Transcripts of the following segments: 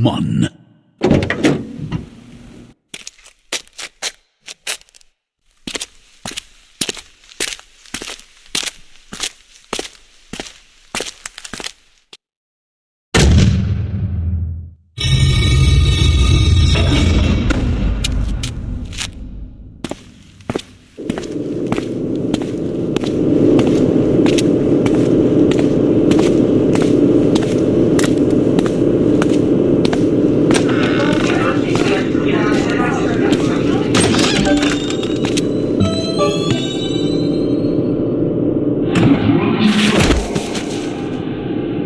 one.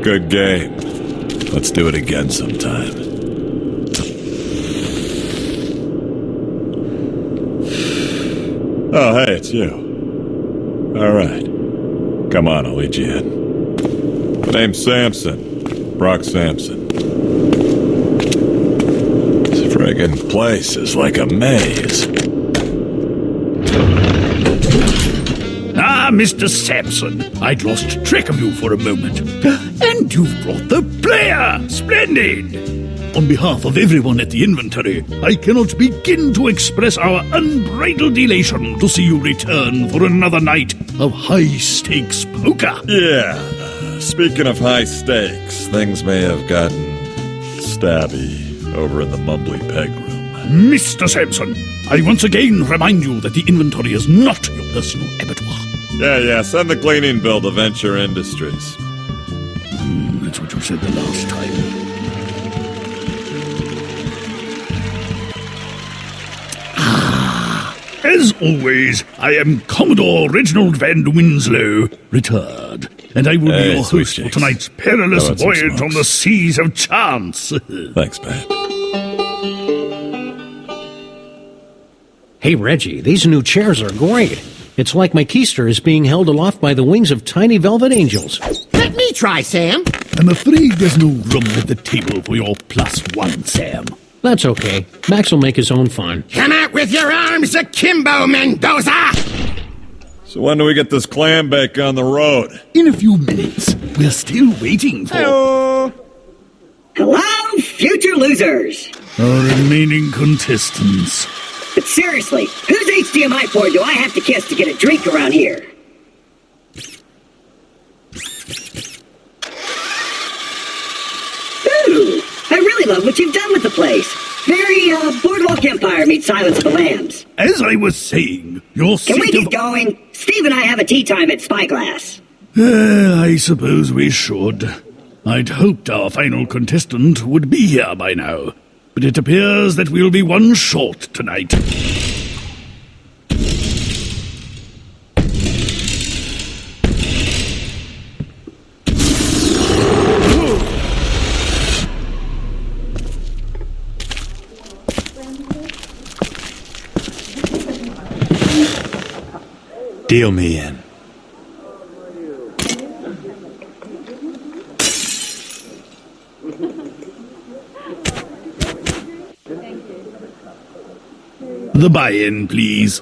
Good game. Let's do it again sometime. Oh, hey, it's you. All right. Come on, I'll lead you in. My name's Samson. Brock Samson. This friggin' place is like a maze. Ah, Mr. Sampson, I'd lost track of you for a moment. And you've brought the player! Splendid! On behalf of everyone at the inventory, I cannot begin to express our unbridled elation to see you return for another night of high-stakes poker. Yeah, speaking of high stakes, things may have gotten stabby over in the Mumbly Peg room. Mr. Sampson, I once again remind you that the inventory is not your personal abattoir. Yeah, send the cleaning bill to Venture Industries. That's what you said the last time. As always, I am Commodore Reginald Van Winslow, retired, and I will be your host for tonight's perilous voyage on the seas of chance. Thanks, babe. Hey, Reggie, these new chairs are great. It's like my keister is being held aloft by the wings of tiny velvet angels. Let me try, Sam. I'm afraid there's no room at the table for your +1, Sam. That's okay. Max will make his own fun. Come out with your arms akimbo, Mendoza! So when do we get this clam bake on the road? In a few minutes. We're still waiting for... Hello, future losers! our remaining contestants. But seriously, whose HDMI port do I have to kiss to get a drink around here? Ooh, I really love what you've done with the place. Very, Boardwalk Empire meets Silence of the Lambs. As I was saying, your Can we get going? Steve and I have a tea time at Spyglass. I suppose we should. I'd hoped our final contestant would be here by now, but it appears that we'll be one short tonight. Deal me in. The buy-in, please.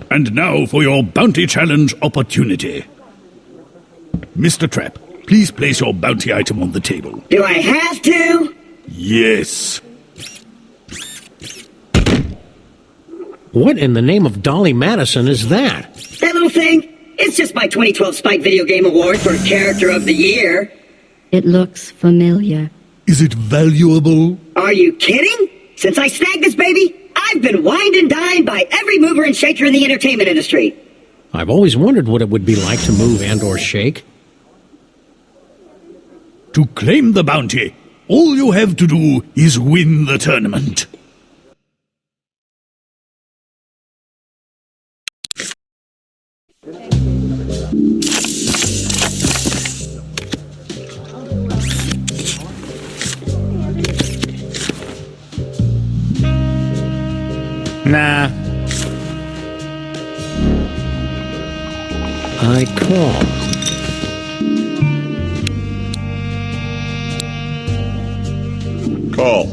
And now for your bounty challenge opportunity. Mr. Trapp, please place your bounty item on the table. Do I have to? Yes. What in the name of Dolly Madison is that? That little thing? It's just my 2012 Spike Video Game Award for Character of the Year. It looks familiar. Is it valuable? Are you kidding? Since I snagged this baby, I've been wined and dined by every mover and shaker in the entertainment industry. I've always wondered what it would be like to move and or shake. To claim the bounty, all you have to do is win the tournament. Nah. I call. Call.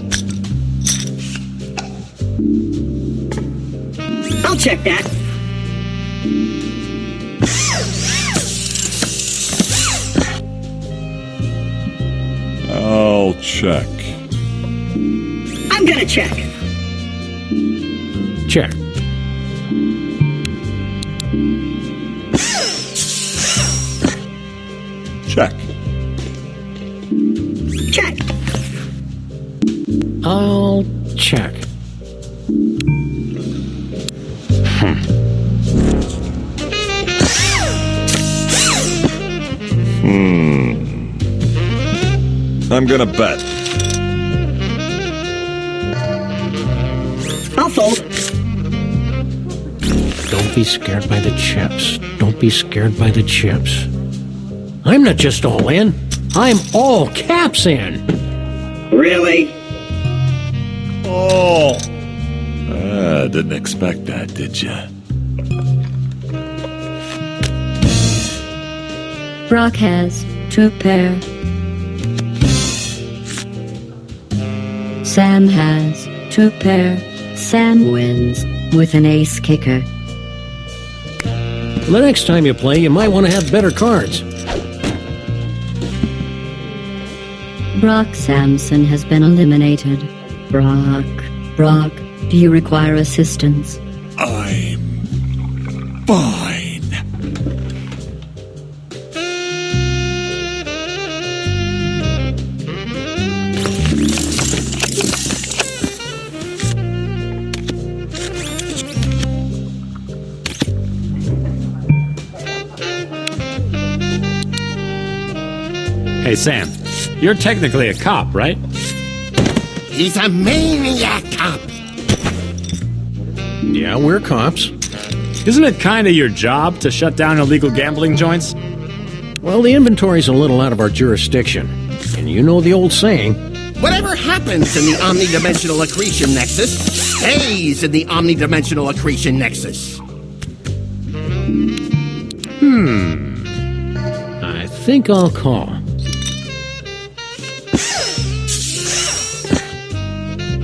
I'll check that. Check. I'm gonna check. Check. Check. Check. I'll check. I'm gonna bet. I'll fold. Don't be scared by the chips. Don't be scared by the chips. I'm not just all in. I'm all caps in. Really? Oh. Didn't expect that, did you? Brock has 2 pair. Sam has 2 pair. Sam wins with an ace kicker. The next time you play, you might want to have better cards. Brock Samson has been eliminated. Brock, do you require assistance? I'm fine. Hey, Sam, you're technically a cop, right? He's a maniac cop. Yeah, we're cops. Isn't it kind of your job to shut down illegal gambling joints? Well, the inventory's a little out of our jurisdiction. And you know the old saying, Whatever happens in the omnidimensional accretion nexus stays in the omnidimensional accretion nexus. I think I'll call.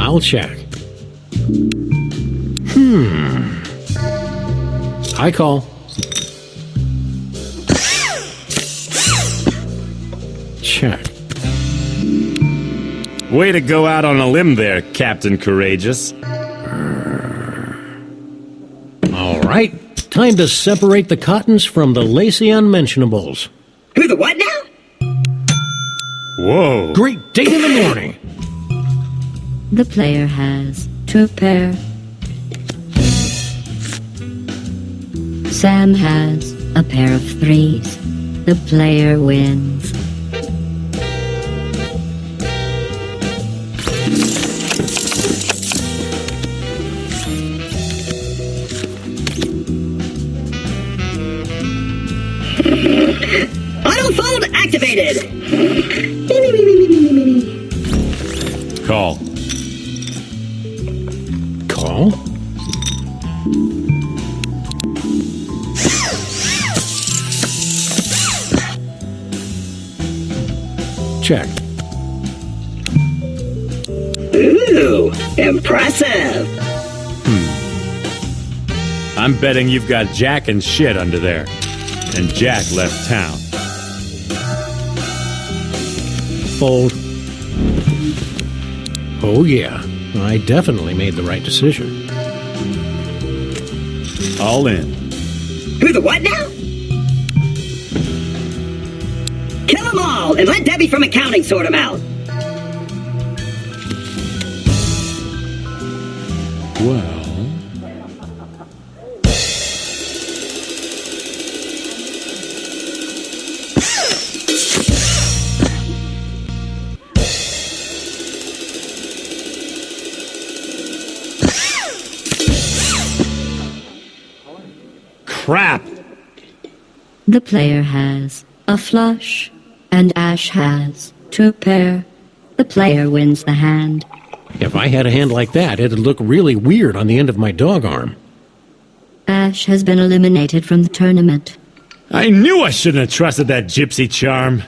I'll check. I call. Check. Way to go out on a limb there, Captain Courageous. All right. Time to separate the cottons from the lacy unmentionables. Who the what now? Whoa. Great day in the morning. The player has 2 pair. Sam has a pair of 3s. The player wins. Autofold activated. Call. Call? Check. Ooh, impressive. I'm betting you've got Jack and shit under there. And Jack left town. Fold. Oh, yeah. I definitely made the right decision. All in. Who the what now? Kill them all and let Debbie from accounting sort them out. Well... Crap! The player has a flush, and Ash has 2 pair. The player wins the hand. If I had a hand like that, it'd look really weird on the end of my dog arm. Ash has been eliminated from the tournament. I knew I shouldn't have trusted that gypsy charm.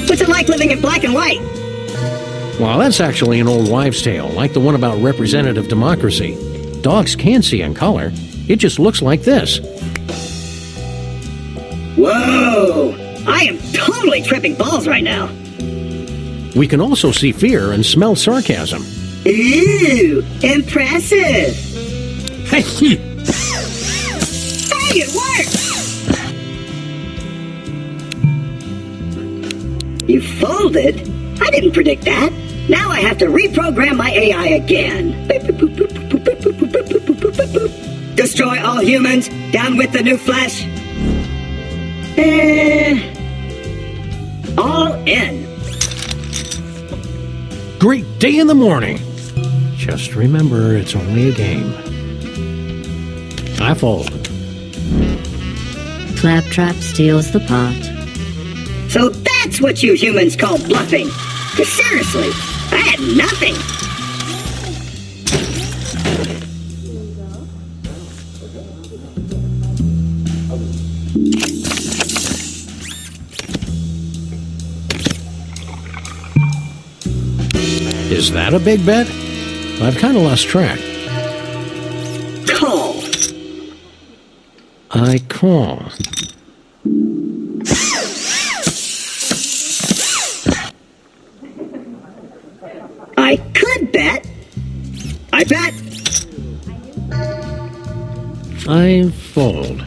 What's Call. even like living in black and white. Well, that's actually an old wives' tale, like the one about representative democracy. Dogs can see in color. It just looks like this. Whoa! I am totally tripping balls right now. We can also see fear and smell sarcasm. Ooh, impressive. Hey, it worked! You folded? I didn't predict that. Now I have to reprogram my AI again. Destroy all humans. Down with the new flesh. All in. Great day in the morning. Just remember, it's only a game. I fold. Claptrap steals the pot. So that's what you humans call bluffing. 'Cause seriously, I had nothing. Is that a big bet? I've kind of lost track. Call. I call. I could bet. I bet. I fold.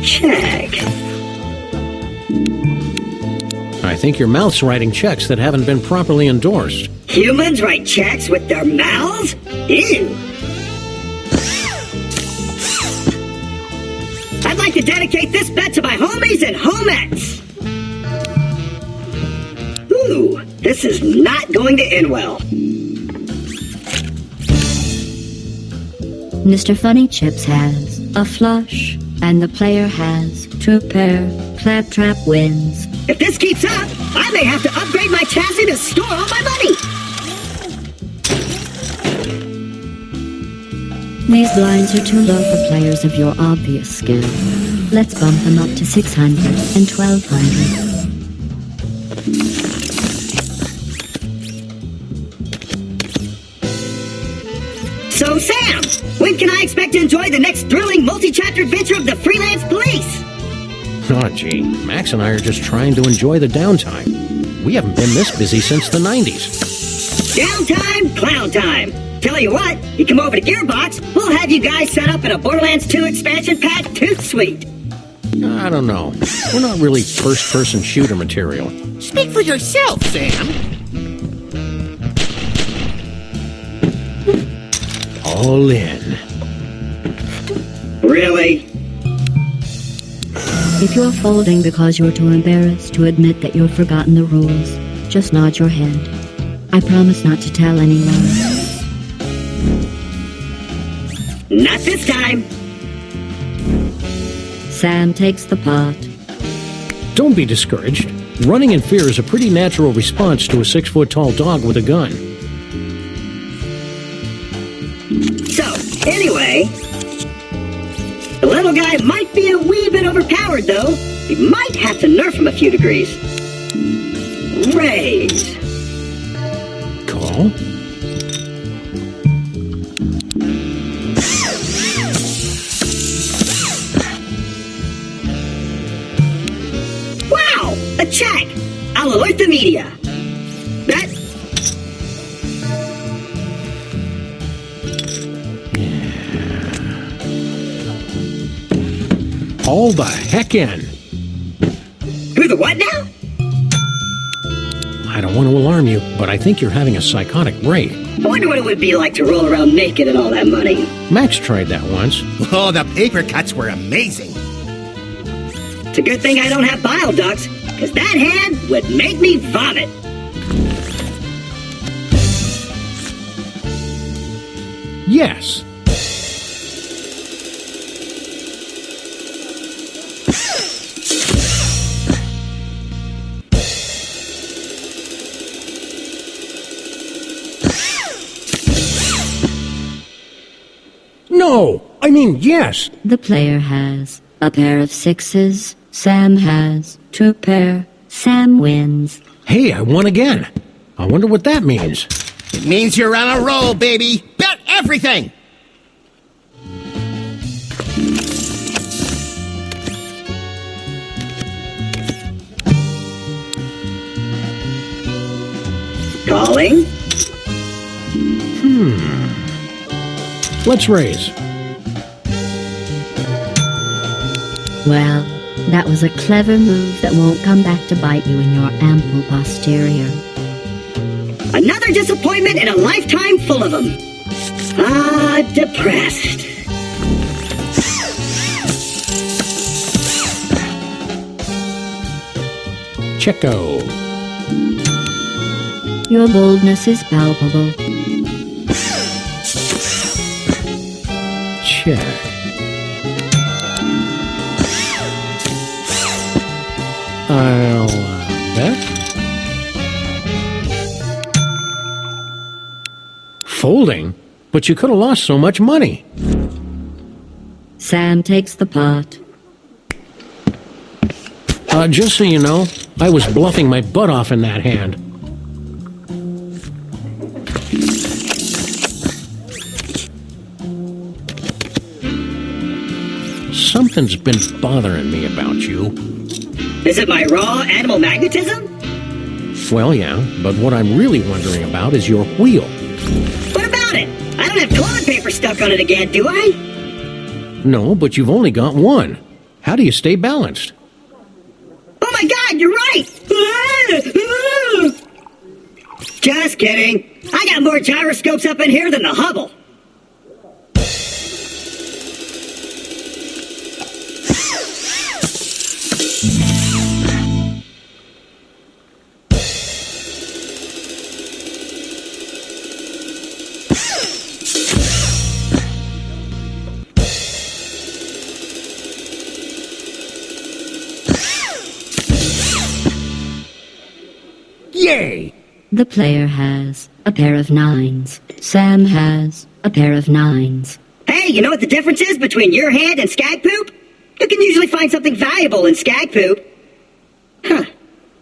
Check. I think your mouth's writing checks that haven't been properly endorsed. Humans write checks with their mouths? Ew. I'd like to dedicate this bet to my homies and homettes. Ooh, this is not going to end well. Mr. Funny Chips has a flush, and the player has two pair. Claptrap wins. If this keeps up, I may have to upgrade my chassis to store all my money. These blinds are too low for players of your obvious skill. Let's bump them up to 600 and 1200. So, Sam, when can I expect to enjoy the next thrilling multi-chapter adventure of the Freelance Police? Oh, gee. Max and I are just trying to enjoy the downtime. We haven't been this busy since the 90s. Downtime, clown time. Tell you what, you come over to Gearbox, we'll have you guys set up in a Borderlands 2 expansion pack toot suite. I don't know. We're not really first-person shooter material. Speak for yourself, Sam. All in. Really? If you're folding because you're too embarrassed to admit that you've forgotten the rules, just nod your head. I promise not to tell anyone. Not this time. Sam takes the pot. Don't be discouraged. Running in fear is a pretty natural response to a 6-foot-tall dog with a gun. So, anyway, the little guy might be a wee bit overpowered, though. We might have to nerf him a few degrees. Raise. Call? Wow! A check! I'll alert the media. That... All the heck in. Who the what now? I don't want to alarm you, but I think you're having a psychotic break. I wonder what it would be like to roll around naked and all that money. Max tried that once. Oh, the paper cuts were amazing. It's a good thing I don't have bile ducts, because that hand would make me vomit. Yes. No! I mean, mean, yes. The player has a pair of sixes. Sam has two pair. Sam wins. Hey, I won again. I wonder what that means. It means you're on a roll, baby. Bet everything. Calling. Let's raise. Well, that was a clever move that won't come back to bite you in your ample posterior. Another disappointment in a lifetime full of them. Ah, depressed. Checo. Your boldness is palpable. Check. I'll bet. Folding? But you could have lost so much money. Sam takes the pot. Just so you know, I was bluffing my butt off in that hand. Something's been bothering me about you. Is it my raw animal magnetism? Well, yeah, but what I'm really wondering about is your wheel. What about it? I don't have toilet paper stuck on it again, do I? No, but you've only got one. How do you stay balanced? Oh my god, you're right! Just kidding. I got more gyroscopes up in here than the Hubble. Yay! The player has a pair of nines. Sam has a pair of nines. Hey, you know what the difference is between your hand and skag poop? You can usually find something valuable in skag poop. Huh.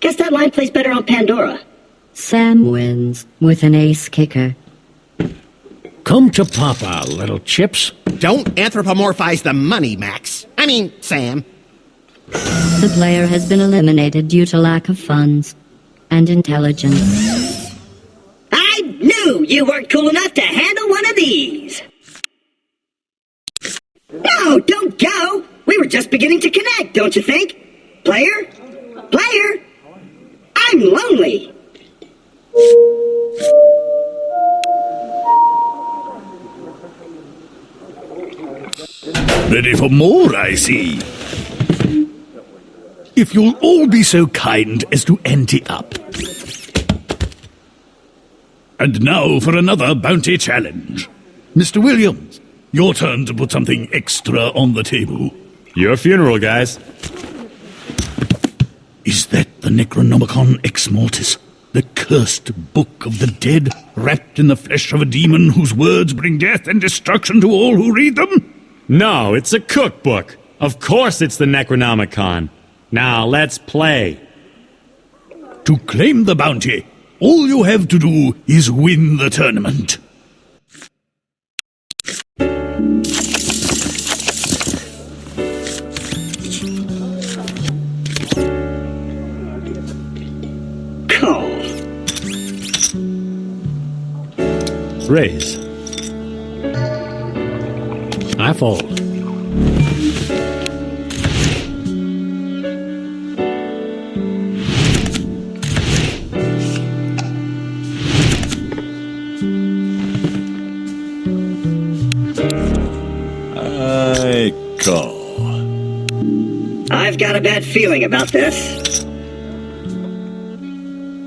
Guess that line plays better on Pandora. Sam wins with an ace kicker. Come to Papa, little chips. Don't anthropomorphize the money, Max. I mean, Sam. The player has been eliminated due to lack of funds and intelligence. I knew you weren't cool enough to handle one of these. No, don't go. We were just beginning to connect, don't you think? Player? Player? I'm lonely. Ready for more, I see. If you'll all be so kind as to ante up. And now for another bounty challenge. Mr. Williams, your turn to put something extra on the table. Your funeral, guys. Is that the Necronomicon Ex Mortis? The cursed book of the dead, wrapped in the flesh of a demon whose words bring death and destruction to all who read them? No, it's a cookbook. Of course it's the Necronomicon. Now, let's play. To claim the bounty, all you have to do is win the tournament. Call. Raise. I fold. I call. I've got a bad feeling about this.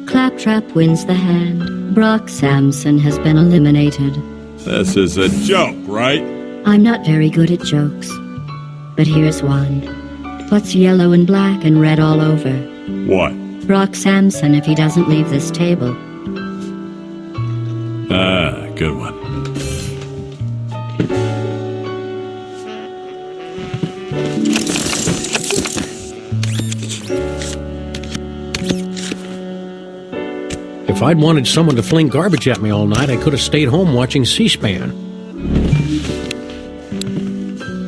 Claptrap wins the hand. Brock Samson has been eliminated. This is a joke, right? I'm not very good at jokes, but here's one. What's yellow and black and red all over? What? Brock Samson if he doesn't leave this table. Ah, good one. I'd wanted someone to fling garbage at me all night, I could have stayed home watching C-SPAN.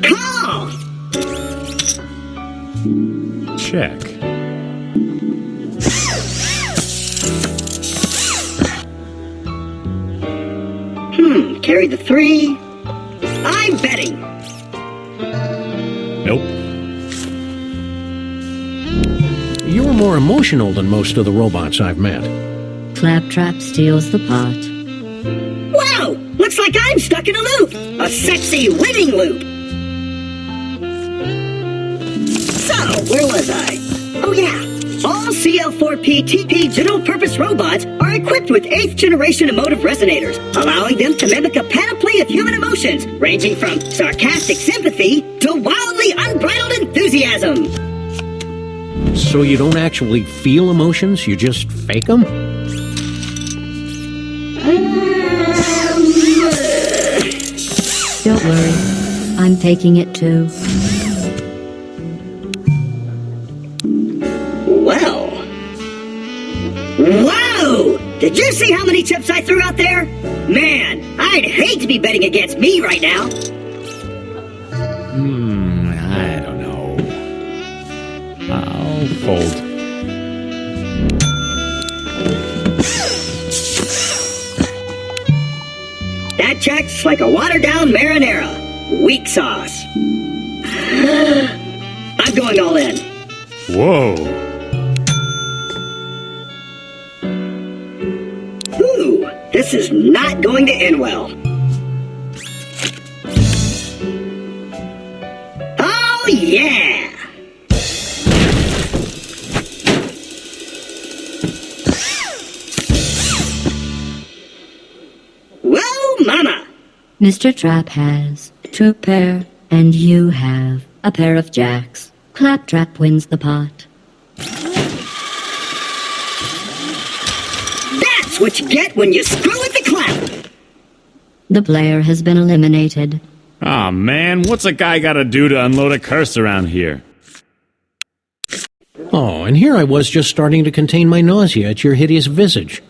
Call! Check. Carry the 3. I'm betting. Nope. You're more emotional than most of the robots I've met. Claptrap steals the pot. Wow! Looks like I'm stuck in a loop. A sexy winning loop. So, where was I? Oh yeah. All CL4P TP general purpose robots are equipped with 8th generation emotive resonators, allowing them to mimic a panoply of human emotions, ranging from sarcastic sympathy to wildly unbridled enthusiasm. So you don't actually feel emotions, you just fake them? Don't worry, I'm faking it too. Well. Whoa! Did you see how many chips I threw out there? Man, I'd hate to be betting against me right now. I don't know. I'll fold. That checks like a watered-down marinara. Weak sauce. I'm going all in. Whoa. Ooh, this is not going to end well. Oh, yeah! Whoa, mama! Mr. Trap has 2 pair, and you have a pair of jacks. Claptrap wins the pot. That's what you get when you screw with the clap! The player has been eliminated. Aw, man, what's a guy gotta do to unload a curse around here? Oh, and here I was just starting to contain my nausea at your hideous visage.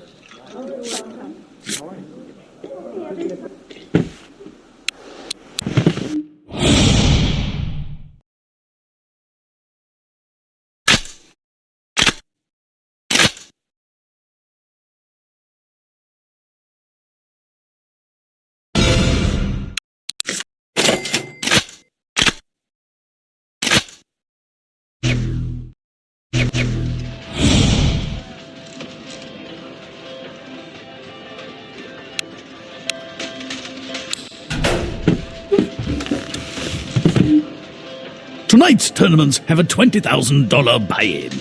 Tonight's tournaments have a $20,000 buy-in.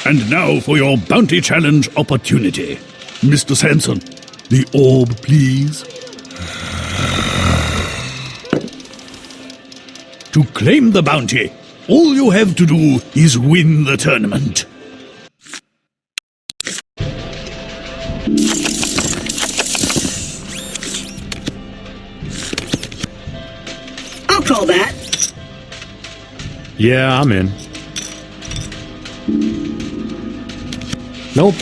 And now for your bounty challenge opportunity. Mr. Sanson, the orb, please. To claim the bounty, all you have to do is win the tournament. I'll call that. Yeah, I'm in. Nope.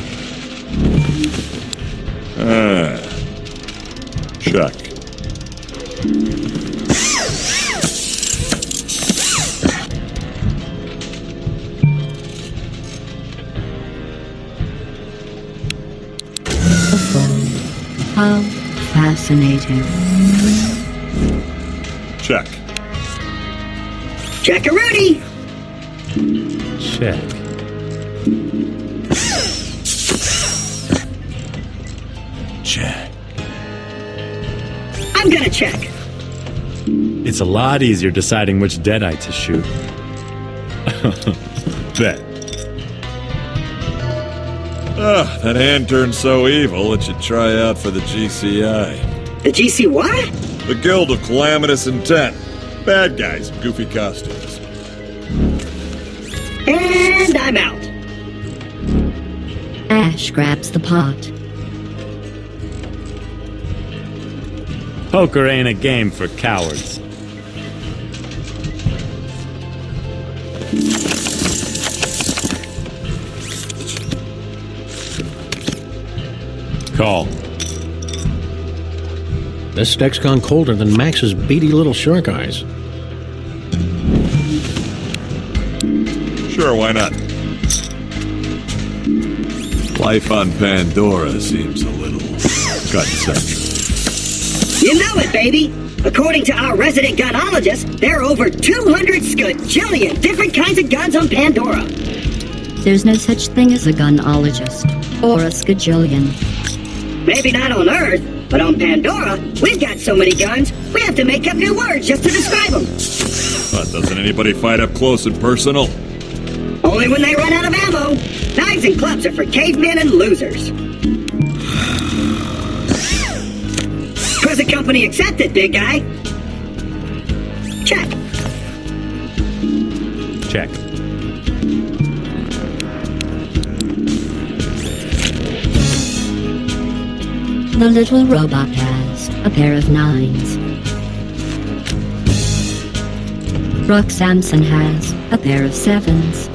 Check. The fold. How fascinating. Check. Check-a-rooney. Check. Check. I'm gonna check. It's a lot easier deciding which deadite to shoot. Bet. That hand turned so evil it should try out for the GCI. The GC what? The Guild of Calamitous Intent. Bad guys in goofy costumes. And I'm out. Ash grabs the pot. Poker ain't a game for cowards. Call. This deck's gone colder than Max's beady little shark eyes. Sure, why not? Life on Pandora seems a little gut-centric. You know it, baby. According to our resident gunologist, there are over 200 skajillion different kinds of guns on Pandora. There's no such thing as a gunologist or a skajillion. Maybe not on Earth, but on Pandora, we've got so many guns, we have to make up new words just to describe them. But doesn't anybody fight up close and personal? Only when they run out of ammo. Knives and clubs are for cavemen and losers. Present company accepted, big guy. Check. Check. The little robot has a pair of 9s. Rock Samson has a pair of 7s.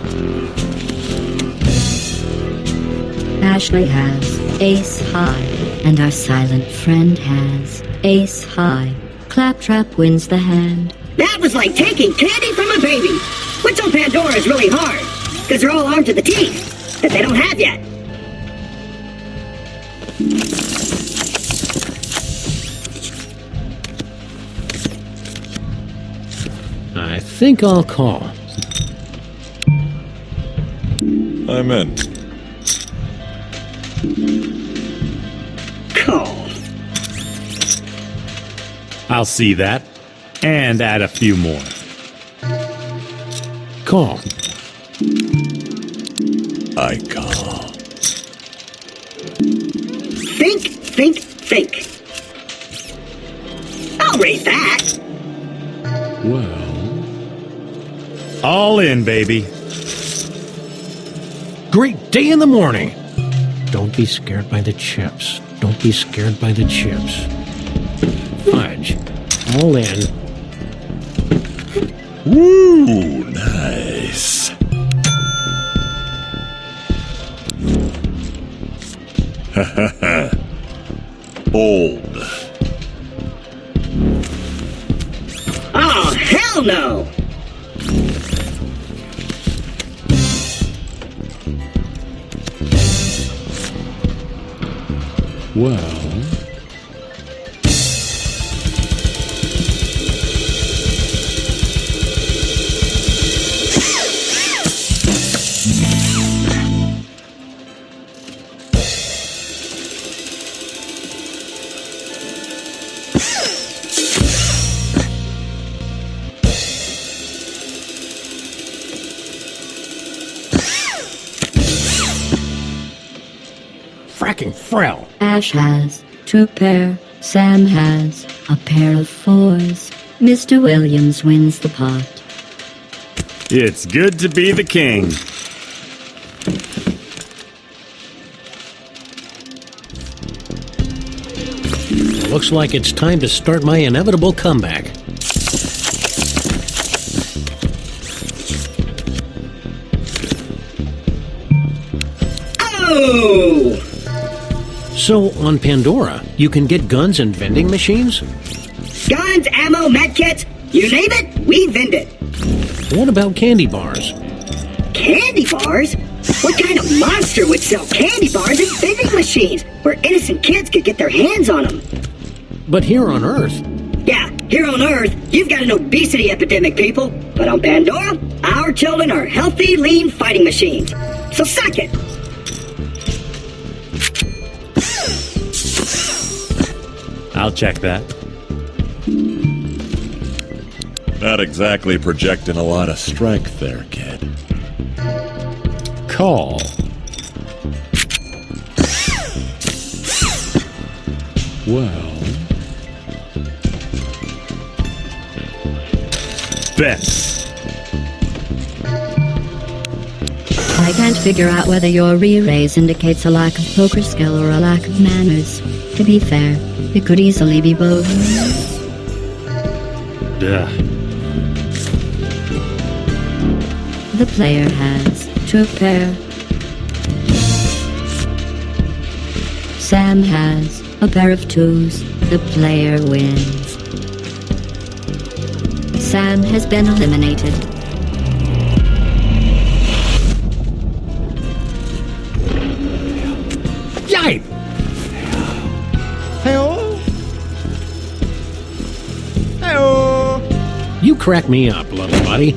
Ashley has ace high, and our silent friend has ace high. Claptrap wins the hand. That was like taking candy from a baby. What's on Pandora is really hard, because they're all armed to the teeth, that they don't have yet. I think I'll call. I'm in. Call. I'll see that. And add a few more. Call. I call. Think. I'll raise that. Well. All in, baby. Great day in the morning. Don't be scared by the chips. Don't be scared by the chips. Fudge. All in. Woo, nice. Bold. Oh, hell no! Well. Fracking Frell. Ash has 2 pair. Sam has a pair of 4s. Mr. Williams wins the pot. It's good to be the king. Looks like it's time to start my inevitable comeback. Oh! So, on Pandora, you can get guns and vending machines? Guns, ammo, medkits, you name it, we vend it. What about candy bars? Candy bars? What kind of monster would sell candy bars and vending machines where innocent kids could get their hands on them? But here on Earth, Yeah, here on Earth, you've got an obesity epidemic, people. But on Pandora, our children are healthy, lean fighting machines. So suck it. I'll check that. Not exactly projecting a lot of strength there, kid. Call. Well. Bet. I can't figure out whether your re-raise indicates a lack of poker skill or a lack of manners. To be fair, it could easily be both. Duh. The player has 2 pair. Sam has a pair of 2s. The player wins. Sam has been eliminated. Yipe! Hey-oh. Hey-oh. You crack me up, little buddy.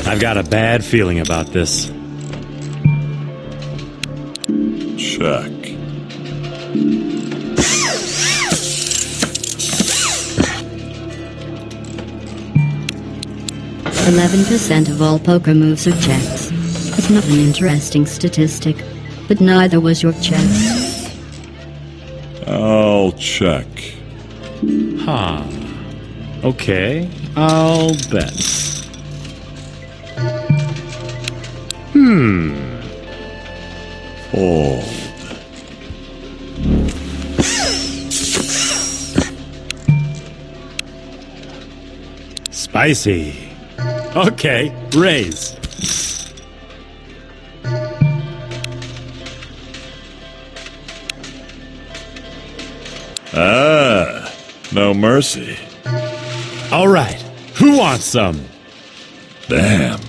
I've got a bad feeling about this. Check. %of all poker moves are checks. It's not an interesting statistic, but neither was your check. I'll check. Huh. Okay, I'll bet. Fold. Spicy. Okay, raise. Ah, no mercy. All right, who wants some? Damn.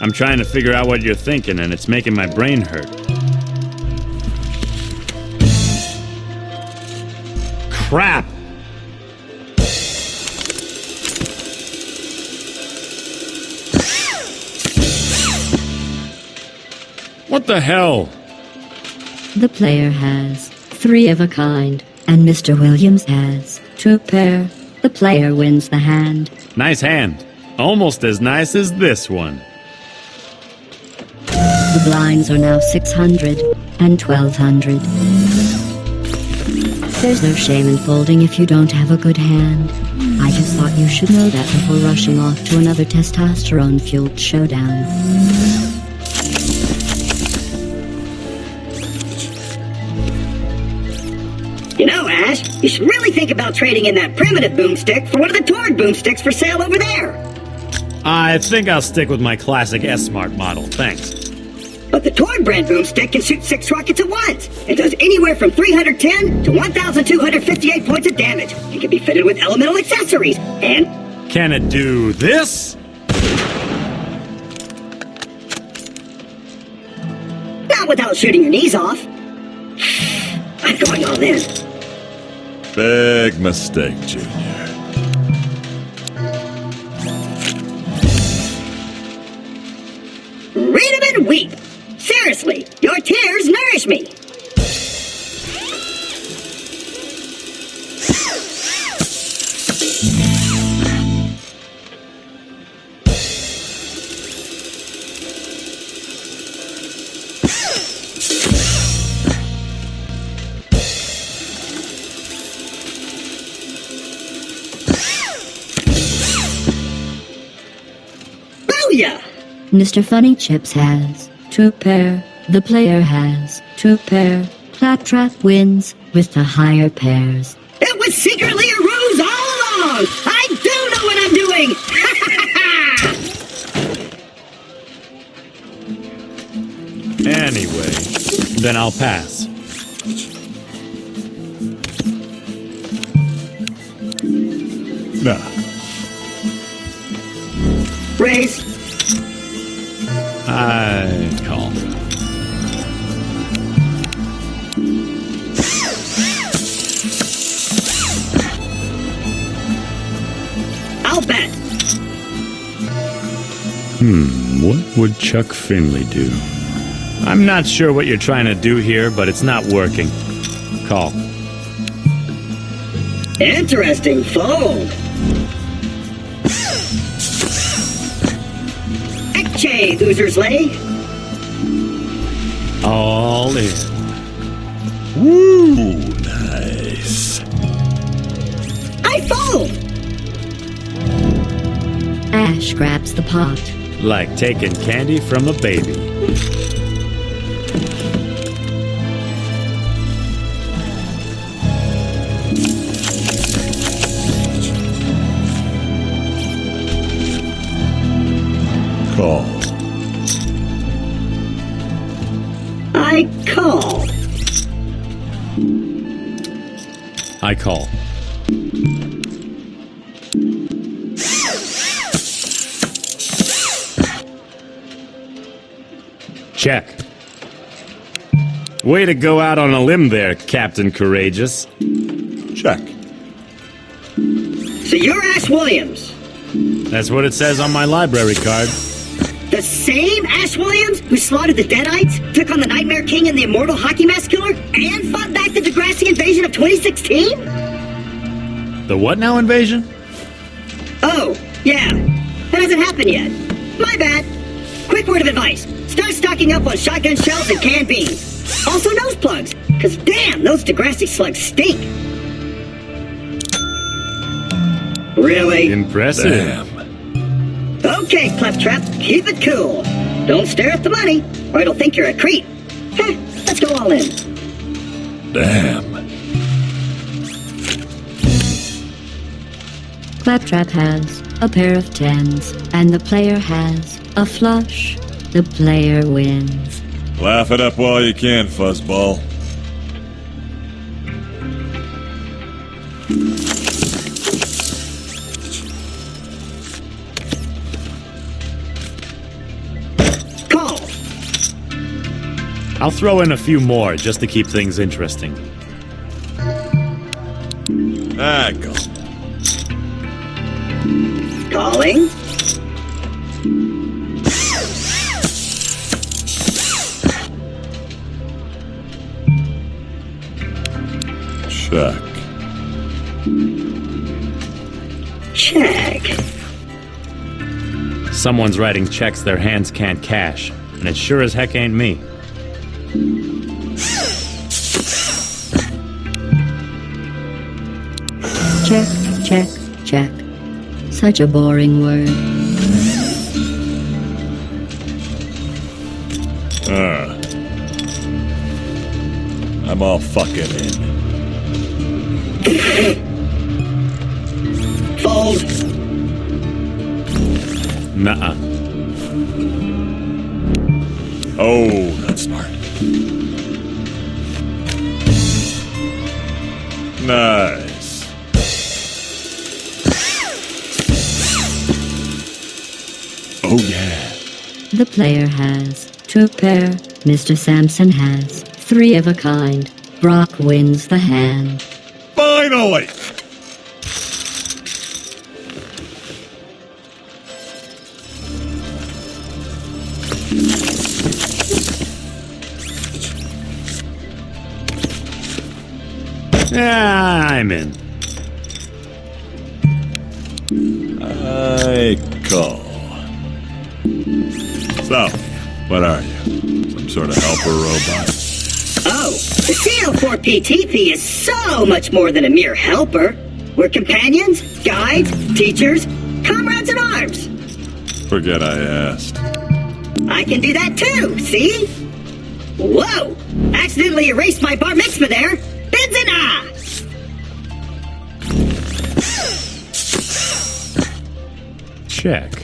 I'm trying to figure out what you're thinking, and it's making my brain hurt. Crap! What the hell? The player has 3 of a kind, and Mr. Williams has 2 pair. The player wins the hand. Nice hand. Almost as nice as this one. The blinds are now 600 and 1200. There's no shame in folding if you don't have a good hand. I just thought you should know that before rushing off to another testosterone-fueled showdown. You know, Ash, you should really think about trading in that primitive boomstick for one of the Tord boomsticks for sale over there. I think I'll stick with my classic S-Smart model, thanks. But the Tord brand boomstick can shoot 6 rockets at once. It does anywhere from 310 to 1,258 points of damage. It can be fitted with elemental accessories. And Can it do this? not without shooting your knees off. I'm going all in. Big mistake, Junior. Read 'em and weep. Seriously, your tears nourish me. Booyah! Mr. Funny Chips has 2 pair. The player has 2 pair. Claptrap wins with the higher pairs. It was secretly a ruse all along! I do know what I'm doing! Anyway, then I'll pass. Nah. Raise. I call. I'll bet. What would Chuck Finley do? I'm not sure what you're trying to do here, but it's not working. Call. Interesting fold. Ekche, Oozer's Lay. All in. Woo! Nice. I fold. Ash grabs the pot. Like taking candy from a baby. Call. I call. I call. Check. Way to go out on a limb there, Captain Courageous. Check. So you're Ash Williams. That's what it says on my library card. The same Ash Williams who slaughtered the Deadites, took on the Nightmare King and the Immortal Hockey Mask Killer, and fought back the Degrassi invasion of 2016? The what now invasion? Oh, yeah. That hasn't happened yet. My bad. Quick word of advice. Start stocking up on shotgun shells and canned beans. Also nose plugs, because damn, those Degrassi slugs stink. Really? Impressive. Damn. Okay, Claptrap, keep it cool. Don't stare at the money, or it'll think you're a creep. Heh, let's go all in. Damn. Claptrap has a pair of tens, and the player has a flush. The player wins. Laugh it up while you can, fuzzball. Call. I'll throw in a few more just to keep things interesting. Ah, go. Calling. Check. Check. Someone's writing checks their hands can't cash, and it sure as heck ain't me. Check, check, check. Such a boring word. I'm all fucking in. Fold. Nuh-uh. Oh, that's smart. Nice. Oh, yeah. The player has two pair. Mr. Sampson has three of a kind. Brock wins the hand. Finally! Yeah, I'm in. I call. So, what are you? Some sort of helper robot? Oh, the CL4PTP is so much more than a mere helper. We're companions, guides, teachers, comrades in arms. Forget I asked. I can do that too, see? Whoa! Accidentally erased my bar mitzvah there. Benzina! Check.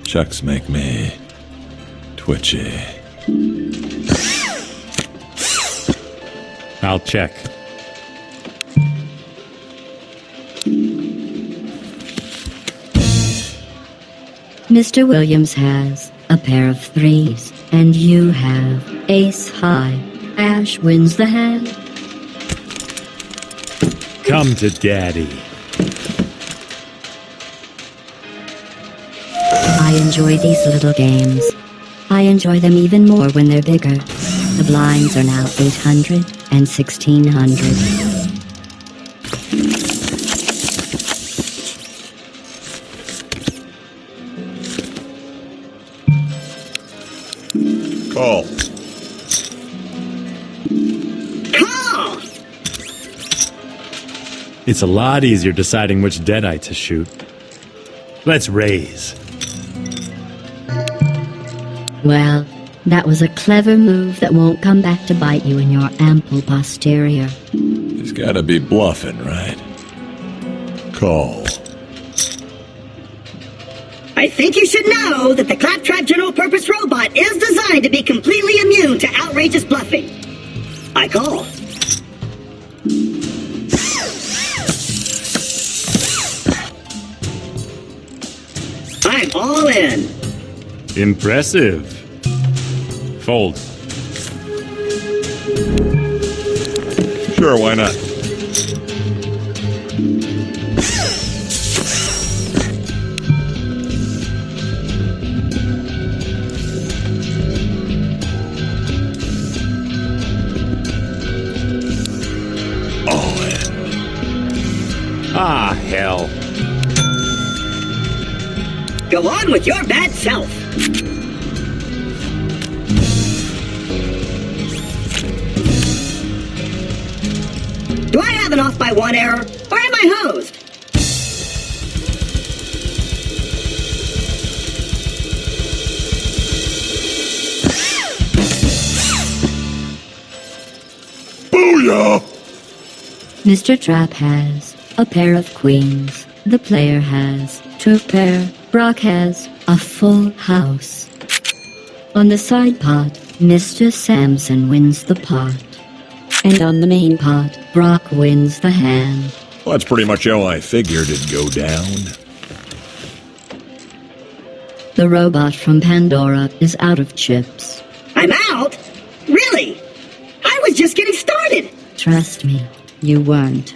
Checks make me twitchy. I'll check. Mr. Williams has a pair of threes, and you have ace high. Ash wins the hand. Come to daddy. I enjoy these little games. I enjoy them even more when they're bigger. The blinds are now 800 and 1600. Call. Call! It's a lot easier deciding which Deadite to shoot. Let's raise. Well, that was a clever move that won't come back to bite you in your ample posterior. He's gotta be bluffing, right? Call. I think you should know that the Claptrap General Purpose Robot is designed to be completely immune to outrageous bluffing. I call. I'm all in. Impressive. Fold. Sure, why not? All in. Ah, hell. Go on with your bad self. Do I have an off by one error, or am I hosed? Booyah! Mr. Trap has a pair of queens. The player has 2 pair. Brock has a full house. On the side pot, Mr. Samson wins the pot. And on the main pot, Brock wins the hand. Well, that's pretty much how I figured it'd go down. The robot from Pandora is out of chips. I'm out? Really? I was just getting started. Trust me, you weren't.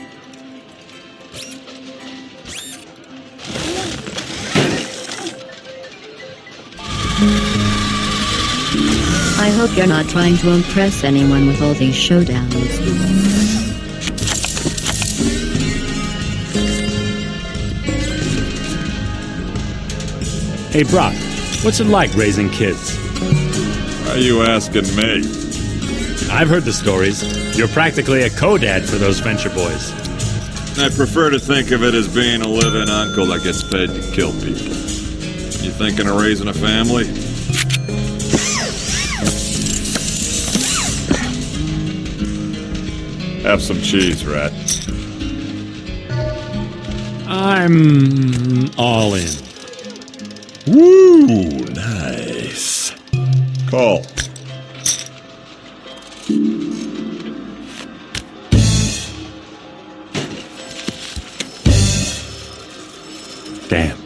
I hope you're not trying to impress anyone with all these showdowns. Hey, Brock, what's it like raising kids? Why are you asking me? I've heard the stories. You're practically a co-dad for those Venture boys. I prefer to think of it as being a living uncle that gets paid to kill people. You thinking of raising a family? Have some cheese, Rat. I'm all in. Woo! Nice. Call. Damn.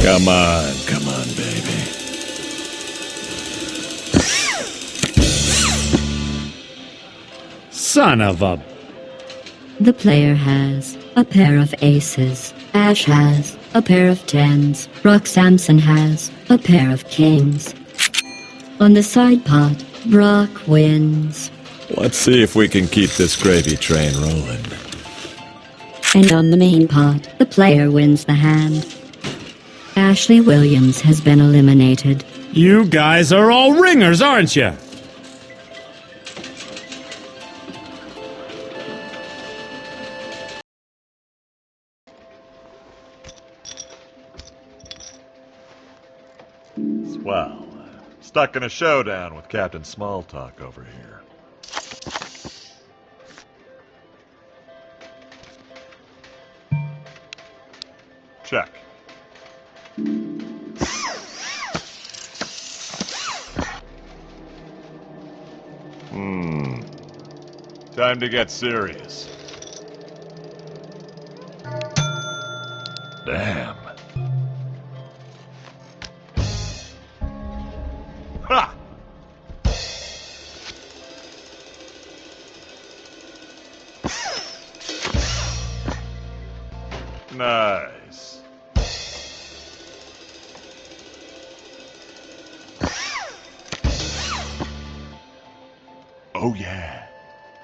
Come on, baby. Son of a... The player has a pair of aces. Ash has a pair of tens. Brock Samson has a pair of kings. On the side pot, Brock wins. Let's see if we can keep this gravy train rolling. And on the main pot, the player wins the hand. Ashley Williams has been eliminated. You guys are all ringers, aren't you? Swell. Stuck in a showdown with Captain Smalltalk over here. Check. Time to get serious. Damn. Ha! Nice. Oh yeah.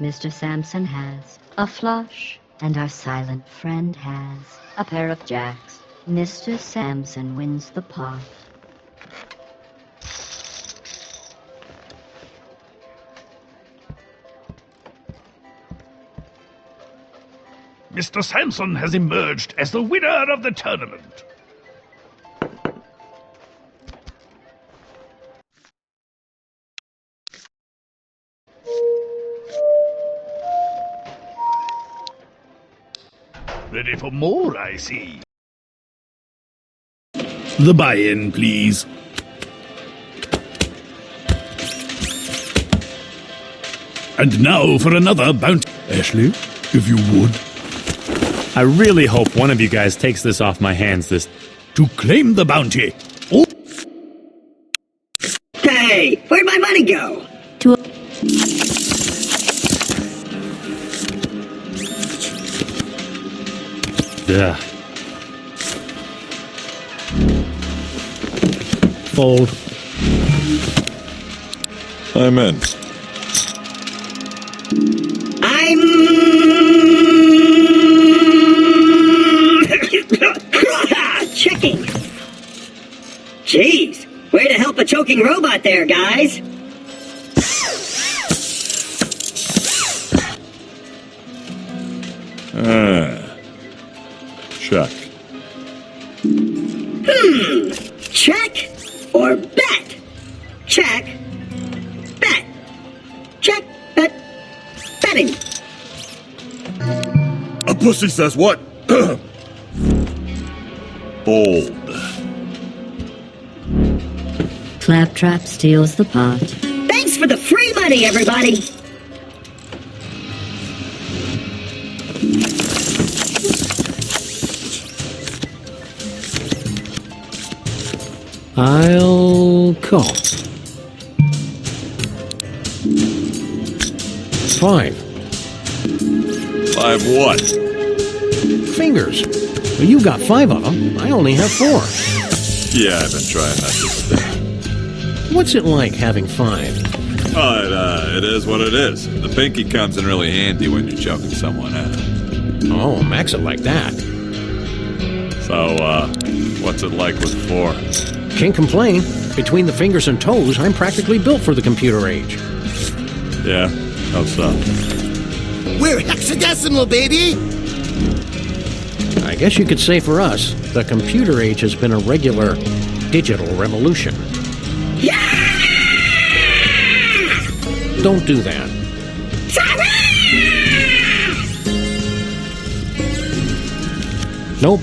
Mr. Samson has a flush, and our silent friend has a pair of jacks. Mr. Samson wins the pot. Mr. Samson has emerged as the winner of the tournament. Ready for more, I see. The buy-in, please. And now for another bounty. Ashley, if you would. I really hope one of you guys takes this off my hands this... To claim the bounty. Oh. Hey, where'd my money go? To Ugh. Fold. I'm in. Checking. Jeez, way to help a choking robot there, guys. Check. Check or bet? Check. Bet. Check. Bet. Betting. A pussy says what? Bold. Claptrap steals the pot. Thanks for the free money, everybody. I'll call. 5 5 what? fingers. Well, you got 5 of them. I only have 4. Yeah, I've been trying not to stay. What's it like having 5? Oh, it is what it is. The pinky comes in really handy when you're choking someone out. Oh, max it like that. So, what's it like with 4? Can't complain. Between the fingers and toes, I'm practically built for the computer age. Yeah, how so? We're hexadecimal, baby! I guess you could say for us, the computer age has been a regular digital revolution. Don't do that. Nope.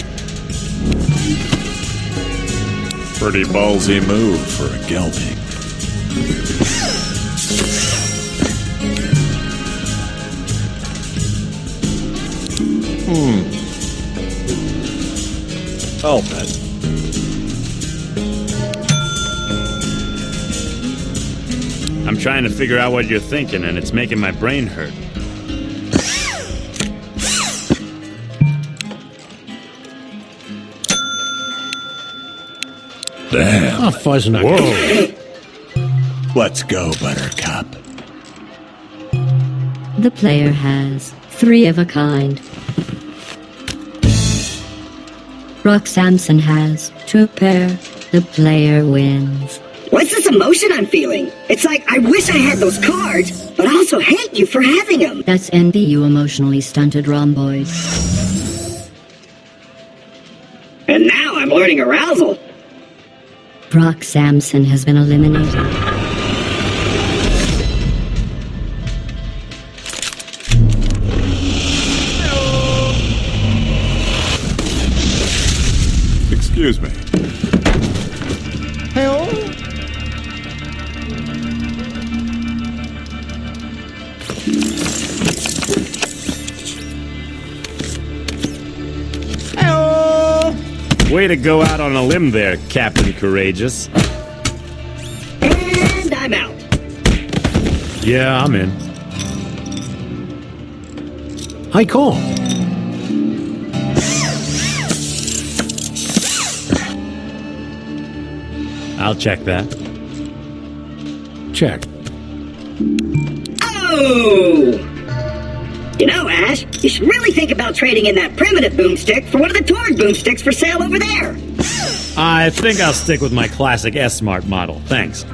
Pretty ballsy move for a gelding. I'll bet. I'm trying to figure out what you're thinking, and it's making my brain hurt. Damn. A fuzznut. Whoa! Let's go, Buttercup. The player has 3 of a kind. Brock Samson has 2 pair. The player wins. What's this emotion I'm feeling? It's like I wish I had those cards, but I also hate you for having them. That's envy, you emotionally stunted rhomboid. And now I'm learning arousal. Brock Samson has been eliminated. Excuse me. Hey-oh. Hey-oh. Way to go out on a limb there, Captain Courageous. And I'm out. Yeah, I'm in. I call. I'll check that. Check. Oh! You know, Ash, you should really think about trading in that primitive boomstick for one of the Torg boomsticks for sale over there. I think I'll stick with my classic S-Smart model. Thanks.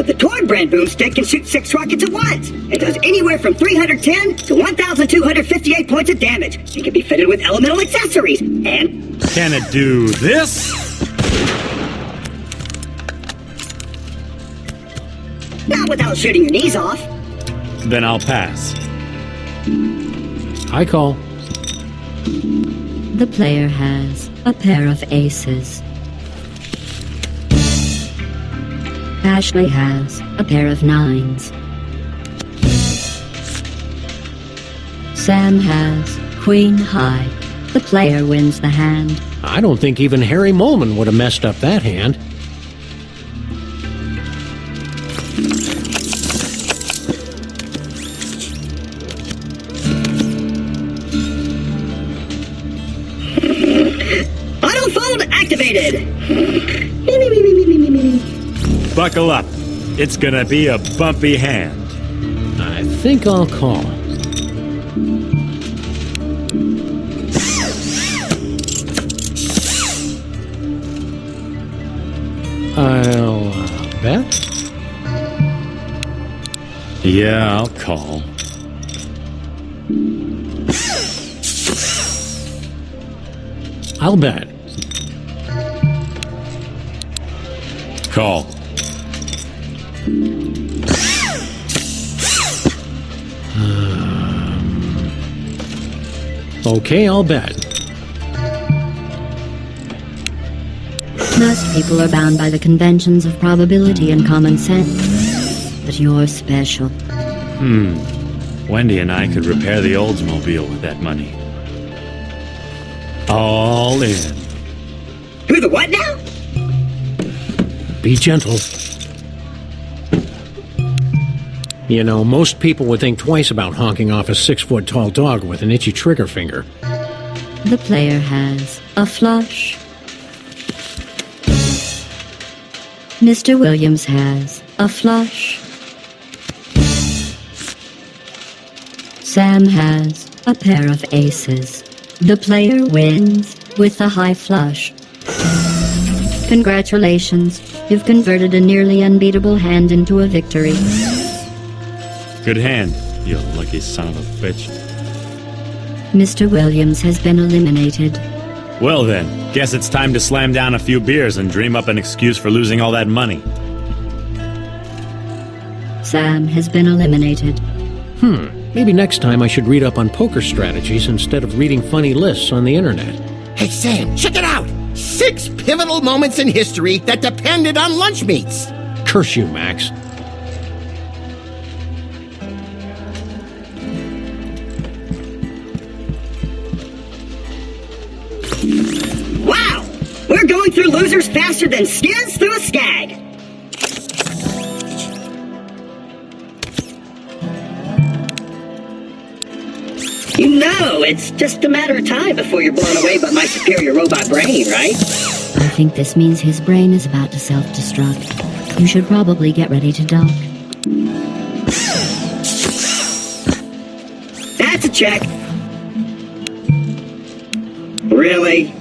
But the Tord brand boomstick can shoot 6 rockets at once. It does anywhere from 310 to 1,258 points of damage. It can be fitted with elemental accessories. And Can it do this? not without shooting your knees off. Then I'll pass. I call. The player has a pair of aces. Ashley has a pair of 9s. Sam has queen high. The player wins the hand. I don't think even Harry Molman would have messed up that hand. Autofold activated. Buckle up. It's gonna be a bumpy hand. I think I'll call. I'll bet. Yeah, I'll call. I'll bet. Call. Okay, I'll bet. Most people are bound by the conventions of probability and common sense. But you're special. Wendy and I could repair the Oldsmobile with that money. All in. Who the what now? Be gentle. You know, most people would think twice about honking off a 6-foot-tall dog with an itchy trigger finger. The player has a flush. Mr. Williams has a flush. Sam has a pair of aces. The player wins with the high flush. Congratulations, you've converted a nearly unbeatable hand into a victory. Good hand, you lucky son of a bitch. Mr. Williams has been eliminated. Well then, guess it's time to slam down a few beers and dream up an excuse for losing all that money. Sam has been eliminated. Maybe next time I should read up on poker strategies instead of reading funny lists on the internet. Hey, Sam, check it out. 6 pivotal moments in history that depended on lunch meats. Curse you, Max. Wow! We're going through losers faster than skins through a skag. You know, it's just a matter of time before you're blown away by my superior robot brain, right? I think this means his brain is about to self-destruct. You should probably get ready to dock. That's a check. Really?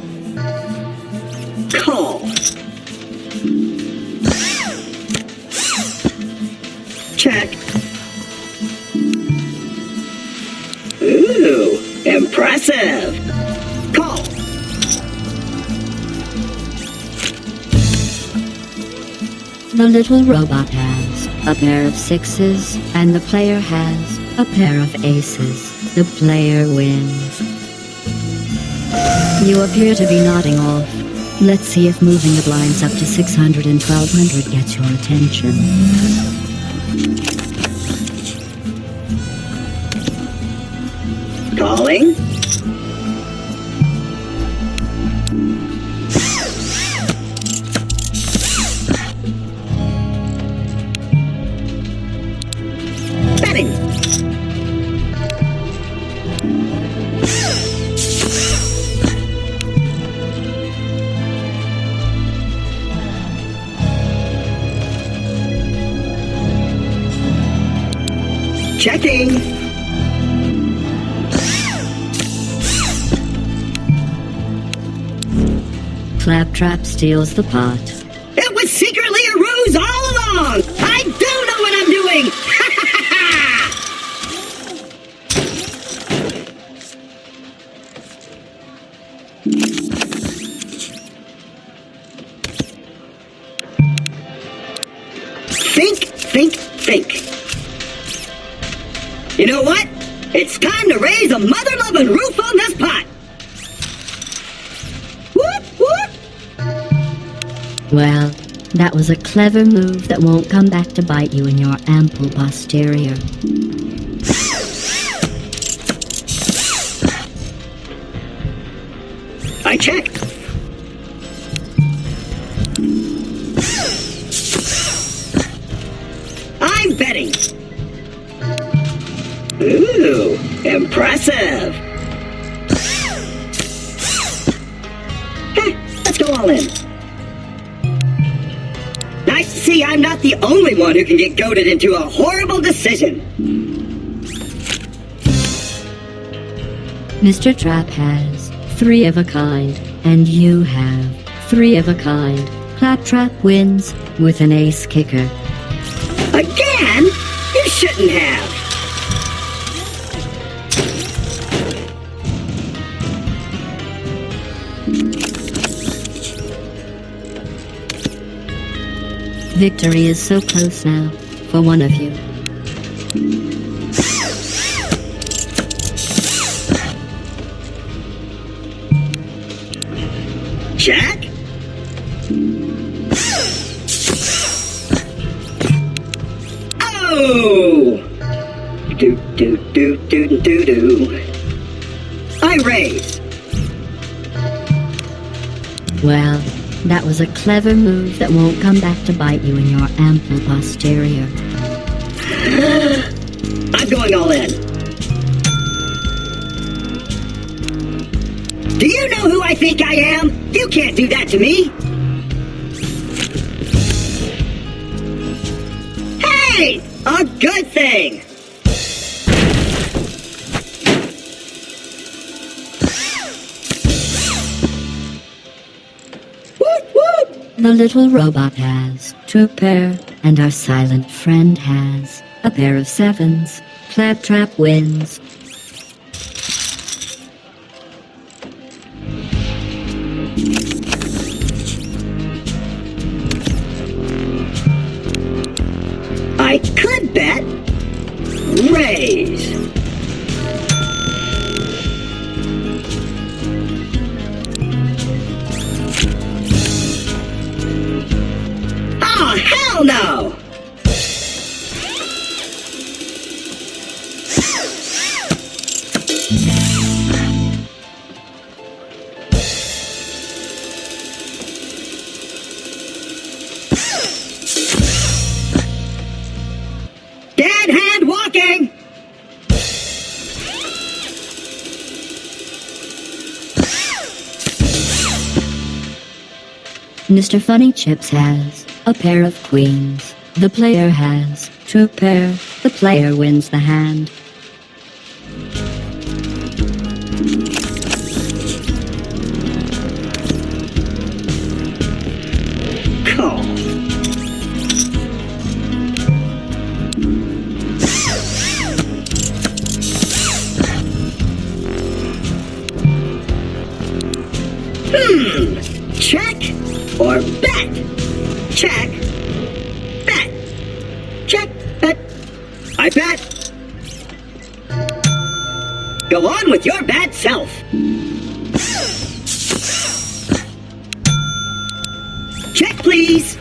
Call. Check. Ooh, impressive. Call. The little robot has a pair of 6s, and the player has a pair of aces. The player wins. You appear to be nodding off. Let's see if moving the blinds up to 600 and 1200 gets your attention. Calling. Betting. Checking. Claptrap steals the pot. It was secretly a ruse all along! I You know what? It's time to raise a mother-loving roof on this pot. Whoop, whoop. Well, that was a clever move that won't come back to bite you in your ample posterior. I check. I'm betting. Ooh, impressive. Heh, let's go all in. Nice to see I'm not the only one who can get goaded into a horrible decision. Mr. Trap has 3 of a kind, and you have 3 of a kind. Claptrap wins with an ace kicker. Again? You shouldn't have. Victory is so close now, for one of you. Jack? Oh! Do, do, do, do, do, do. I raise. Well, that was a clever move that won't come back to bite you in your ample posterior. I'm going all in. Do you know who I think I am? You can't do that to me. Hey! A good thing! Whoop, whoop! The little robot has 2 pair, and our silent friend has a pair of 7s. Claptrap wins. I could bet. Raise. Oh, hell no! Dead hand walking! Mr. Funny Chips has a pair of queens. The player has 2 pair. The player wins the hand. Call. Check or bet? Check. Bet. Check. Bet. I bet. Go on with your bad self. Check, please.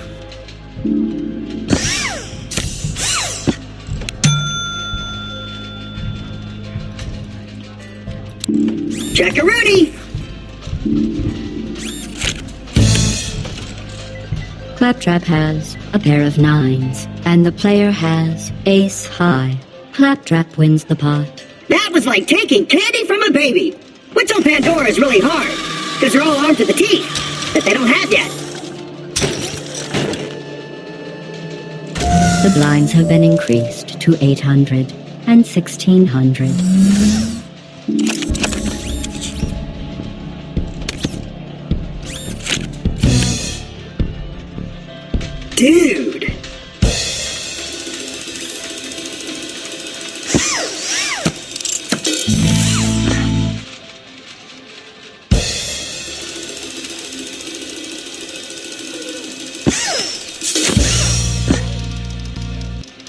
Check-a-rooney. Claptrap has a pair of 9s, and the player has ace high. Claptrap wins the pot. That was like taking candy from a baby. What's on Pandora is really hard, because they're all armed to the teeth that they don't have yet. The blinds have been increased to 800 and 1600. Dude.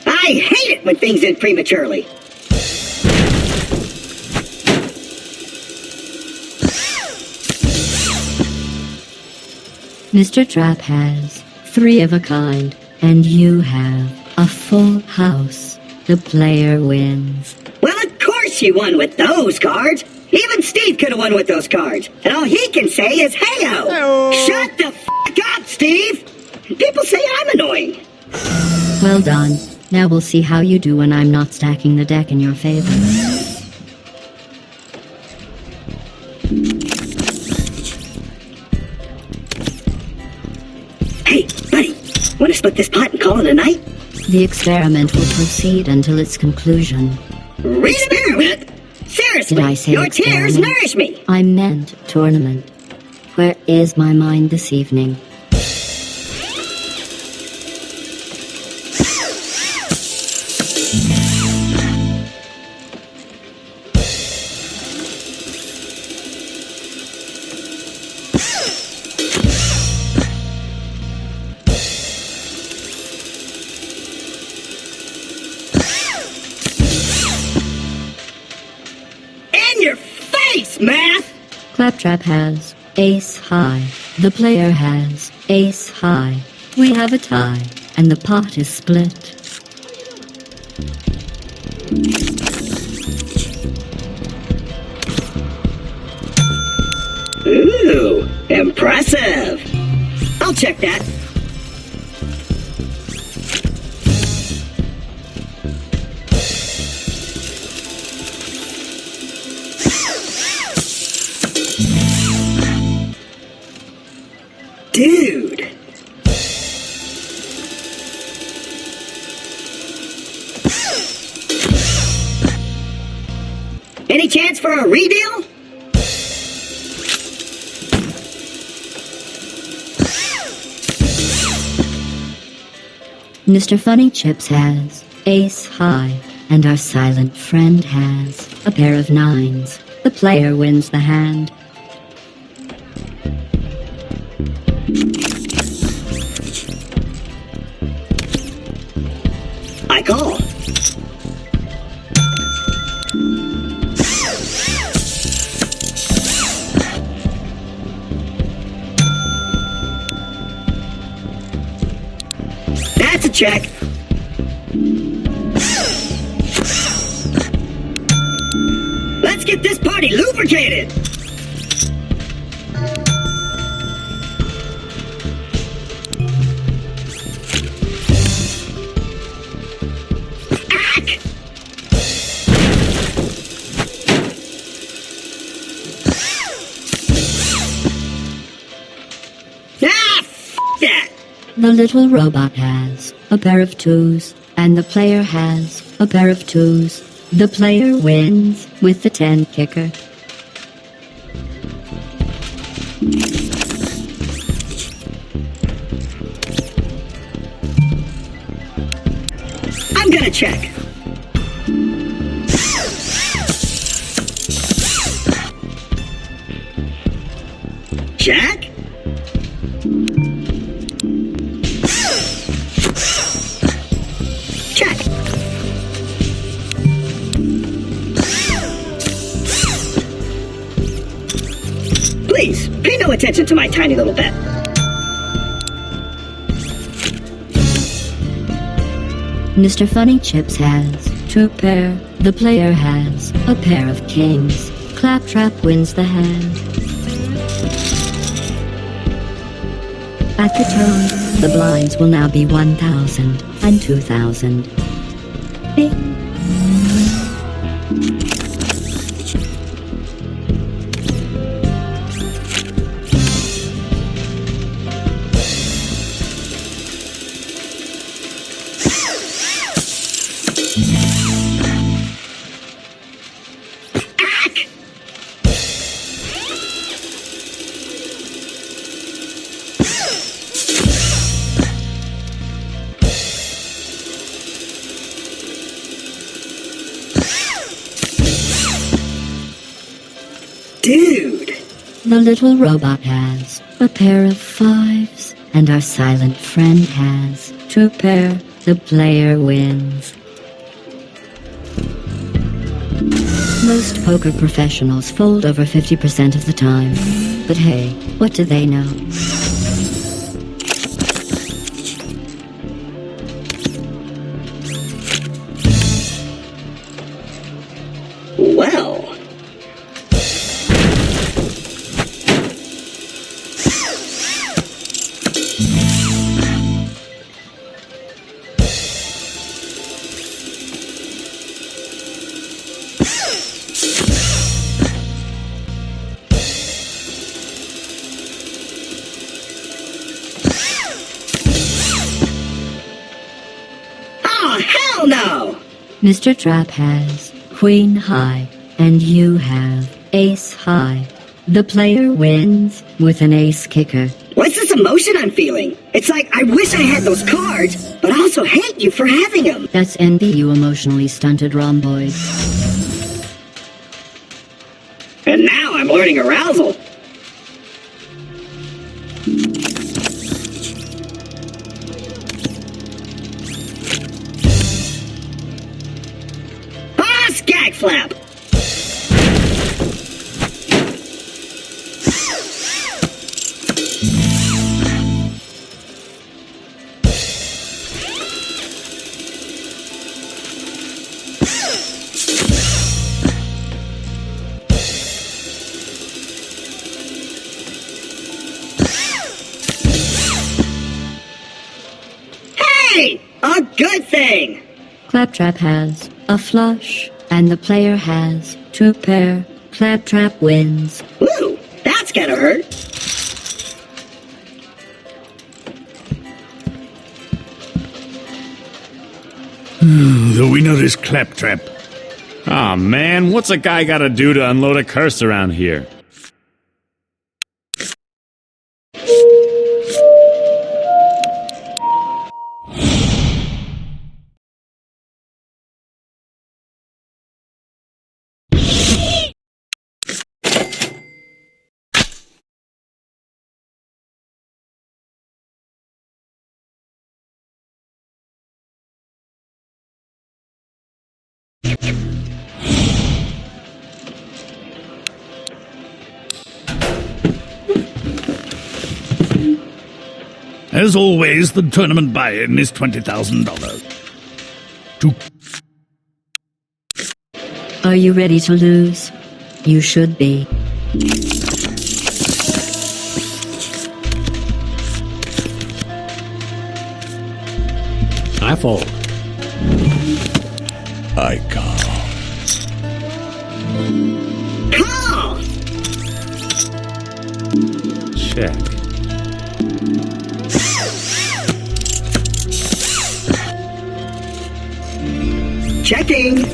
I hate it when things end prematurely. Mr. Trap has 3 of a kind, and you have a full house. The player wins. Well, of course you won with those cards. Even Steve could have won with those cards. And all he can say is hey-o. Shut the f*** up, Steve. People say I'm annoying. Well done. Now we'll see how you do when I'm not stacking the deck in your favor. Hey, buddy, want to split this pot and call it a night? The experiment will proceed until its conclusion. Experiment? Seriously, Did I say your tears experiment? nourish me. I meant tournament. Where is my mind this evening? In your face, Math! Claptrap has ace high. The player has ace high. We have a tie, and the pot is split. Ooh, impressive. I'll check that. Dude. Any chance for a redeal? Mr. Funny Chips has ace high, and our silent friend has a pair of 9s. The player wins the hand. I call. That's a check. Let's get this party lubricated. Ack! Ah, f*** that. The little robot has a pair of 2s, and the player has a pair of 2s. The player wins with the 10 kicker. I'm gonna check. Check? Check. Please, pay no attention to my tiny little bet. Mr. Funny Chips has 2 pair. The player has a pair of kings. Claptrap wins the hand. At the tone, the blinds will now be 1,000 and 2,000. Bing. Dude. The little robot has a pair of 5s, and our silent friend has 2 pair. The player wins. Most poker professionals fold over 50% of the time. But hey, what do they know? Well. Oh, hell no! Mr. Trap has Queen High, and you have Ace High. The player wins with an ace kicker. What's this emotion I'm feeling? It's like I wish I had those cards, but I also hate you for having them. That's envy, you emotionally stunted rhomboid. And now I'm learning arousal. Ah, skag flap! Hey! A good thing! Claptrap has a flush, and the player has 2 pair. Claptrap wins. Woo! That's gonna hurt. The winner is Claptrap. Aw, man, what's a guy gotta do to unload a curse around here? As always, the tournament buy-in is $20,000. Are you ready to lose? You should be. I fold. I call. Call! Check. Checking.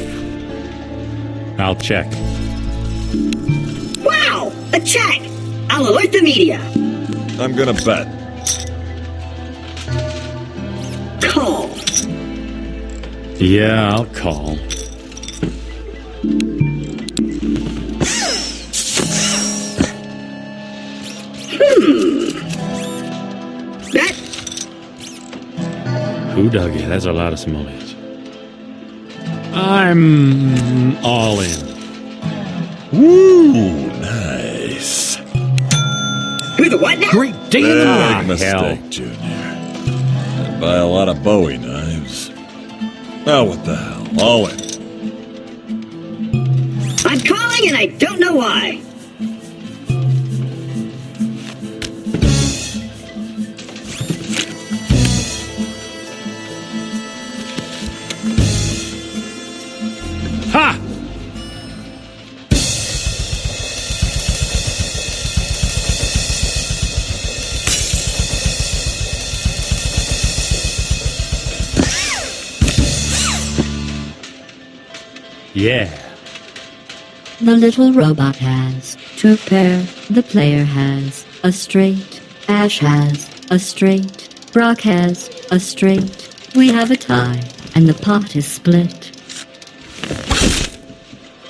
I'll check. Wow! A check! I'll alert the media. I'm gonna bet. Call. Yeah, I'll call. Bet. Who dug it? That's a lot of smallage. I'm all in. Woo! Nice. Who the what now? Great day in the Big life. mistake, Junior. I'd buy a lot of Bowie knives. Oh, what the hell? All in. I'm calling and I don't know why. Ha! Yeah. The little robot has 2 pair. The player has a straight. Ash has a straight. Brock has a straight. We have a tie, and the pot is split.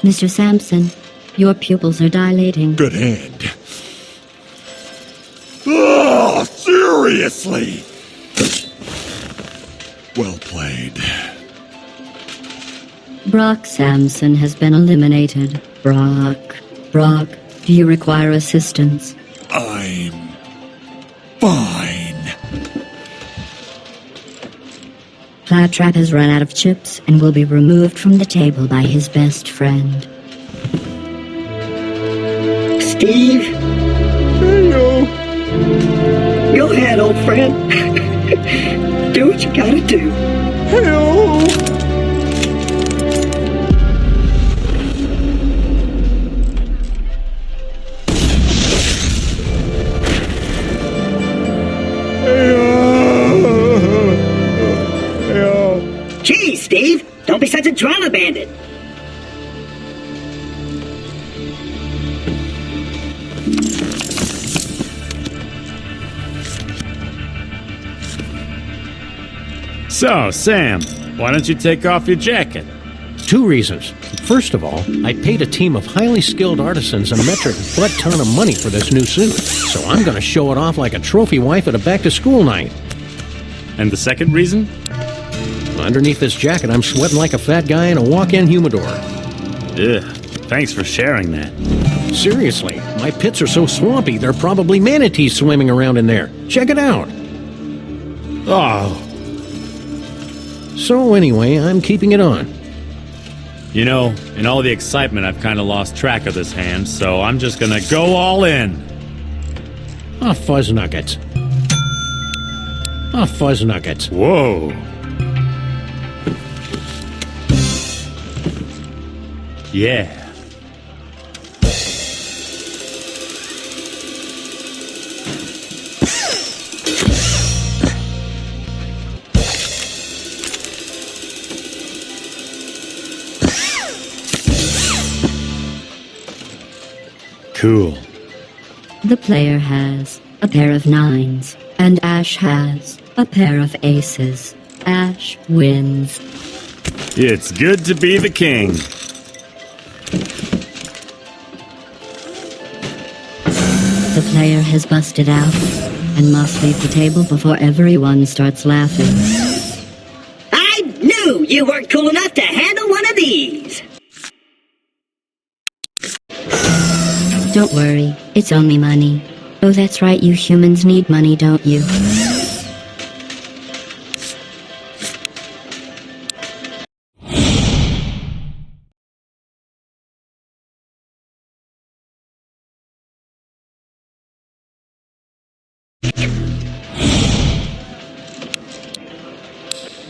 Mr. Sampson, your pupils are dilating. Good hand. Oh, seriously? Well played. Brock Sampson has been eliminated. Brock, do you require assistance? I'm fine. Claptrap has run out of chips and will be removed from the table by his best friend. Steve. Heyo. Go ahead, old friend. Do what you gotta do. Heyo. Heyo. Geez, Steve, don't be such a drama bandit. So, Sam, why don't you take off your jacket? 2 reasons. First of all, I paid a team of highly skilled artisans a metric butt ton of money for this new suit, so I'm gonna show it off like a trophy wife at a back-to-school night. And the second reason? Underneath this jacket, I'm sweating like a fat guy in a walk-in humidor. Ugh, thanks for sharing that. Seriously, my pits are so swampy, there are probably manatees swimming around in there. Check it out. Oh, So anyway, I'm keeping it on. you know, in all the excitement, I've kind of lost track of this hand, so I'm just gonna go all in. Ah, fuzz nuggets. Ah, fuzz nuggets. Whoa. Yeah. Cool. The player has a pair of 9s, and Ash has a pair of aces. Ash wins. It's good to be the king. The player has busted out and must leave the table before everyone starts laughing. I knew you weren't cool enough to handle one of these. Don't worry, it's only money. Oh, that's right, you humans need money, don't you?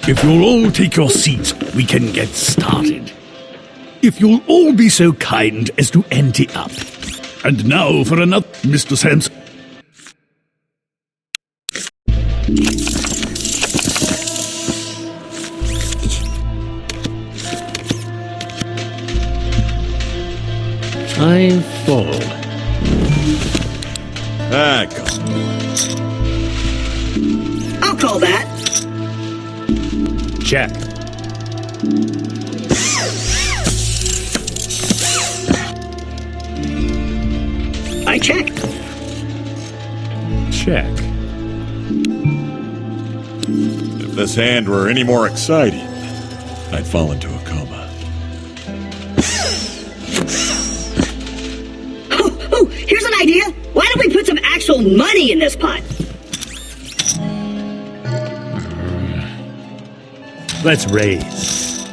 If you'll all take your seats, we can get started. If you'll all be so kind as to ante up. And now for another, Mr. Sampson. I fold. Come. I'll call that. Check. I check. Check. If this hand were any more exciting, I'd fall into a coma. Oh, here's an idea. Why don't we put some actual money in this pot? Let's raise.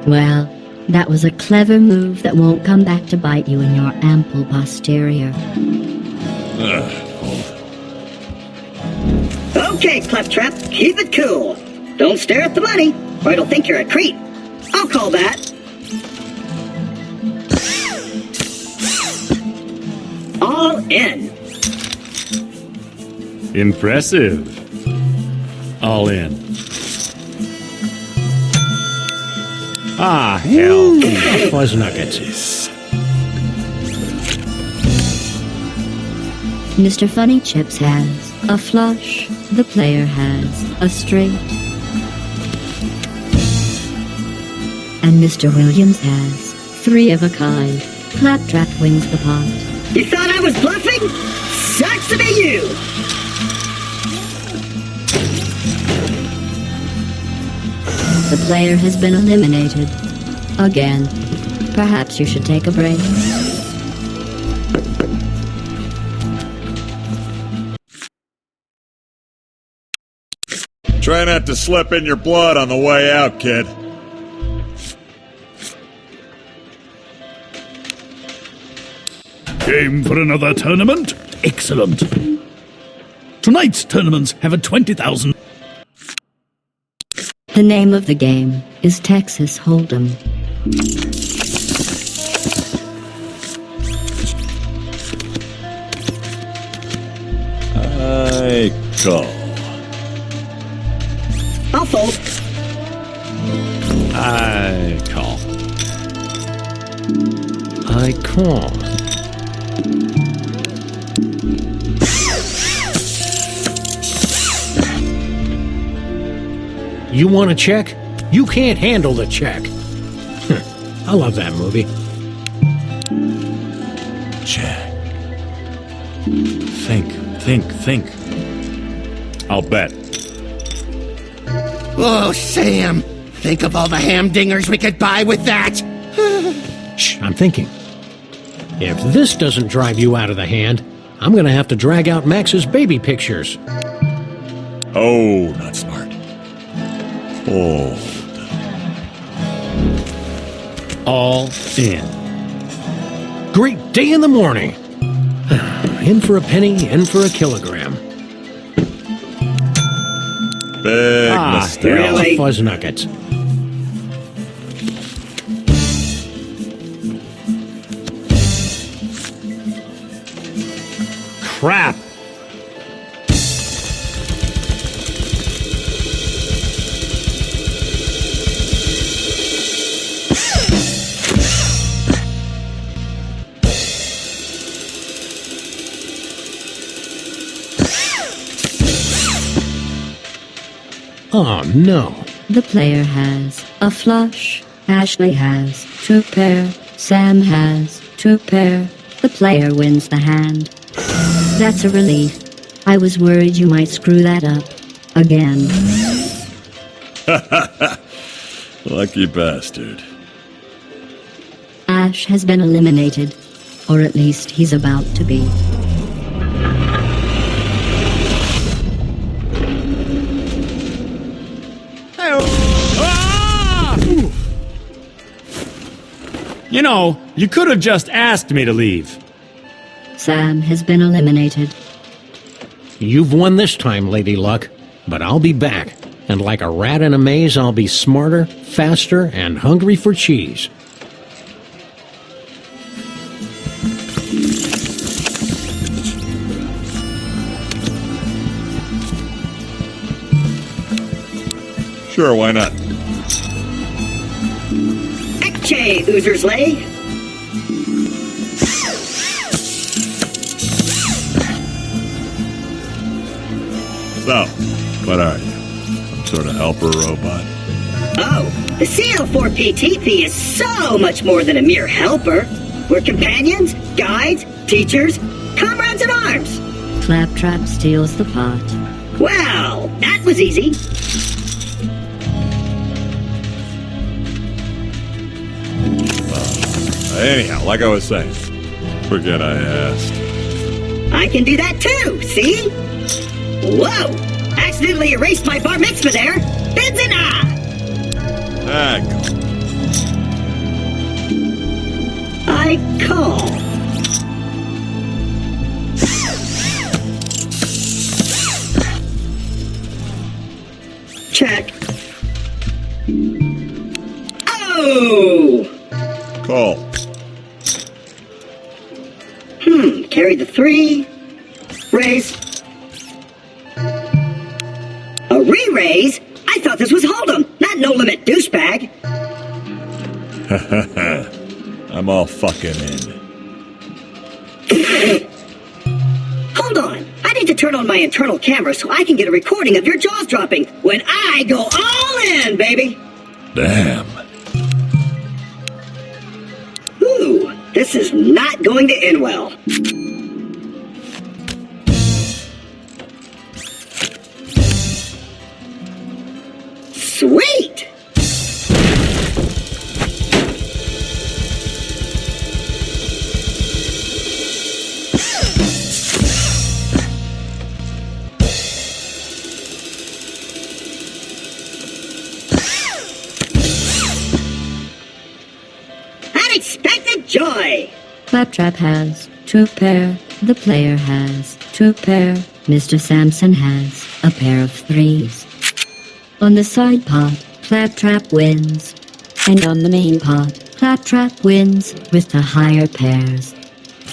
Well, that was a clever move that won't come back to bite you in your ample posterior. Okay, Claptrap, keep it cool. Don't stare at the money, or it'll think you're a creep. I'll call that. All in. Impressive. All in. Ah, hell. Fuzz nuggets. Mr. Funny Chips has a flush. The player has a straight. And Mr. Williams has 3 of a kind. Claptrap wins the pot. You thought I was bluffing? Sucks to be you. The player has been eliminated. Again. Perhaps you should take a break. Try not to slip in your blood on the way out, kid. Game for another tournament? Excellent. Tonight's tournaments have a 20,000. The name of the game is Texas Hold'em. I call. I'll fold. I call. I call. You want a check? You can't handle the check. I love that movie. Check. Think. I'll bet. Oh, Sam, think of all the hamdingers we could buy with that. Shh, I'm thinking. If this doesn't drive you out of the hand, I'm gonna have to drag out Max's baby pictures. Oh, not smart. Fold. All in. Great day in the morning. In for a penny, in for a kilogram. Big mistake. really? Fuzz nuggets. Crap. Oh no. The player has a flush. Ashley has 2 pair. Sam has 2 pair. The player wins the hand. That's a relief. I was worried you might screw that up. Again. Lucky bastard. Ash has been eliminated. Or at least he's about to be. You know, you could have just asked me to leave. Sam has been eliminated. You've won this time, Lady Luck. But I'll be back. And like a rat in a maze, I'll be smarter, faster, and hungry for cheese. Sure, why not? Ekche, Oozer's Lay. So, what are you? Some sort of helper robot? Oh, the CL4PTP is so much more than a mere helper. We're companions, guides, teachers, comrades in arms. Claptrap steals the pot. Well, that was easy. Anyhow, like I was saying, forget I asked. I can do that too, see? Whoa! Accidentally erased my bar mitzvah there. Benzina! I call. Check. Oh! Call. Carry the 3. Raise. A re-raise? I thought this was Hold'em, not No Limit Douchebag. I'm all fucking in. Hold on. I need to turn on my internal camera so I can get a recording of your jaws dropping when I go all in, baby. Damn. Ooh, this is not going to end well. Sweet! Unexpected joy! Claptrap has two pair. The player has two pair. Mr. Sampson has a pair of threes. On the side pot, Claptrap wins. And on the main pot, Claptrap wins with the higher pairs.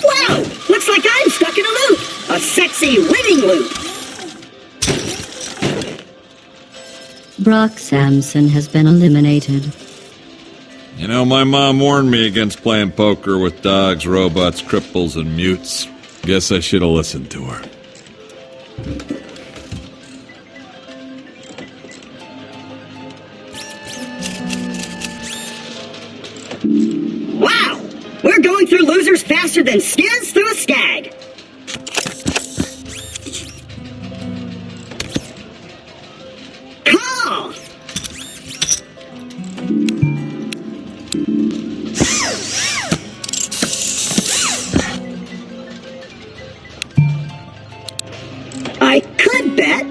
Wow! Looks like I'm stuck in a loop! A sexy winning loop! Brock Sampson has been eliminated. You know, my mom warned me against playing poker with dogs, robots, cripples, and mutes. Guess I should have listened to her. Wow! We're going through losers faster than skins through a skag! Call! I could bet.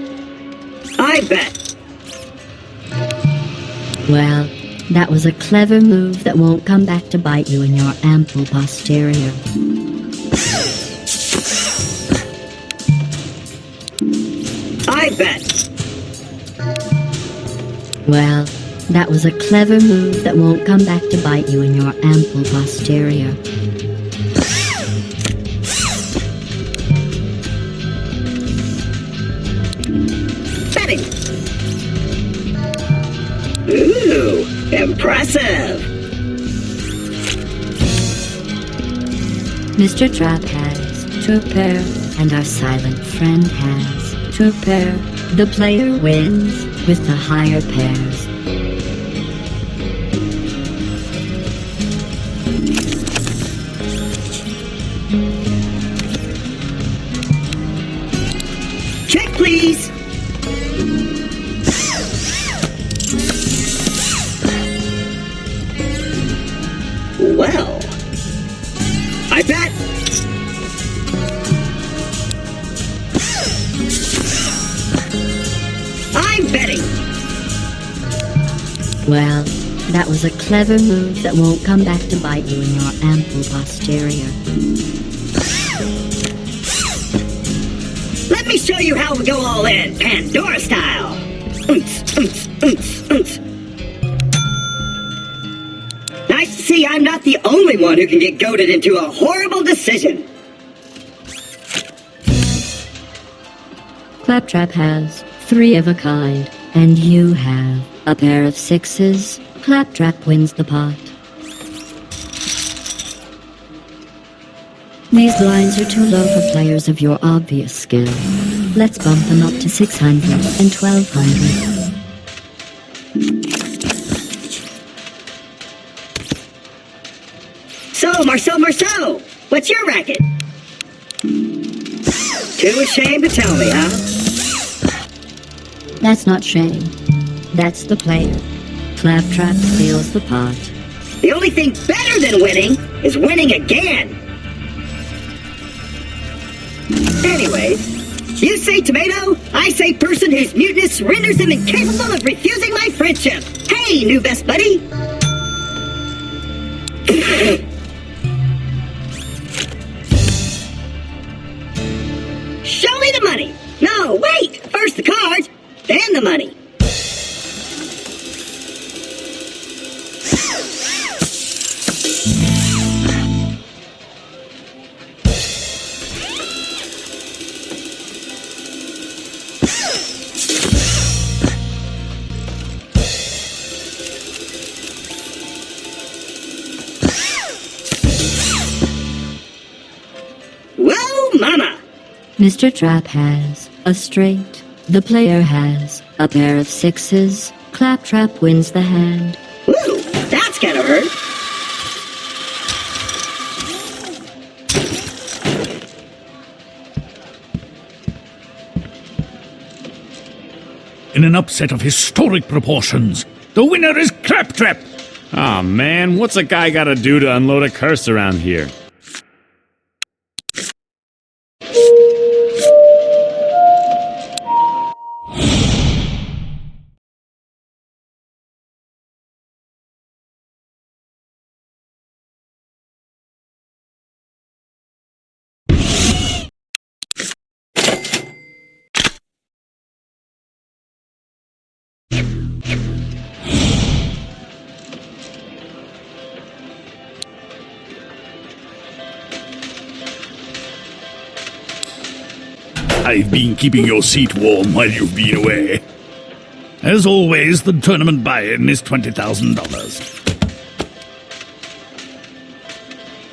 I bet. Well, that was a clever move that won't come back to bite you in your ample posterior. I bet. Well, that was a clever move that won't come back to bite you in your ample posterior. Betting. Ooh, impressive. Mr. Trap has two pair, and our silent friend has two pair. The player wins with the higher pairs. Check, please. Well, I bet. I'm betting. Well, that was a clever move that won't come back to bite you in your ample posterior. Let me show you how we go all in, Pandora style. Oonce, oonce, oonce, oonce. Nice to see I'm not the only one who can get goaded into a horrible decision. Claptrap has three of a kind, and you have a pair of sixes. Claptrap wins the pot. These blinds are too low for players of your obvious skill. Let's bump them up to 600 and 1200. So, Marceau, what's your racket? Too ashamed to tell me, huh? That's not shame. That's the player. Claptrap steals the pot. The only thing better than winning is winning again. Anyways, you say tomato, I say person whose muteness renders them incapable of refusing my friendship. Hey, new best buddy. Show me the money. No, wait. First the cards, then the money. Whoa, mama. Mr. Trap has a straight. The player has a pair of sixes. Claptrap wins the hand. Ooh, that's gonna hurt. In an upset of historic proportions, the winner is Claptrap. Aw, man, what's a guy gotta do to unload a curse around here? I've been keeping your seat warm while you've been away. As always, the tournament buy-in is $20,000.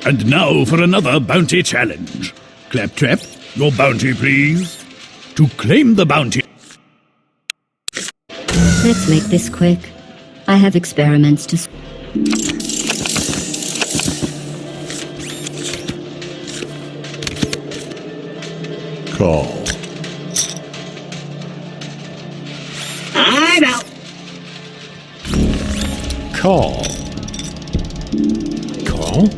And now for another bounty challenge. Claptrap, your bounty, please. To claim the bounty... Let's make this quick. I have experiments to... Call. I'm out. Call. Call?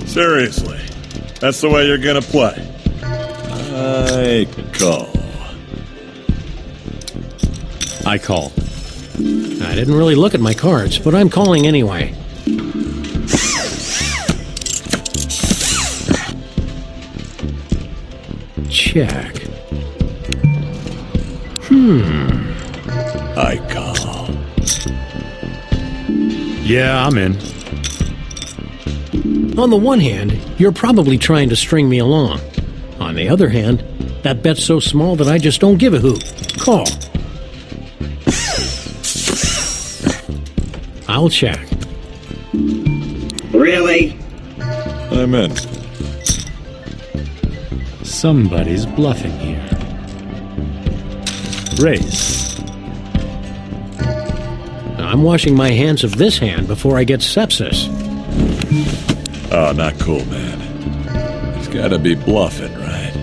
Seriously, that's the way you're gonna play. I call. I call. I didn't really look at my cards, but I'm calling anyway. Check. I call. Yeah, I'm in. On the one hand, you're probably trying to string me along. On the other hand, that bet's so small that I just don't give a hoot. Call. I'll check. Really? I'm in. Somebody's bluffing here. Raise. I'm washing my hands of this hand before I get sepsis. Oh, not cool, man. He's gotta be bluffing, right?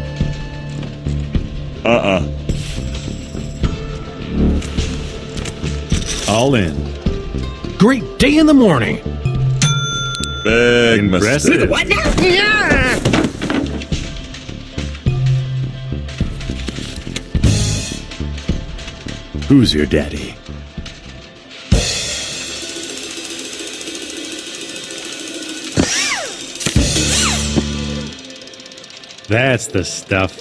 All in. Great day in the morning. Big Impressive. mistake. What now? Yeah! Who's your daddy? That's the stuff.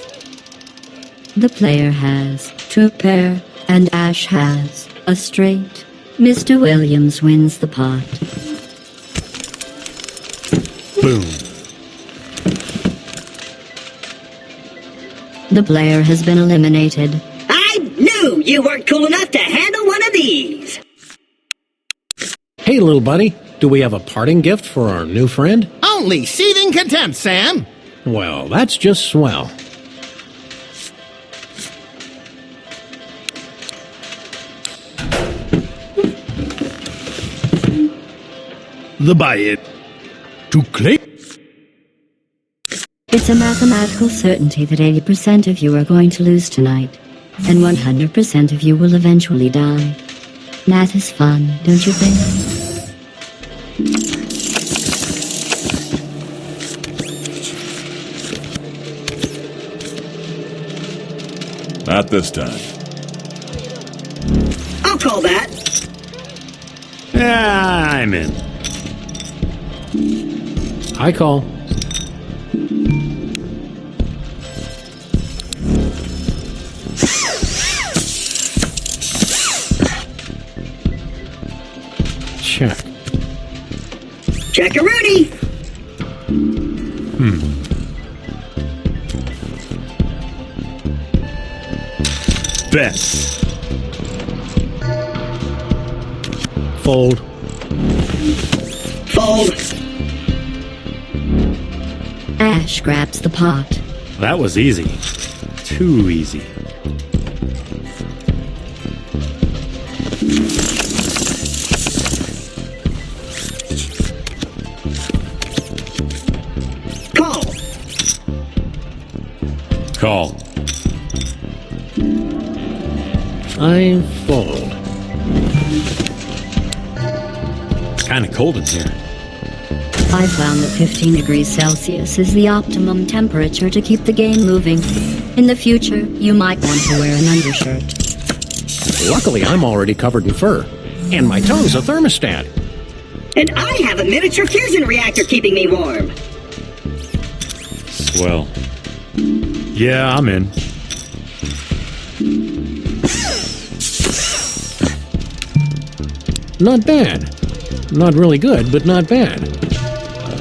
The player has two pair, and Ash has a straight. Mr. Williams wins the pot. Boom. The player has been eliminated. I knew you weren't cool enough to handle one of these. Hey, little buddy, do we have a parting gift for our new friend? Only seething contempt, Sam. Well, that's just swell. The buy-in. To claim... It's a mathematical certainty that 80% of you are going to lose tonight, and 100% of you will eventually die. Math is fun, don't you think? Not this time. I'll call that. Yeah, I'm in. I call. Check. Check-a-rooney. Bet. Fold. Fold. Ash grabs the pot. That was easy. Too easy. Call. Call. I fold. Kinda cold in here. I found that 15 degrees Celsius is the optimum temperature to keep the game moving. In the future, you might want to wear an undershirt. Luckily, I'm already covered in fur. And my tongue's a thermostat. And I have a miniature fusion reactor keeping me warm. Swell. Yeah, I'm in. Not bad. Not really good, but not bad.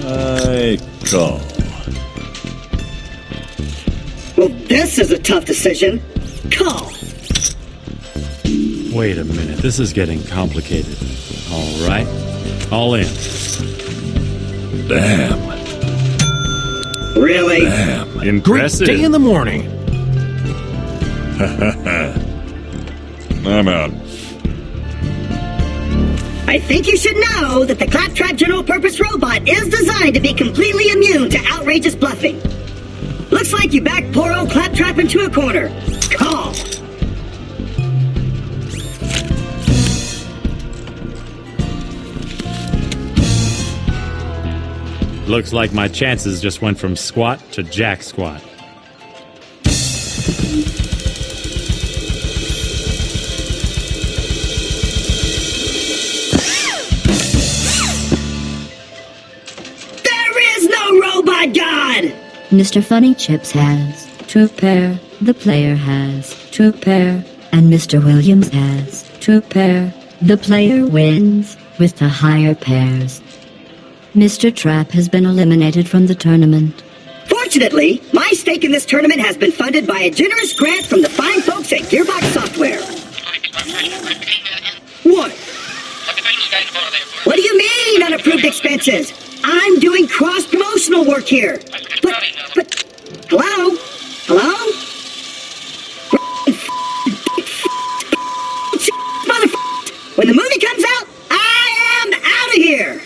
I call. This is a tough decision. Call. Wait a minute, this is getting complicated. All right, all in. Damn. Really? Damn. Impressive. Day in the morning. I'm out. I think you should know that the Claptrap General Purpose Robot is designed to be completely immune to outrageous bluffing. Looks like you backed poor old Claptrap into a corner. Call. Looks like my chances just went from squat to jack squat. There is no robot god! Mr. Funny Chips has 2 pair, the player has 2 pair, and Mr. Williams has 2 pair. The player wins with the higher pairs. Mr. Trap has been eliminated from the tournament. Fortunately, my stake in this tournament has been funded by a generous grant from the fine folks at Gearbox Software. What? What do you mean, unapproved expenses? I'm doing cross-promotional work here. But, hello? Hello? Motherfucker! When the movie comes out, I am out of here!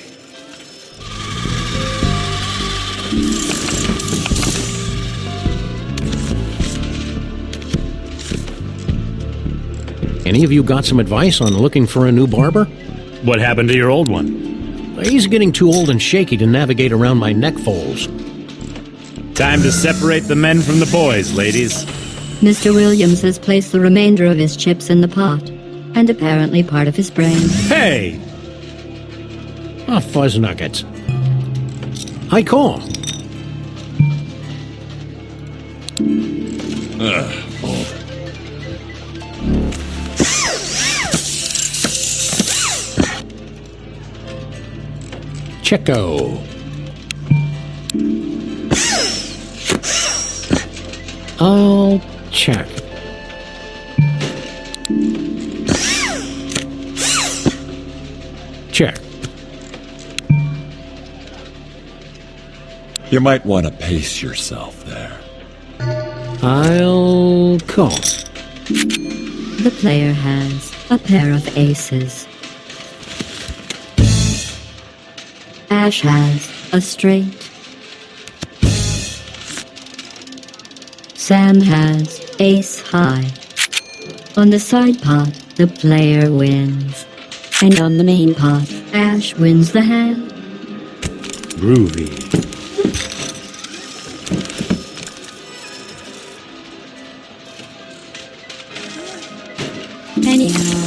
Any of you got some advice on looking for a new barber? What happened to your old one? He's getting too old and shaky to navigate around my neck folds. Time to separate the men from the boys, ladies. Mr. Williams has placed the remainder of his chips in the pot, and apparently part of his brain. Hey! Ah, fuzz nuggets. I call. Ugh. Checo. I'll check. Check. You might want to pace yourself there. I'll call. The player has a pair of aces. Ash has a straight. Sam has ace high. On the side pot, the player wins. And on the main pot, Ash wins the hand. Groovy. Anyhow,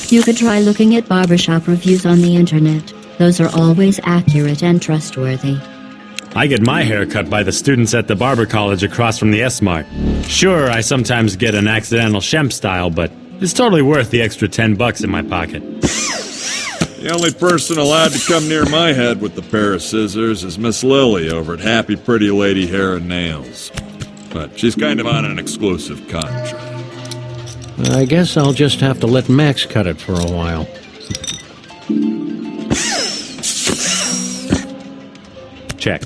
you could try looking at barbershop reviews on the internet. Those are always accurate and trustworthy. I get my hair cut by the students at the barber college across from the S-Mart. Sure, I sometimes get an accidental Shemp style, but it's totally worth the extra $10 in my pocket. The only person allowed to come near my head with the pair of scissors is Miss Lily over at Happy Pretty Lady Hair and Nails. But she's kind of on an exclusive contract. I guess I'll just have to let Max cut it for a while. Check.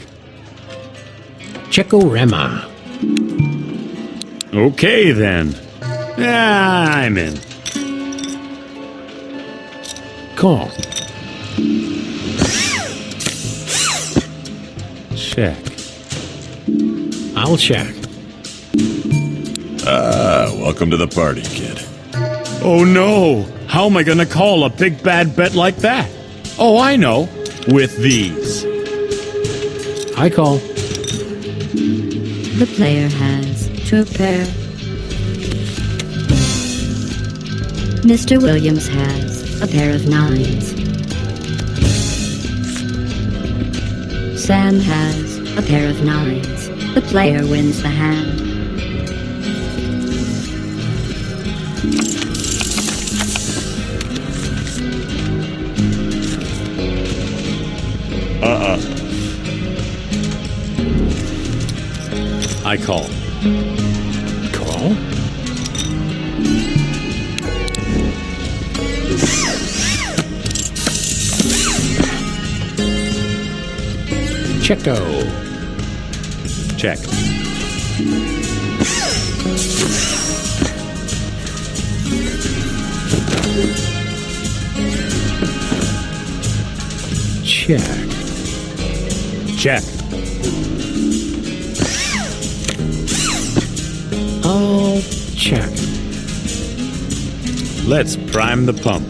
Checo-rema. Okay, then. Yeah, I'm in. Call. Check. I'll check. Welcome to the party, kid. Oh no! How am I gonna call a big bad bet like that? Oh, I know. With these. I call. The player has 2 pair. Mr. Williams has a pair of 9s. Sam has a pair of 9s. The player wins the hand. I call. Checko. Check. Check. Check. I'll check. Let's prime the pump.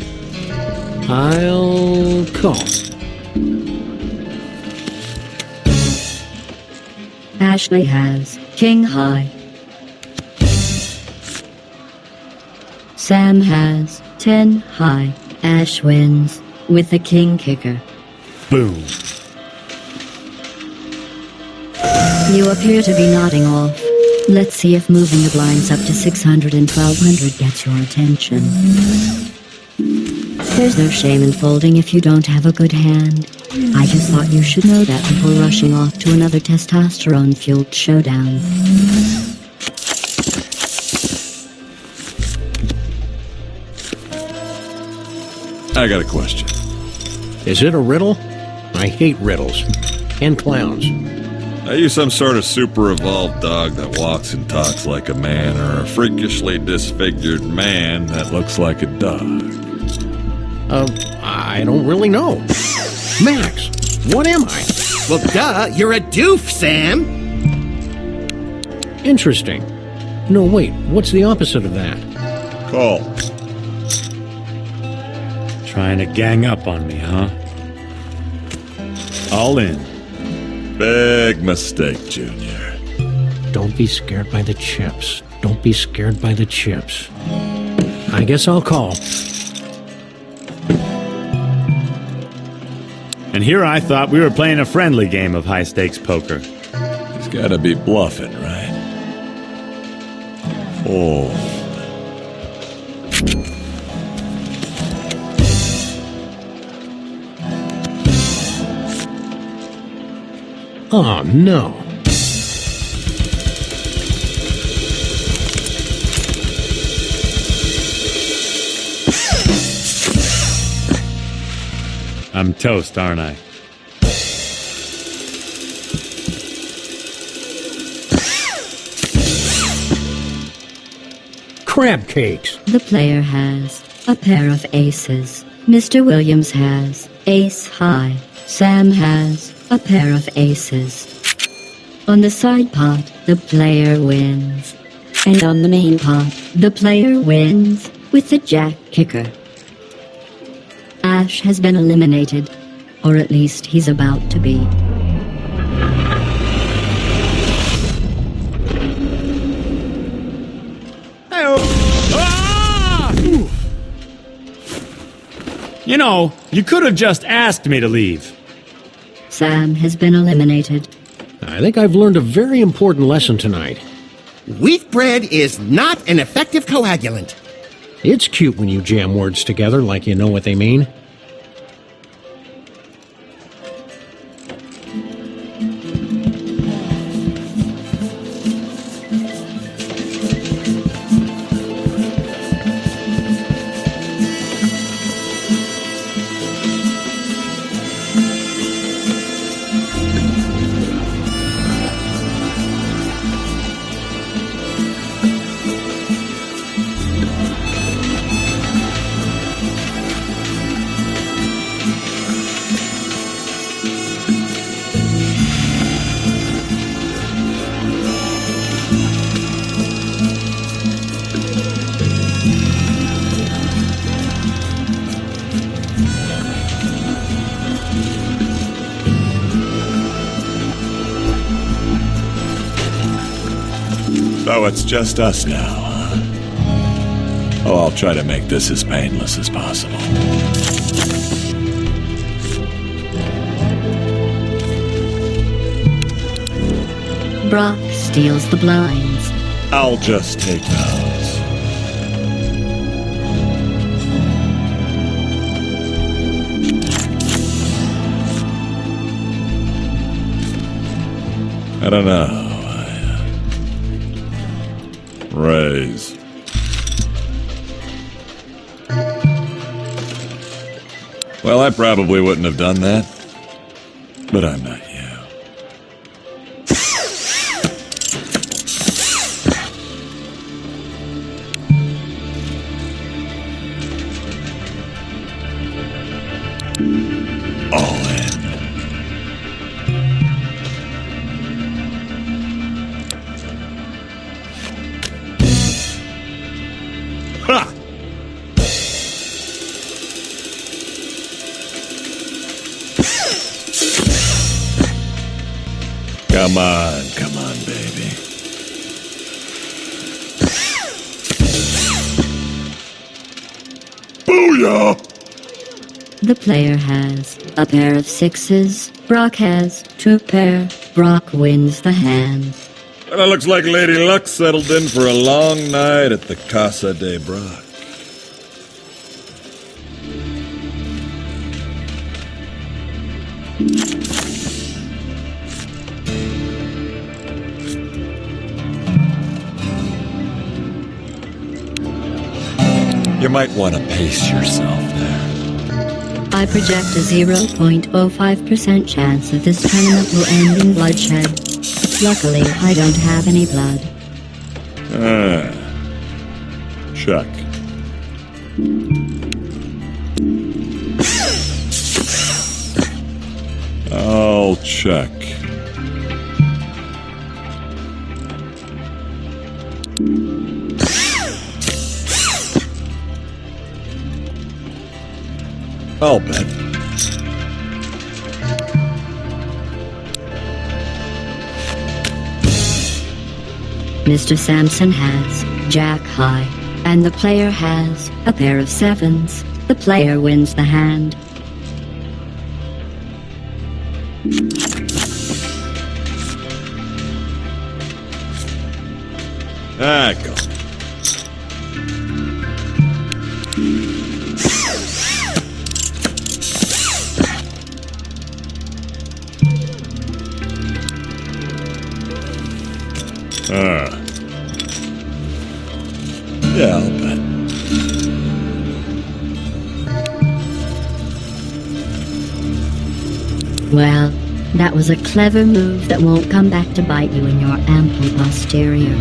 I'll call. Ashley has king high. Sam has 10 high. Ash wins with the king kicker. Boom. You appear to be nodding off. Let's see if moving the blinds up to 600 and 1200 gets your attention. There's no shame in folding if you don't have a good hand. I just thought you should know that before rushing off to another testosterone-fueled showdown. I got a question. Is it a riddle? I hate riddles. And clowns. Are you some sort of super evolved dog that walks and talks like a man, or a freakishly disfigured man that looks like a dog? I don't really know. Max, what am I? Well, duh, you're a doof, Sam. Interesting. No, wait, what's the opposite of that? Call. Trying to gang up on me, huh? All in. Big mistake, Junior. Don't be scared by the chips. Don't be scared by the chips. I guess I'll call. And here I thought we were playing a friendly game of high-stakes poker. He's gotta be bluffing, right? Fold. Oh, no. I'm toast, aren't I? Crab cakes. The player has a pair of aces. Mr. Williams has ace high. Sam has a pair of aces. On the side pot, the player wins. And on the main pot, the player wins with the jack kicker. Ash has been eliminated, or at least he's about to be. You know, you could have just asked me to leave. Sam has been eliminated. I think I've learned a very important lesson tonight. Wheat bread is not an effective coagulant. It's cute when you jam words together like you know what they mean. So it's just us now, huh? Oh, I'll try to make this as painless as possible. Brock steals the blinds. I'll just take those. I don't know. Raise. Well, I probably wouldn't have done that. But I'm not you. All in. Ha! Come on, baby. Booyah! The player has a pair of sixes. Brock has two pair. Brock wins the hand. Well, it looks like Lady Luck settled in for a long night at the Casa de Brock. You might want to pace yourself there. I project a 0.05% chance that this tournament will end in bloodshed. Luckily, I don't have any blood. Check. I'll check. I'll bet. Mr. Sampson has Jack high, and the player has a pair of sevens. The player wins the hand. Go. Yeah, I'll bet. Well, that was a clever move that won't come back to bite you in your ample posterior.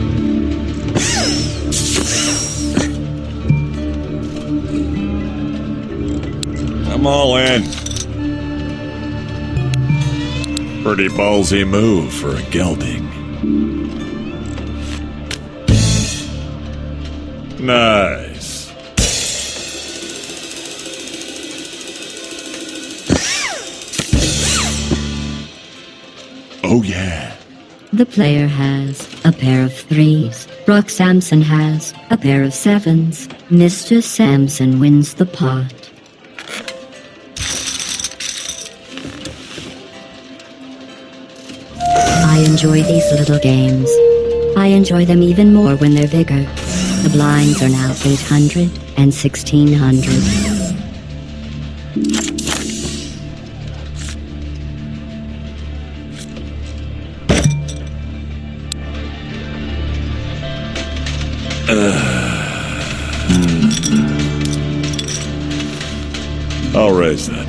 I'm all in. Pretty ballsy move for a gelding. Nice. Oh, yeah. The player has a pair of threes. Brock Sampson has a pair of sevens. Mr. Sampson wins the pot. I enjoy these little games. I enjoy them even more when they're bigger. The blinds are now 800 and 1600. I'll raise that.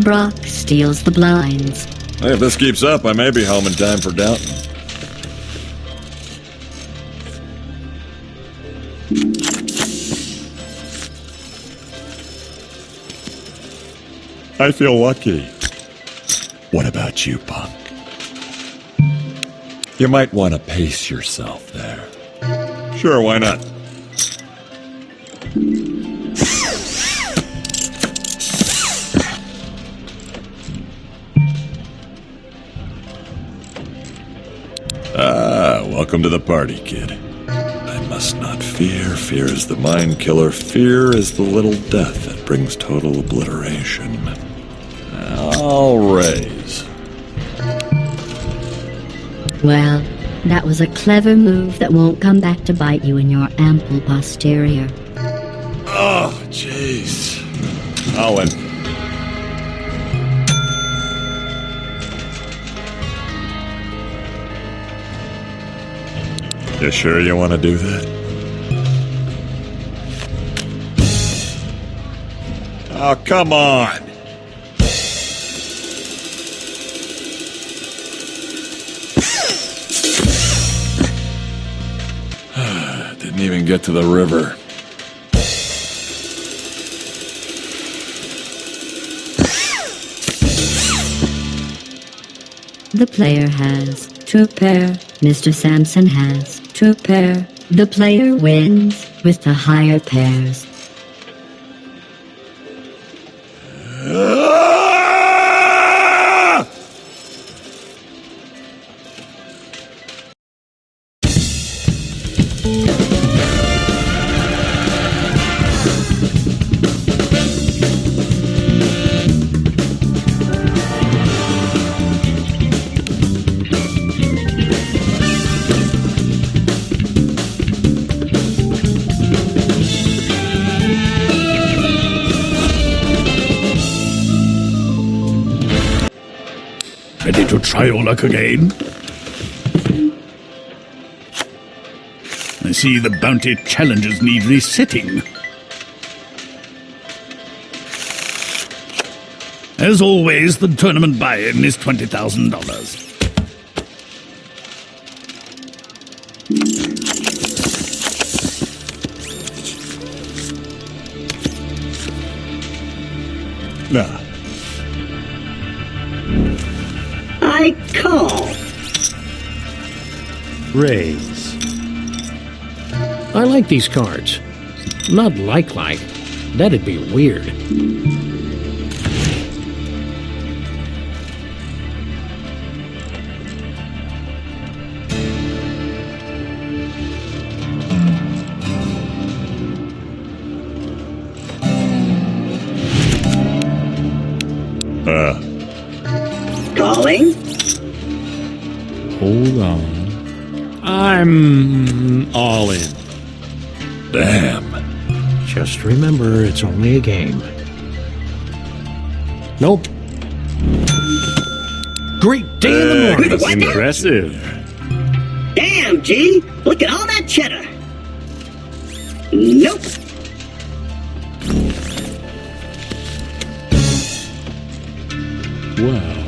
Brock steals the blinds. Hey, if this keeps up, I may be home in time for Downton. I feel lucky. What about you, punk? You might want to pace yourself there. Sure, why not? Welcome to the party, kid. I must not fear. Fear is the mind killer. Fear is the little death that brings total obliteration. I'll raise. Well, that was a clever move that won't come back to bite you in your ample posterior. Oh, jeez. I'll win. You sure you want to do that? Oh, come on! Didn't even get to the river. The player has 2 pair. Mr. Sampson has 2 pair. The player wins with the higher pairs. Ready to try your luck again? I see the bounty challenges need resetting. As always, the tournament buy-in is $20,000. Nah. I call. Raise. I like these cards. Not like. That'd be weird. Calling. Hold on. I'm all in. Damn. Just remember, it's only a game. Nope. Great day in the morning. What now? Impressive. Damn, G. Look at all that cheddar. Nope. Well,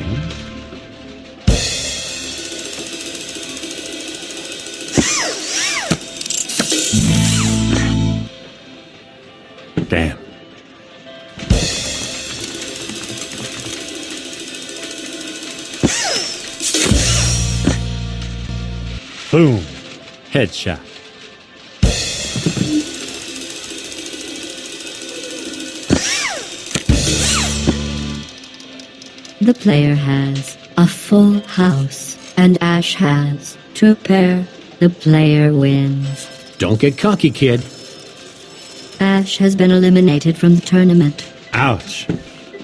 damn. Boom. Headshot. The player has a full house, and Ash has 2 pair. The player wins. Don't get cocky, kid. Ash has been eliminated from the tournament. Ouch.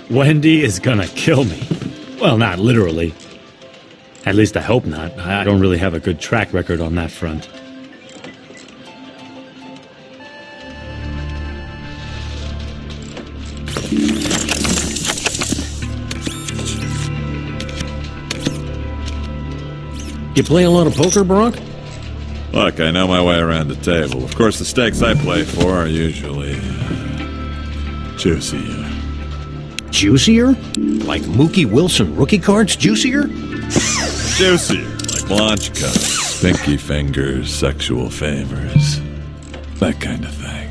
Wendy is gonna kill me. Well, not literally. At least I hope not. I don't really have a good track record on that front. You play a lot of poker, Brock? Look, I know my way around the table. Of course, the stakes I play for are usually juicier. Juicier? Like Mookie Wilson rookie cards juicier? Juicier, like launch codes, pinky fingers, sexual favors, that kind of thing.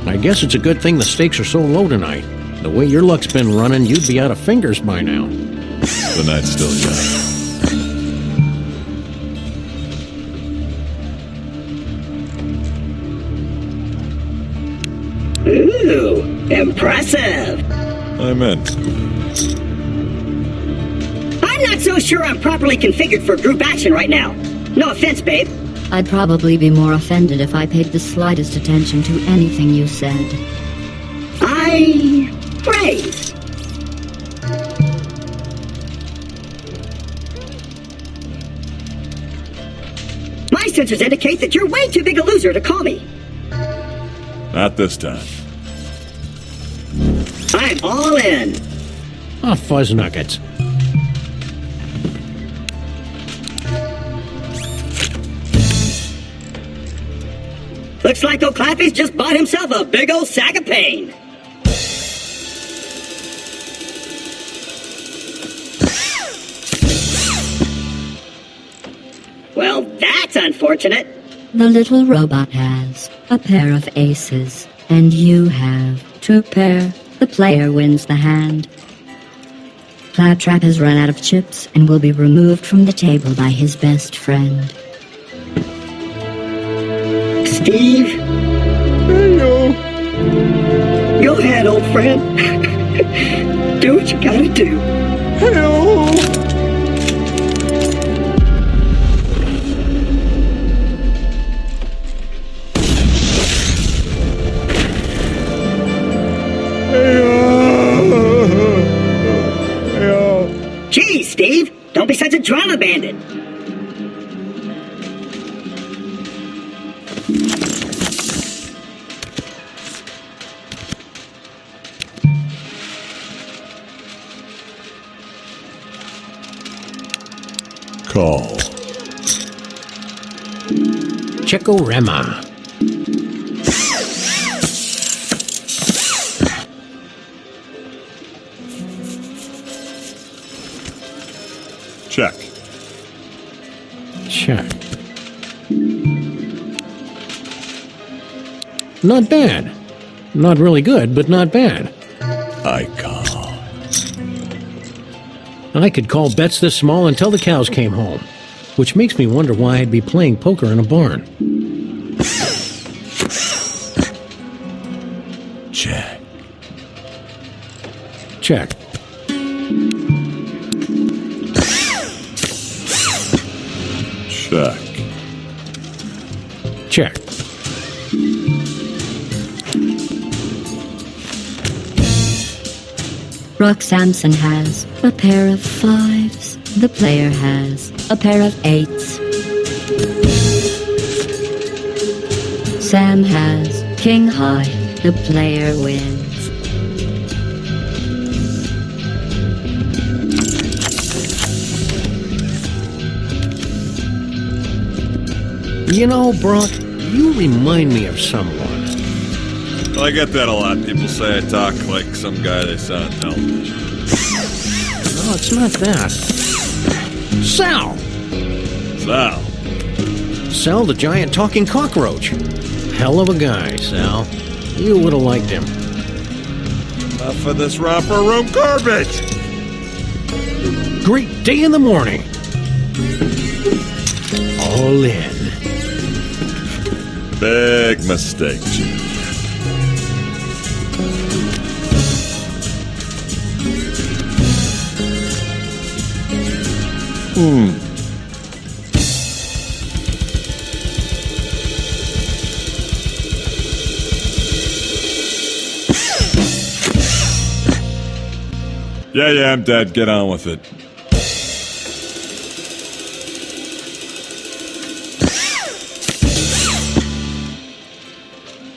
I guess it's a good thing the stakes are so low tonight. The way your luck's been running, you'd be out of fingers by now. The night's still young. Ooh, impressive. I'm in. I'm not so sure I'm properly configured for group action right now. No offense, babe. I'd probably be more offended if I paid the slightest attention to anything you said. I praise. My sensors indicate that you're way too big a loser to call me. Not this time. I'm all in. Ah, fuzz nuggets. Looks like O'Claffy's just bought himself a big old sack of pain. Well, that's unfortunate. The little robot has a pair of aces, and you have two pair. The player wins the hand. Claptrap has run out of chips and will be removed from the table by his best friend. Steve? Heyo. Go ahead, old friend. Do what you gotta do. Heyo. Geez, Steve, don't be such a drama bandit. Call. Checorema. Check. Check. Not bad. Not really good, but not bad. I call. I could call bets this small until the cows came home, which makes me wonder why I'd be playing poker in a barn. Check. Check. Check. Check. Brock Samson has a pair of fives. The player has a pair of eights. Sam has king high. The player wins. You know, Brock, you remind me of someone. Well, I get that a lot. People say I talk like some guy they saw on television. No, it's not that. Sal! Sal. Sal, the giant talking cockroach. Hell of a guy, Sal. You would have liked him. Enough of this romper room garbage! Great day in the morning. All in. Big mistake, Chief. Yeah, I'm dead. Get on with it.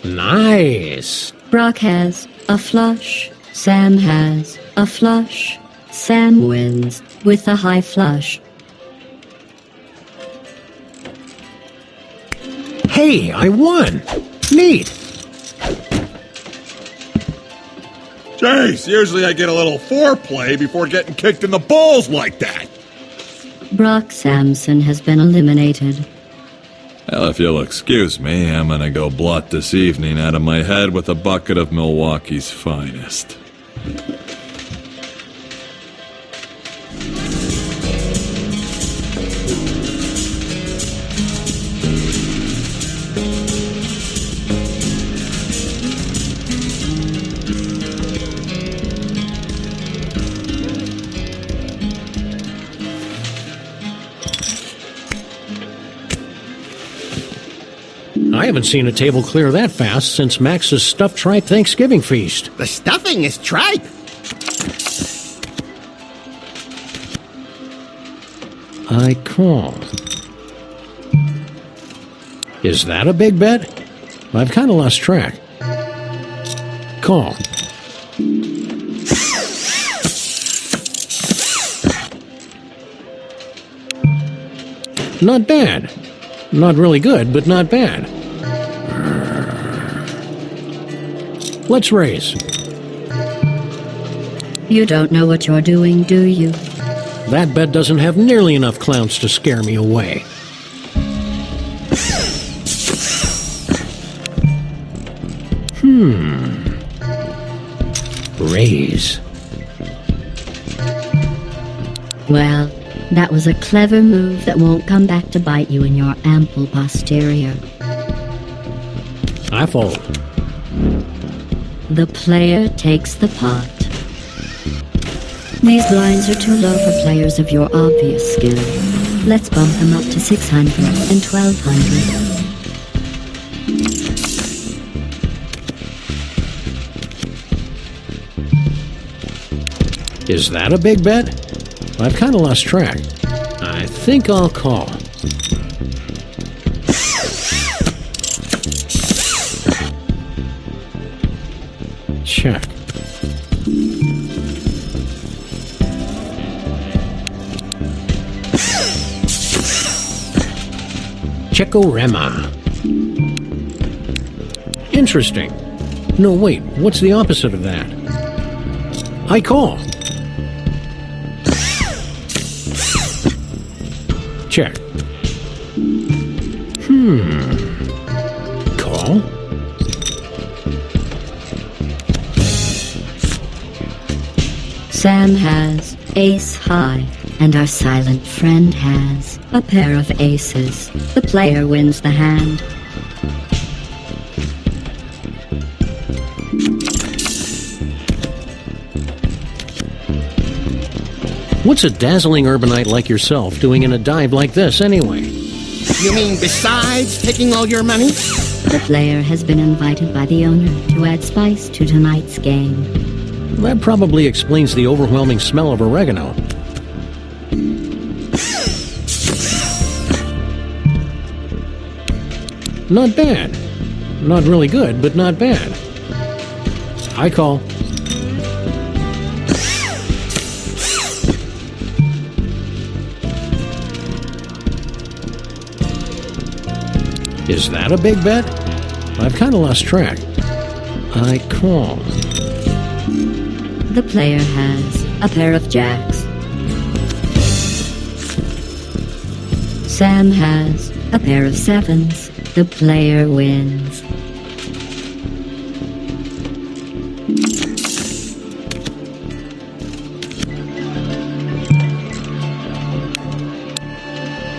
Nice. Brock has a flush. Sam has a flush. Sam wins with a high flush. Hey, I won. Neat. Jeez, usually I get a little foreplay before getting kicked in the balls like that. Brock Samson has been eliminated. Well, if you'll excuse me, I'm gonna go blot this evening out of my head with a bucket of Milwaukee's finest. I haven't seen a table clear that fast since Max's stuffed tripe Thanksgiving feast. The stuffing is tripe. I call. Is that a big bet? I've kind of lost track. Call. Not bad. Not really good, but not bad. Let's raise. You don't know what you're doing, do you? That bet doesn't have nearly enough clowns to scare me away. Raise. Well, that was a clever move that won't come back to bite you in your ample posterior. I fold. The player takes the pot. These blinds are too low for players of your obvious skill. Let's bump them up to 600 and 1200. Is that a big bet? I've kind of lost track. I think I'll call. Check. Checorema. Interesting. No, wait, what's the opposite of that? I call. Check. Call. Sam has ace high, and our silent friend has a pair of aces. The player wins the hand. What's a dazzling urbanite like yourself doing in a dive like this anyway? You mean besides taking all your money? The player has been invited by the owner to add spice to tonight's game. That probably explains the overwhelming smell of oregano. Not bad. Not really good, but not bad. I call. Is that a big bet? I've kind of lost track. I call. The player has a pair of jacks. Sam has a pair of sevens. The player wins.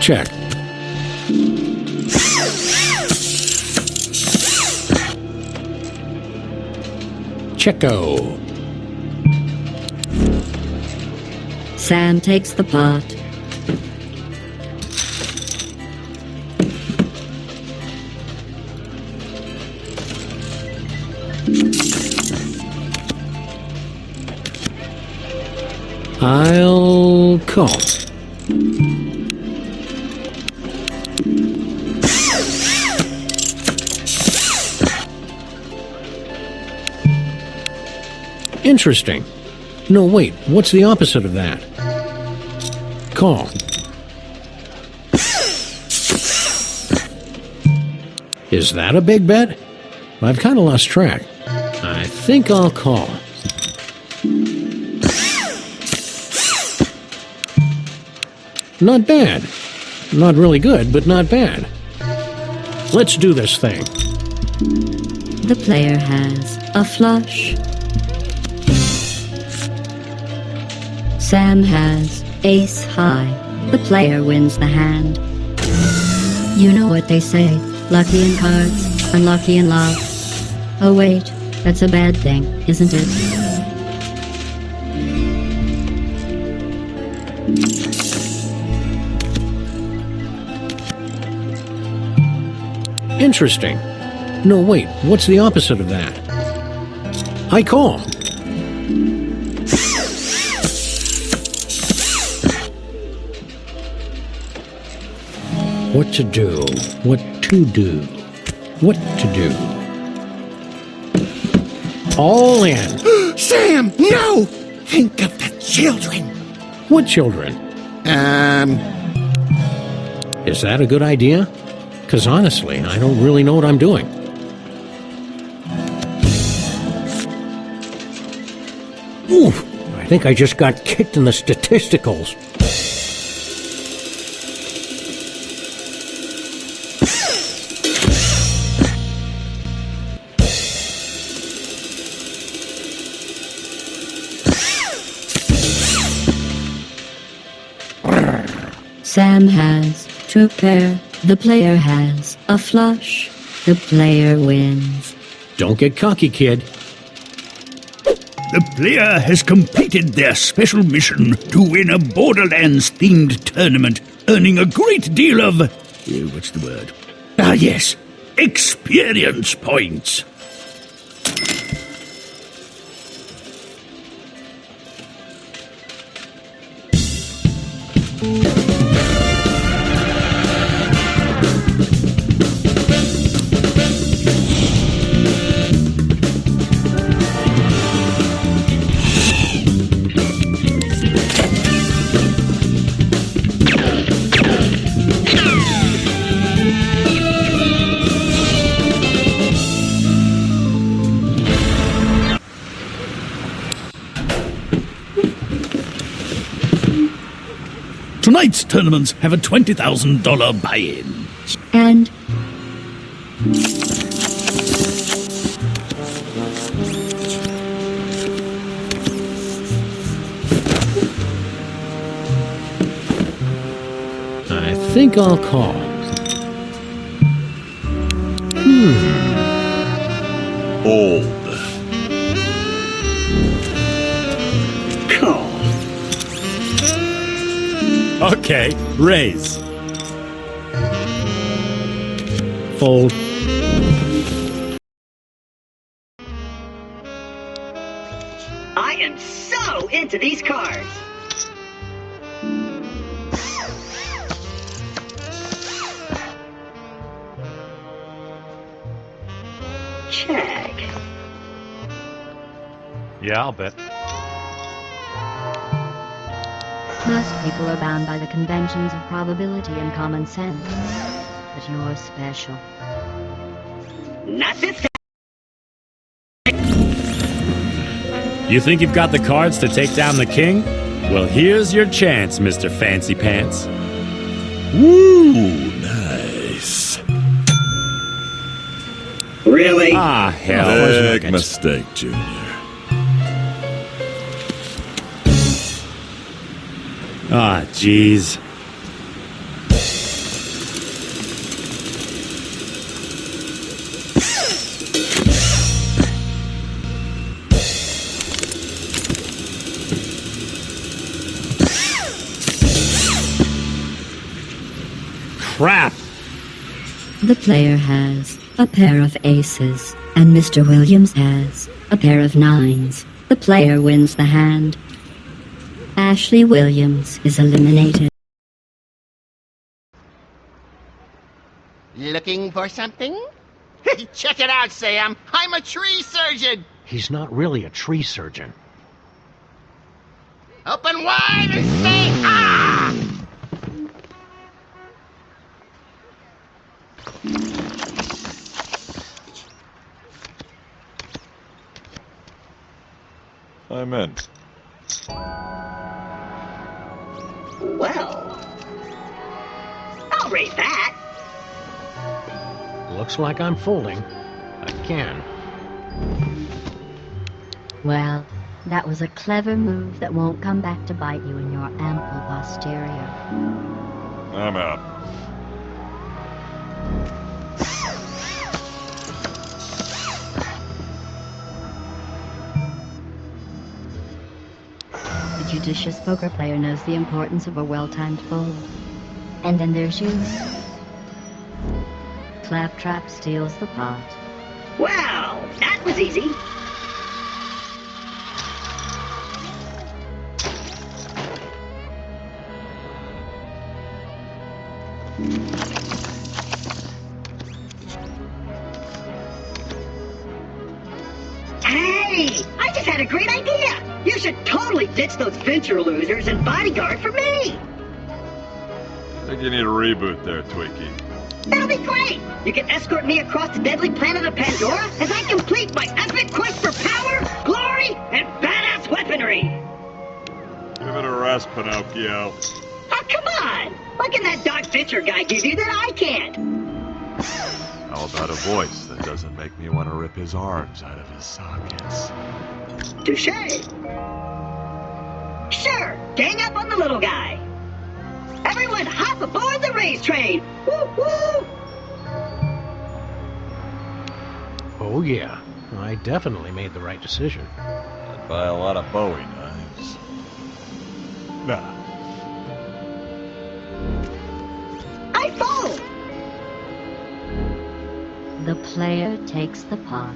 Check. Checo. Sam takes the pot. I'll call. Interesting. No, wait, what's the opposite of that? Call. Is that a big bet? I've kind of lost track. I think I'll call. Not bad. Not really good, but not bad. Let's do this thing. The player has a flush. Sam has ace high. The player wins the hand. You know what they say. Lucky in cards, unlucky in love. Oh wait, that's a bad thing, isn't it? Interesting. No, wait, what's the opposite of that? I call. What to do? What to do? What to do? All in. Sam, no! Think of the children. What children? Is that a good idea? Because honestly, I don't really know what I'm doing. Oof! I think I just got kicked in the statisticals. Sam has two pair. The player has a flush. The player wins. Don't get cocky, kid. The player has completed their special mission to win a Borderlands-themed tournament, earning a great deal of... what's the word? Ah, yes. Experience points. Tonight's tournaments have a $20,000 buy-in. And I think I'll call. Old. Call. Okay, raise. Fold. I am so into these cards. Check. Yeah, I'll bet. most people are bound by the conventions of probability and common sense. But you're special. Not this time. You think you've got the cards to take down the king? Well, here's your chance, Mr. Fancy Pants. Woo, nice. Really? Ah, hell. Big mistake, Junior. Ah, jeez. Crap! The player has a pair of aces, and Mr. Williams has a pair of nines. The player wins the hand. Ashley Williams is eliminated. Looking for something? Check it out, Sam. I'm a tree surgeon. He's not really a tree surgeon. Open wide and say ah! I'm in. Well, I'll rate that. Looks like I'm folding. Again. Well, that was a clever move that won't come back to bite you in your ample posterior. I'm out. The judicious poker player knows the importance of a well-timed fold. And then there's you. Claptrap steals the pot. Wow, that was easy. Hey, I just had a great idea. You should totally ditch those venture losers and bodyguard for me. I think you need a reboot there, Twinkie. That'll be great. You can escort me across the deadly planet of Pandora as I complete my epic quest for power, glory, and badass weaponry. hurry. Give it a rest, Pinocchio. Oh, come on! What can that Doc Fincher guy give you that I can't? How about a voice that doesn't make me want to rip his arms out of his sockets? Touche. Sure, gang up on the little guy. Everyone hop aboard the race train. Woo woo! Oh, yeah. I definitely made the right decision. I'd buy a lot of Bowie knives. Nah. I fold. The player takes the pot.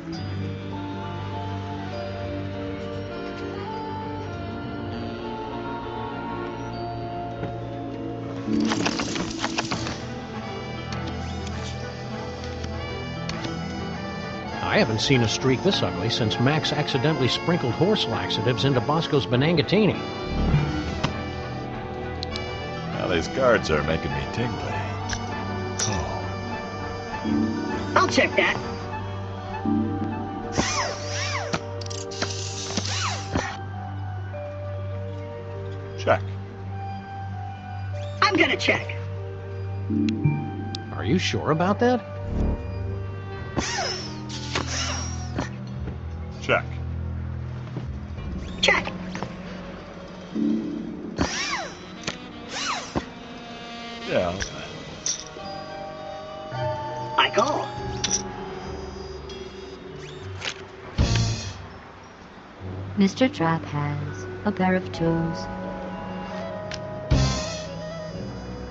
I haven't seen a streak this ugly since Max accidentally sprinkled horse laxatives into Bosco's Benangatini. Now these cards are making me tingly. Oh. I'll check that. Check. I'm gonna check. Are you sure about that? Check. Check. Yeah. I call. Mr. Trap has a pair of twos.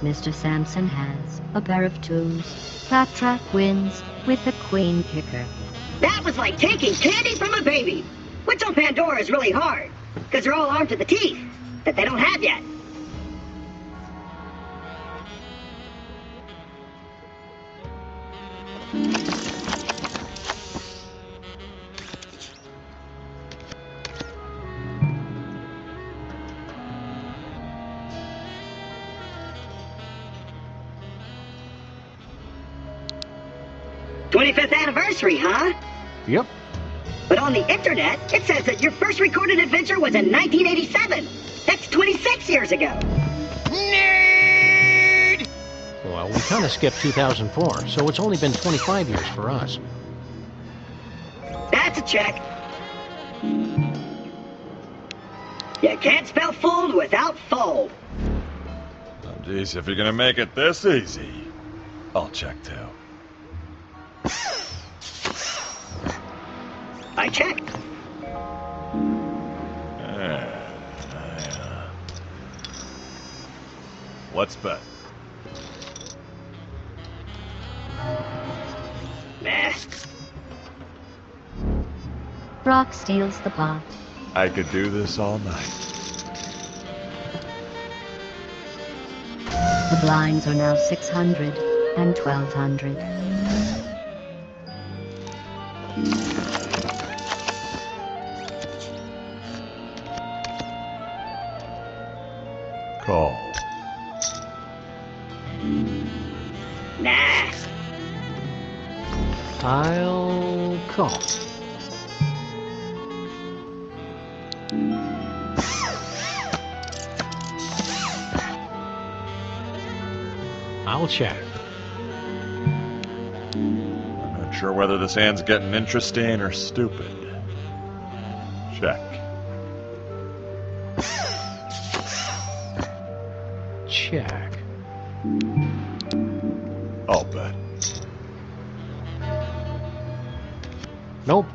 Mr. Sampson has a pair of twos. Claptrap wins with the queen kicker. That was like taking candy from a baby. What's on Pandora is really hard, because they're all armed to the teeth that they don't have yet. "25th anniversary, huh? Yep. But on the internet, it says that your first recorded adventure was in 1987. That's 26 years ago. Nerd! Well, we kind of skipped 2004, so it's only been 25 years for us. That's a check. You can't spell fold without fold. Oh, geez, if you're gonna make it this easy, I'll check too. I checked. Let's bet. Nah. Brock steals the pot. I could do this all night. The blinds are now 600 and 1200. Call. Nah. I'll call. I'll check. I'm not sure whether this hand's getting interesting or stupid. Check. Check. I'll bet. Nope.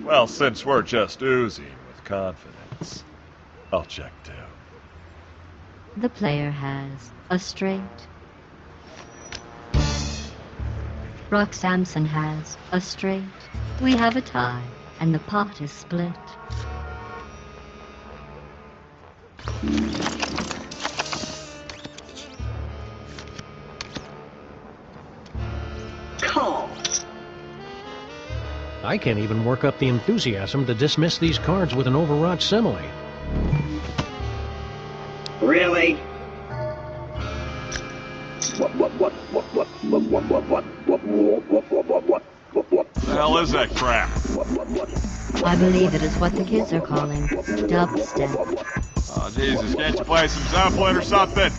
Well, since we're just oozing with confidence, I'll check too. The player has a straight. Brock Sampson has a straight. We have a tie, and the pot is split. Call. I can't even work up the enthusiasm to dismiss these cards with an overwrought simile. Really? The hell is that crap? I believe it is what the kids are calling dubstep. Oh, Jesus, can't you play some Zeppelin or something?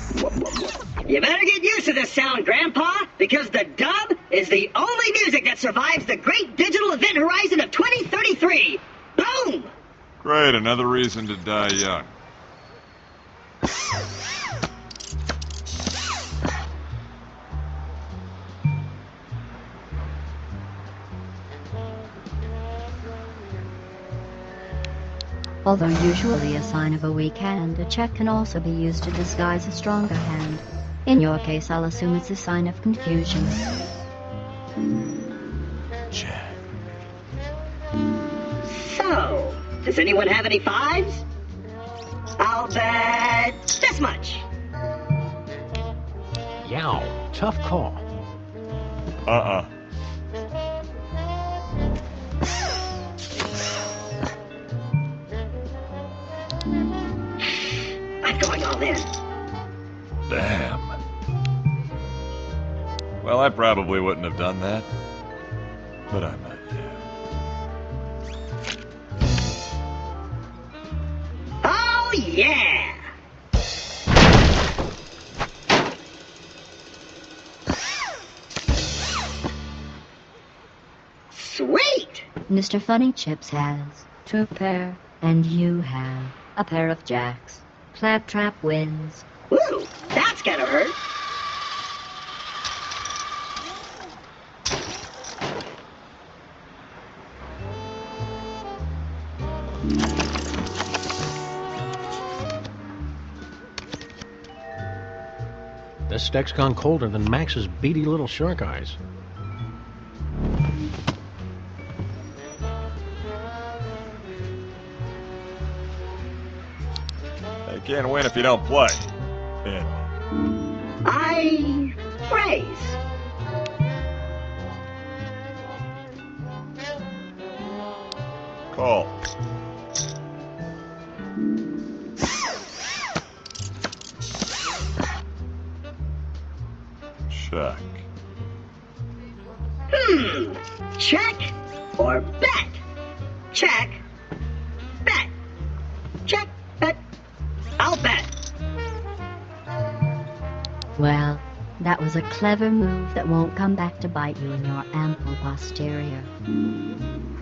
You better get used to this sound, Grandpa, because the dub is the only music that survives the great digital event horizon of 2033. Boom! Great, another reason to die young. Although usually a sign of a weak hand, a check can also be used to disguise a stronger hand. In your case, I'll assume it's a sign of confusion. Check. So, does anyone have any fives? I'll bet this much. Yow, tough call. I'm going all in. Damn. Well, I probably wouldn't have done that. But I might have. Oh, yeah! Sweet! Mr. Funny Chips has 2 pair, and you have a pair of jacks. Claptrap wins. Woo! That's gonna hurt. This deck's gone colder than Max's beady little shark eyes. You can't win if you don't play. Yeah. I raise. Call. Check. Check or bet? Check. Bet. Check. Bet. I'll bet. Well, that was a clever move that won't come back to bite you in your ample posterior.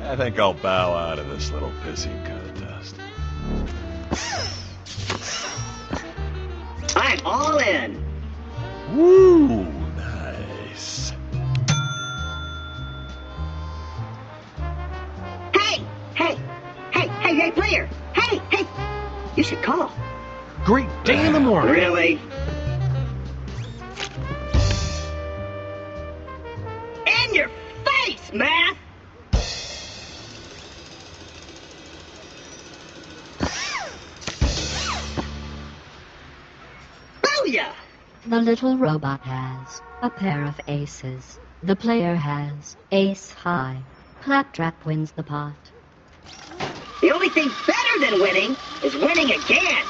I think I'll bow out of this little pissing contest. I'm all in. Woo! Nice. Hey, player. Hey. You should call. Great day in the morning. Really? In your face, Math! Booyah! The little robot has a pair of aces. The player has ace high. Claptrap wins the pot. The only thing better than winning is winning again.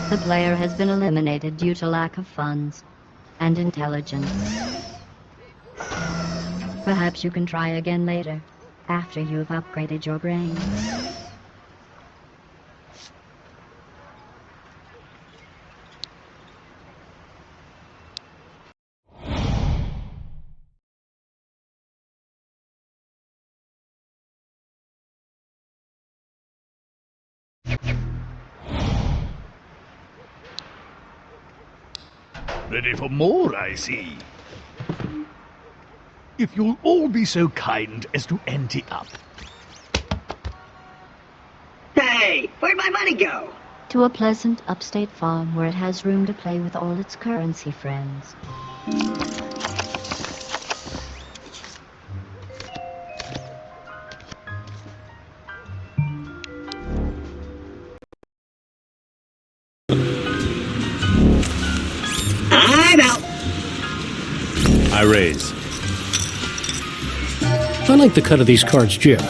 The player has been eliminated due to lack of funds and intelligence. Perhaps you can try again later, after you've upgraded your brain. Ready for more, I see. If you'll all be so kind as to ante up. Hey, where'd my money go? To a pleasant upstate farm where it has room to play with all its currency friends. I'm out. I raise. I like the cut of these cards, Jib.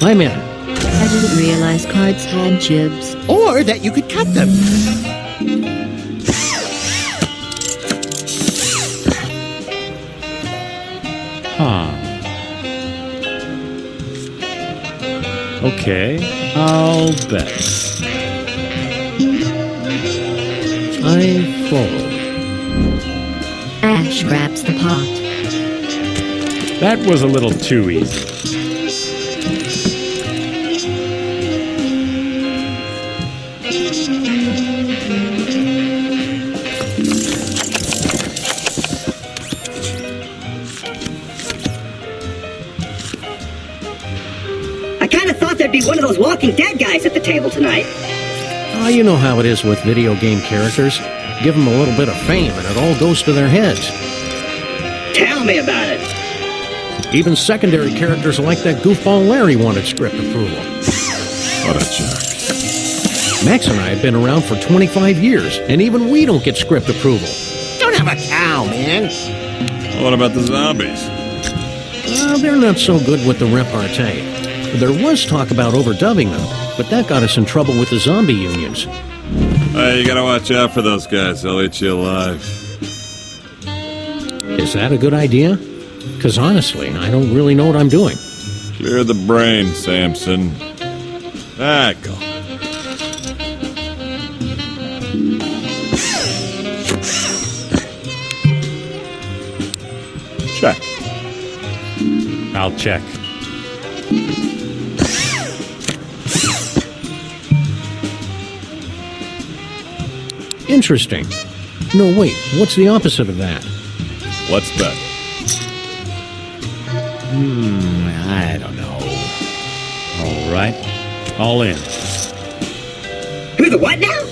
I'm in. I didn't realize cards had jibs. Or that you could cut them. Okay, I'll bet. I fold. Ash grabs the pot. That was a little too easy. I kind of thought there'd be one of those Walking Dead guys at the table tonight. Oh, you know how it is with video game characters. Give them a little bit of fame and it all goes to their heads. Tell me about it. Even secondary characters like that goofball Larry wanted script approval. What a jerk. Max and I have been around for 25 years, and even we don't get script approval. Don't have a cow, man. What about the zombies? They're not so good with the repartee. There was talk about overdubbing them, but that got us in trouble with the zombie unions. Hey, you gotta watch out for those guys. They'll eat you alive. Is that a good idea? Because honestly, I don't really know what I'm doing. Clear the brain, Samson. Ah, go. Check. I'll check. Interesting. No, wait, what's the opposite of that? Let's bet. I don't know. All right, all in. Who the what now?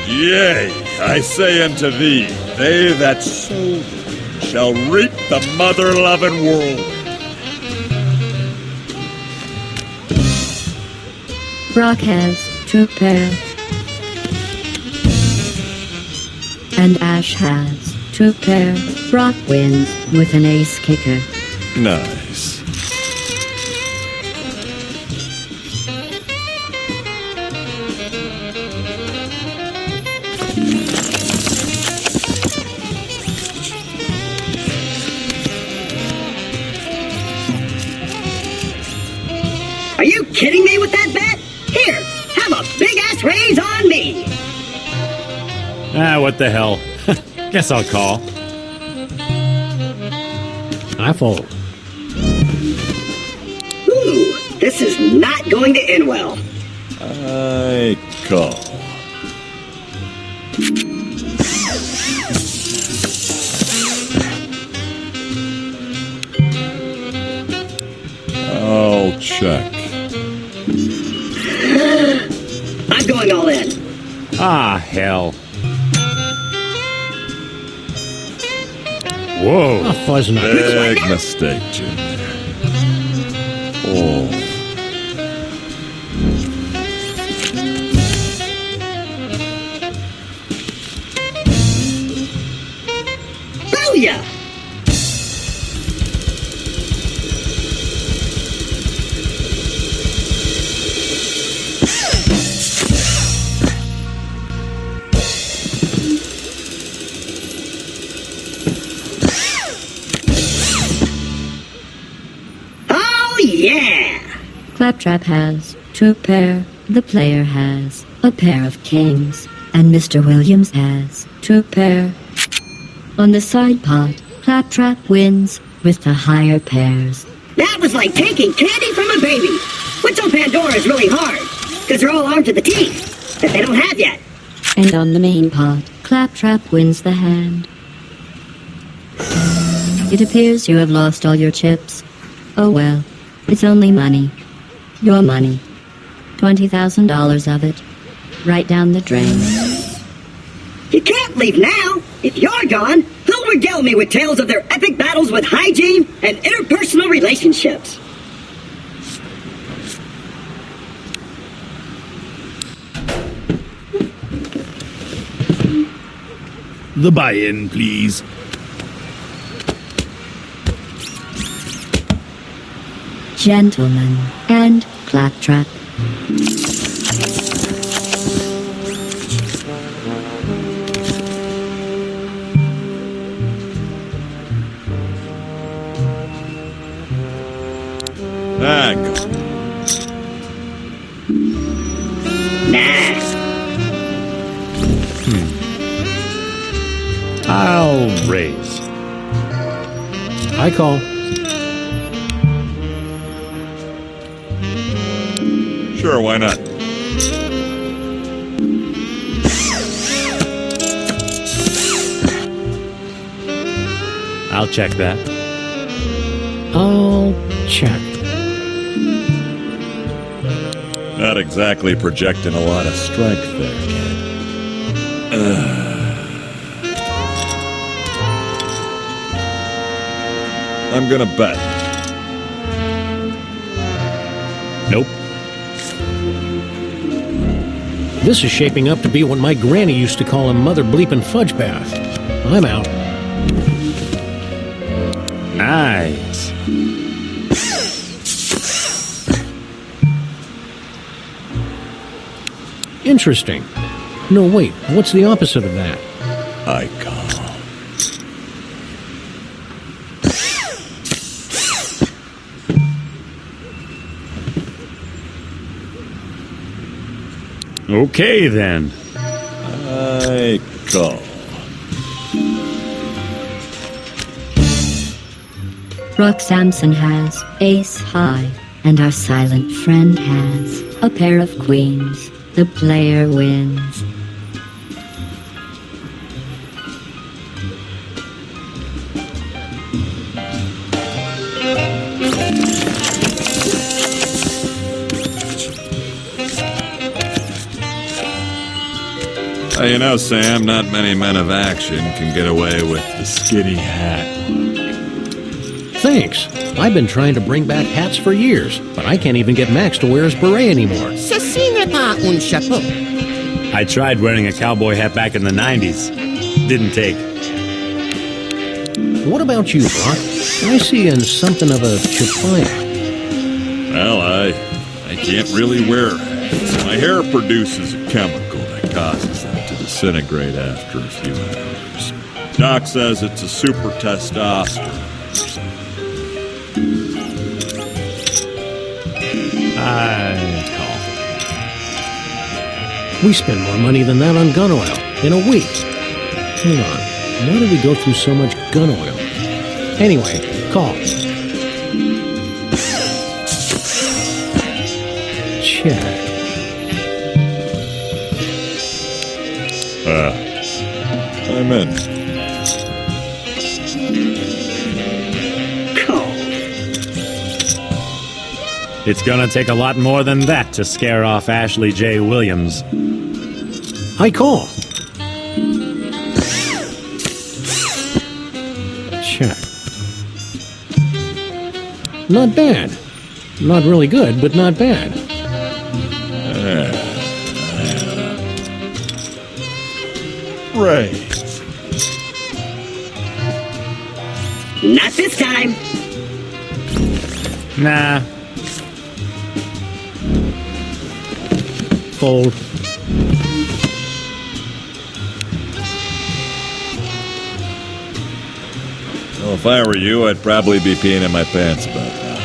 Yea, I say unto thee, they that sow thee shall reap the mother-loving world. Brock has true pair. And Ash has true pair. Brock wins with an ace kicker. Nice. Are you kidding me with that bet? Here, have a big-ass raise on me. Ah, what the hell. Guess I'll call. I fold. Ooh, this is not going to end well. I call. I'll check. I'm going all in. Ah, hell. Whoa. A fuzz nut. Big mistake, Junior. Oh. Booyah! Oh, yeah! Claptrap has true pair. The player has a pair of kings. And Mr. Williams has true pair. On the side pot, Claptrap wins with the higher pairs. That was like taking candy from a baby. What's on Pandora is really hard, because they're all armed to the teeth, that they don't have yet. And on the main pot, Claptrap wins the hand. It appears you have lost all your chips. Oh well, it's only money. Your money. $20,000 of it. Right down the drain. You can't leave now. If you're gone, who'll regale me with tales of their epic battles with hygiene and interpersonal relationships? The buy-in, please. Gentlemen and Claptrap. Go. Nah. I'll raise. I call. Sure, why not? I'll check that. I'll check. Not exactly projecting a lot of strength there, kid. I'm gonna bet. Nope. This is shaping up to be what my granny used to call a mother bleeping fudge bath. I'm out. Nice. Interesting. No, wait. What's the opposite of that? I call. Okay, then. I call. Rock Samson has ace high, and our silent friend has a pair of queens. The player wins. You know, Sam, not many men of action can get away with the skinny hat. Thanks. I've been trying to bring back hats for years, but I can't even get Max to wear his beret anymore. Ceci n'est pas un chapeau. I tried wearing a cowboy hat back in the 90s. Didn't take. What about you, Brock? I see you in something of a chipaya. Well, I can't really wear hats. My hair produces a chemical that causes them to disintegrate after a few hours. Doc says it's a super testosterone. I call. We spend more money than that on gun oil in a week. Hold on. Why do we go through so much gun oil? Anyway, call. Check. I'm in. Call. It's gonna take a lot more than that to scare off Ashley J. Williams. I call. Check. Not bad. Not really good, but not bad. Right. Not this time. Nah. Fold. Well, if I were you, I'd probably be peeing in my pants about now.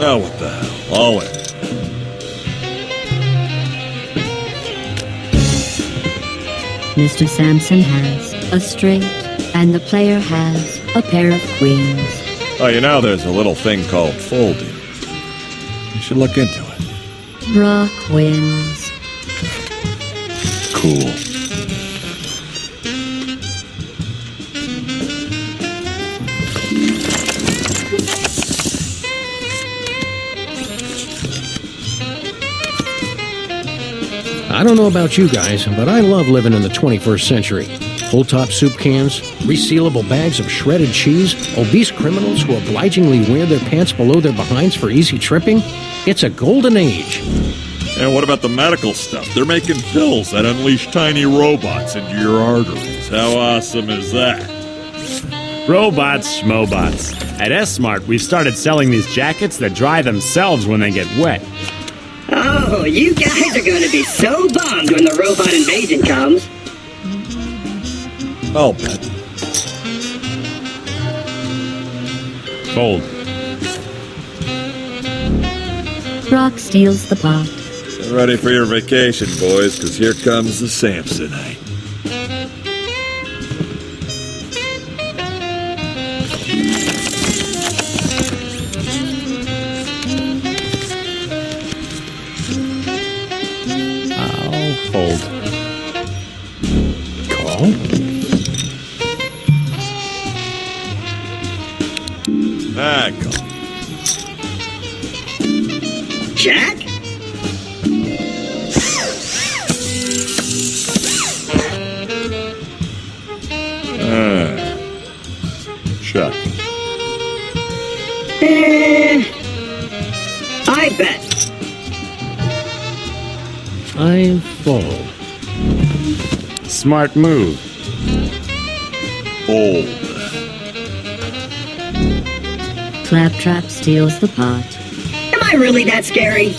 Oh, what the hell? All in. Mr. Sampson has a straight, and the player has a pair of queens. Oh, you know, there's a little thing called folding. You should look into it. Brock wins. Cool. I don't know about you guys, but I love living in the 21st century. Full-top soup cans, resealable bags of shredded cheese, obese criminals who obligingly wear their pants below their behinds for easy tripping. It's a golden age. And what about the medical stuff? They're making pills that unleash tiny robots into your arteries. How awesome is that? Robots, schmobots. At S-Mart, we've started selling these jackets that dry themselves when they get wet. Oh, you guys are going to be so bummed when the robot invasion comes. I'll bet. Fold. Brock steals the pot. Get ready for your vacation, boys, because here comes the Samsonite. I'll fold. Call? Go. Jack? Check. I bet. I fold. Smart move. Fold. Claptrap steals the pot. Am I really that scary?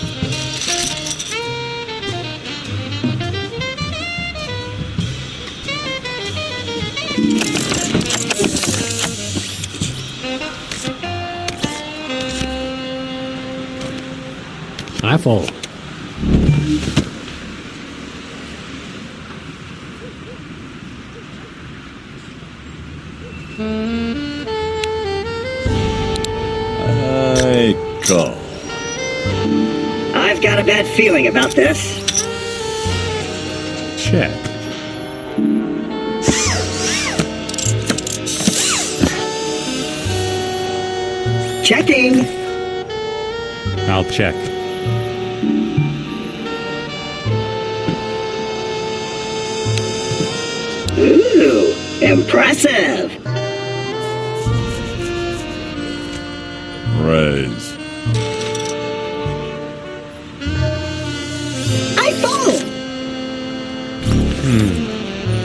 I fold. I call. I've got a bad feeling about this. Check. Checking. I'll check. Ooh, impressive. Raise. I fold.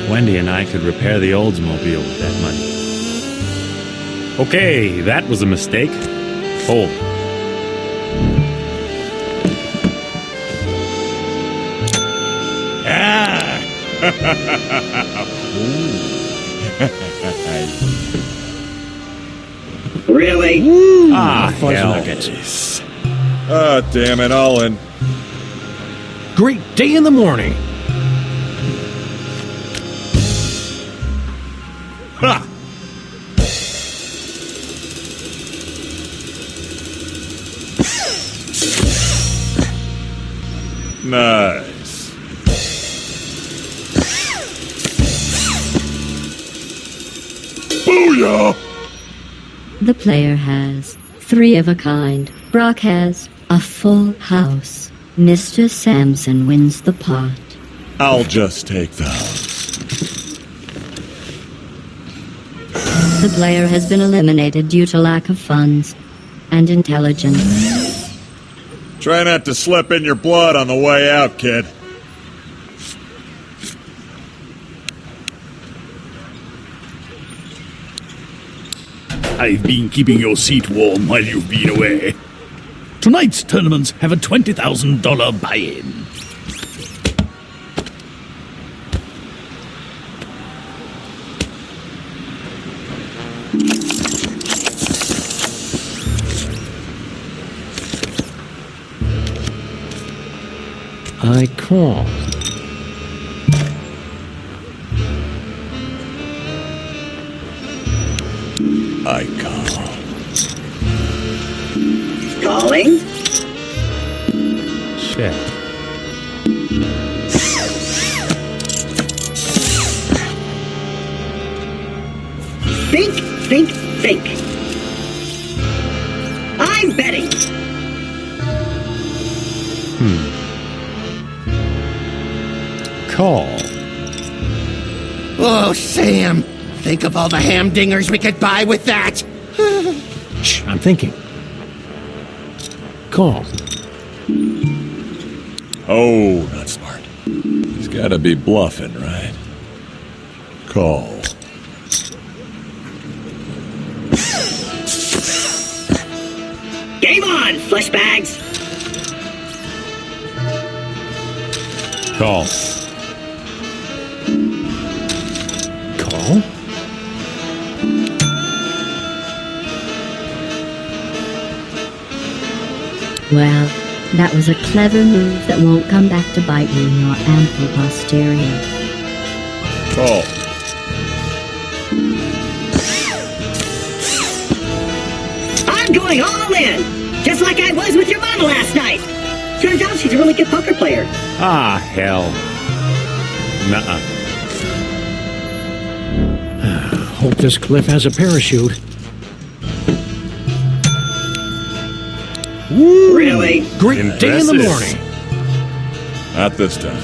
Wendy and I could repair the Oldsmobile with that money. Okay, that was a mistake. Fold. Really? Fuzz hell. nuggets. Ah, damn it, all in. Great day in the morning. Ha! Nice. Booyah! The player has 3 of a kind. Brock has a full house. Mr. Samson wins the pot. I'll just take those. The player has been eliminated due to lack of funds and intelligence. Try not to slip in your blood on the way out, kid. I've been keeping your seat warm while you've been away. Tonight's tournaments have a $20,000 buy-in. I call. I call. Calling. Check. Think, think, think. I'm betting. Call. Oh, Sam. Think of all the hamdingers we could buy with that. Shh, I'm thinking. Call. Oh, not smart. He's gotta be bluffing, right? Call. Game on, flesh bags. Call. Call? Well, That was a clever move that won't come back to bite you in your ample posterior. Call. I'm going all in! Just like I was with your mama last night! Turns out she's a really good poker player. Ah, hell. Nuh-uh. Hope this cliff has a parachute. Really? Great day in the Impressive. morning. Not this time.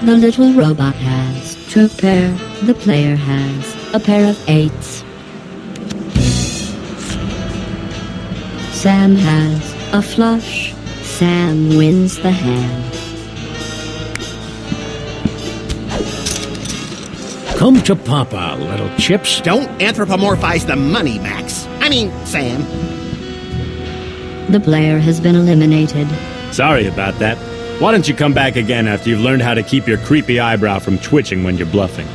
The little robot has 2 pair. The player has a pair of 8s. Sam has a flush. Sam wins the hand. Come to Papa, little chips. Don't anthropomorphize the money, Max. I mean, Sam. The player has been eliminated. Sorry about that. Why don't you come back again after you've learned how to keep your creepy eyebrow from twitching when you're bluffing?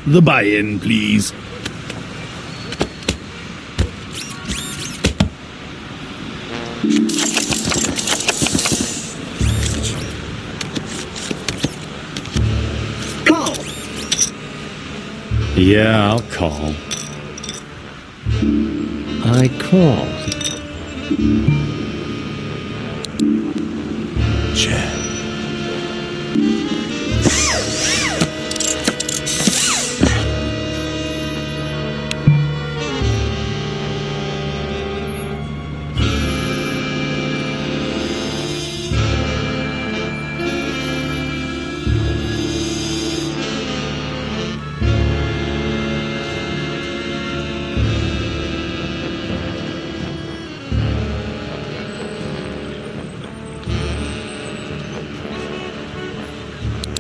The buy-in, please. Call! Yeah, I'll call. I call. Check.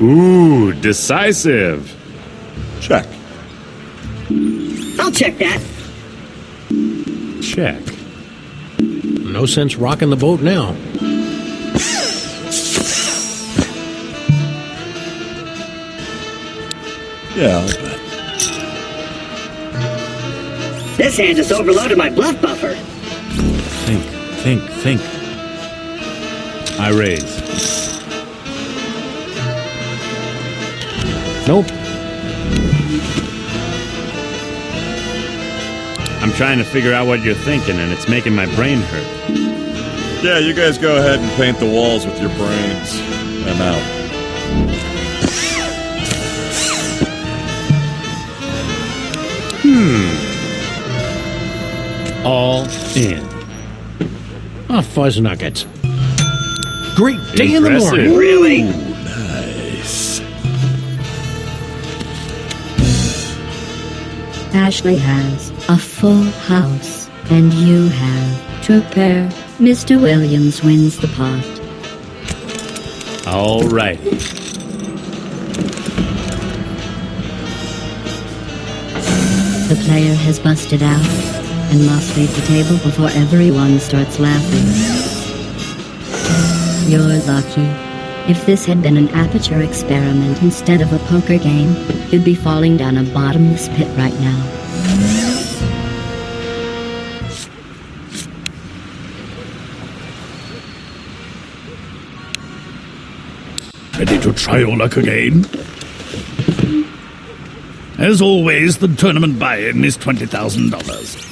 Ooh, decisive. Check. I'll check that. Check. No sense rocking the boat now. Yeah, I'll bet. This hand just overloaded my bluff buffer. Think. I raise. Nope. I'm trying to figure out what you're thinking, and it's making my brain hurt. Yeah, you guys go ahead and paint the walls with your brains. I'm out. All in. Ah, fuzz nuggets. Great day in the Impressive. morning. Really? Nice. Ashley has a full house, and you have 2 pair. Mr. Williams wins the pot. All right. The player has busted out and must leave the table before everyone starts laughing. You're lucky. If this had been an aperture experiment instead of a poker game, you'd be falling down a bottomless pit right now. Ready to try your luck again? As always, the tournament buy-in is $20,000.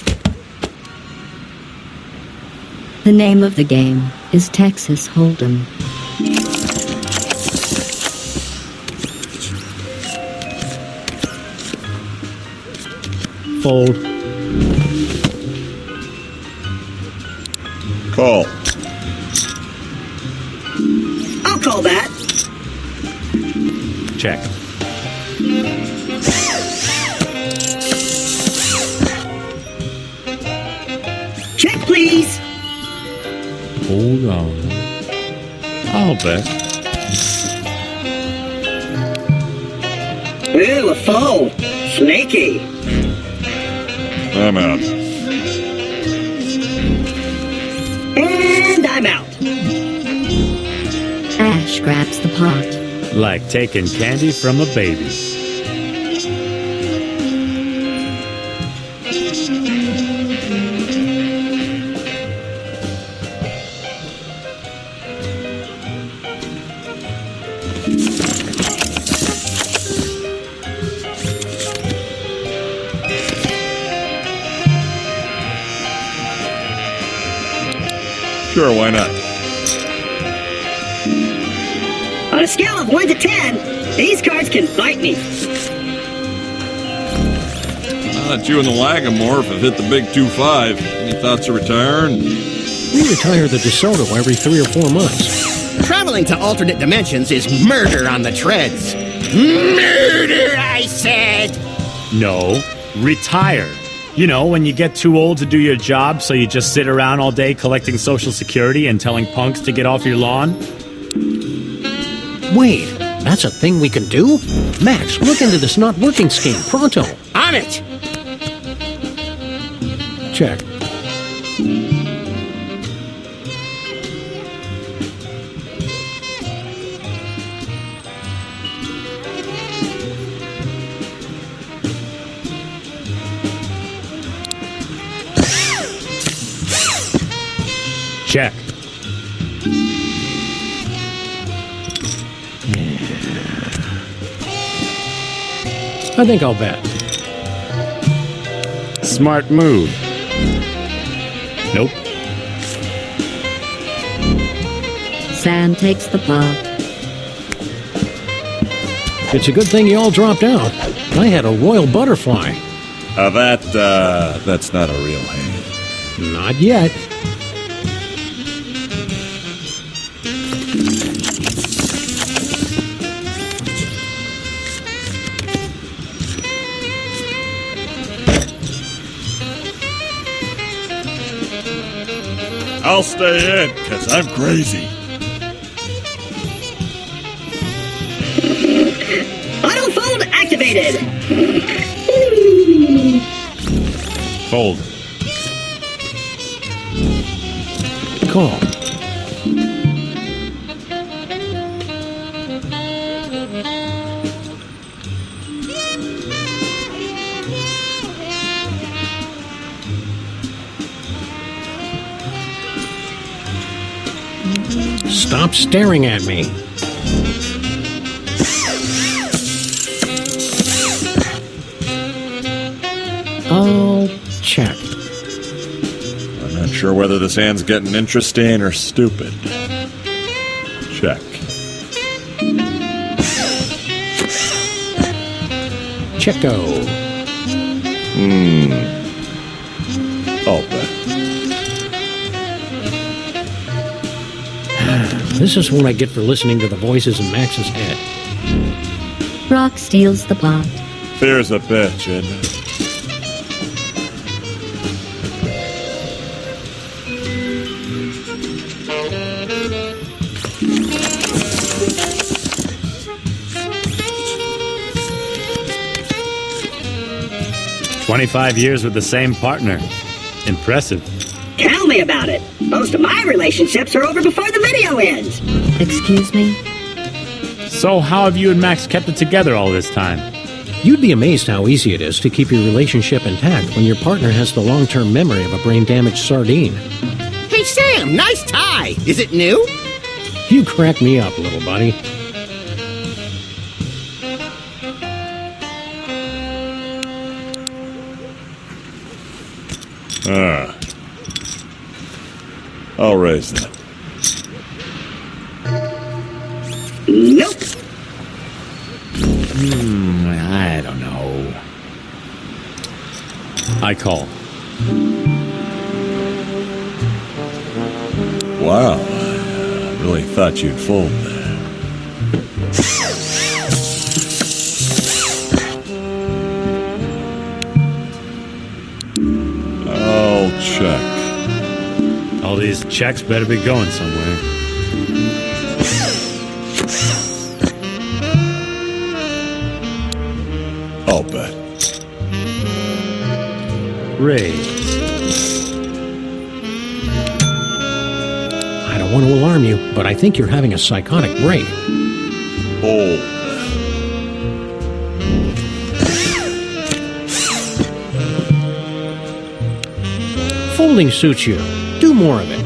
The name of the game is Texas Hold'em. Fold. Call. I'll call that. Check. Check, please. Hold on. I'll bet. Ooh, a fold. Snaky. I'm out. And I timeout. Ash grabs the pot. Like taking candy from a baby. Sure, why not? On a scale of 1 to 10, these cards can bite me. Now that you and the Lagomorph have hit the big 2-5, any thoughts of retiring? We retire the DeSoto every 3 or 4 months. Traveling to alternate dimensions is murder on the treads. Murder, I said! No, retire. You know, when you get too old to do your job, so you just sit around all day collecting Social Security and telling punks to get off your lawn? Wait, that's a thing we can do? Max, look into this not working scheme, pronto. On it! Check. Check. I think I'll bet. Smart move. Nope. Sam takes the pot. It's a good thing you all dropped out. I had a royal butterfly. That's not a real hand. Not yet. I'll stay in, because I'm crazy. Autofold activated. Fold. Call. Stop staring at me. I'll check. I'm not sure whether this hand's getting interesting or stupid. Check. Checko. I'll bet. This is what I get for listening to the voices in Max's head. Brock steals the pot. Fear's a bitch, isn't it? "25 years with the same partner. Impressive." Tell me about it. Most of my relationships are over before the video ends. Excuse me? So how have you and Max kept it together all this time? You'd be amazed how easy it is to keep your relationship intact when your partner has the long-term memory of a brain-damaged sardine. Hey, Sam, nice tie. Is it new? You crack me up, little buddy. I'll raise that. Nope. I don't know. I call. Wow. I really thought you'd fold there. I'll check. All these checks better be going somewhere. I'll bet. Raise. I don't want to alarm you, but I think you're having a psychotic break. Oh. Folding suits you. Do more of it.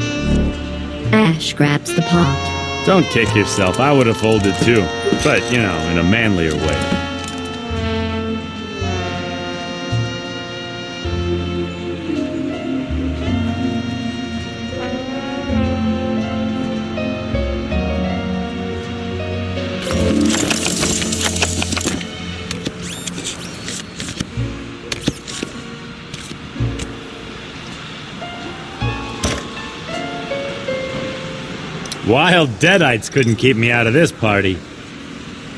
Ash grabs the pot. Don't kick yourself. I would have folded too. But, in a manlier way. Wild deadites couldn't keep me out of this party.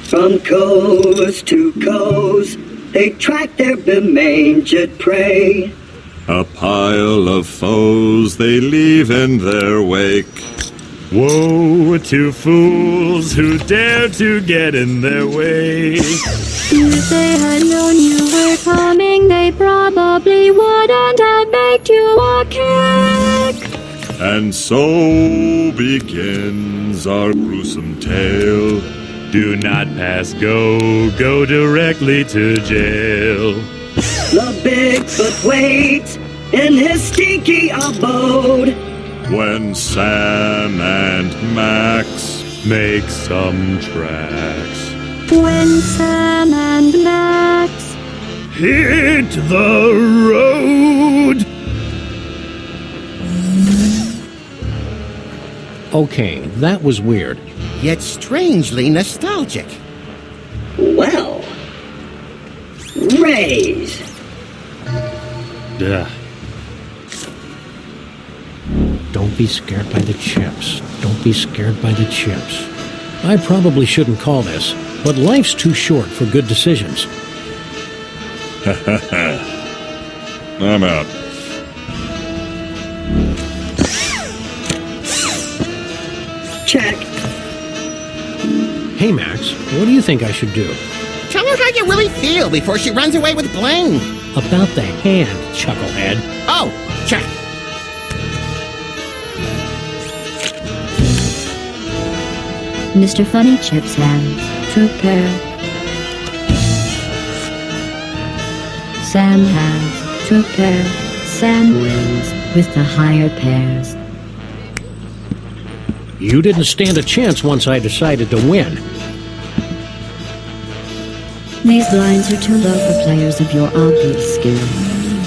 From coast to coast, they track their bemangered prey. A pile of foes they leave in their wake. Woe to fools who dare to get in their way. If they had known you were coming, they probably wouldn't have baked you a cake. And so begins our gruesome tale. Do not pass go, go directly to jail. The Bigfoot waits in his stinky abode. When Sam and Max Make some tracks. When Sam and Max Hit the road! Okay, that was weird. Yet strangely nostalgic. Well, raise. Ugh. Don't be scared by the chips. Don't be scared by the chips. I probably shouldn't call this, but life's too short for good decisions. I'm out. Check. Hey, Max, what do you think I should do? Tell her how you really feel before she runs away with Blaine. About the hand, chucklehead. Oh, check. Mr. Funny Chips has two pair. Sam has two pair. Sam wins with the higher pairs. You didn't stand a chance once I decided to win. These blinds are too low for players of your obvious skill.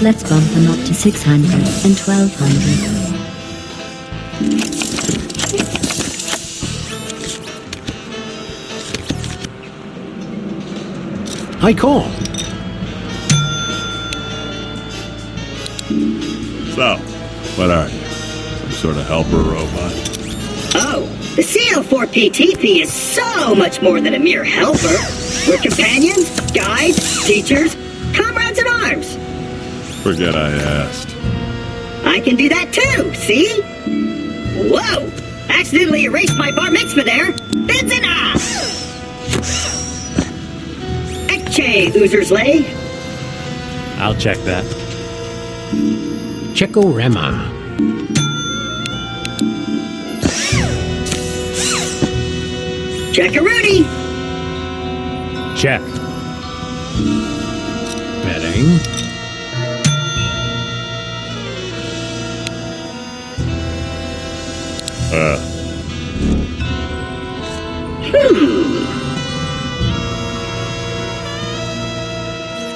Let's bump them up to 600 and 1200. I call. So, what are you? Some sort of helper robot? Oh, the CL4PTP is so much more than a mere helper. We're companions, guides, teachers, comrades in arms. Forget I asked. I can do that too, see? Whoa! Accidentally erased my bar mitzvah there. Benzina! Ekche, Oozer's Lay. I'll check that. Chekorema. Checkaroonie. Check. Betting.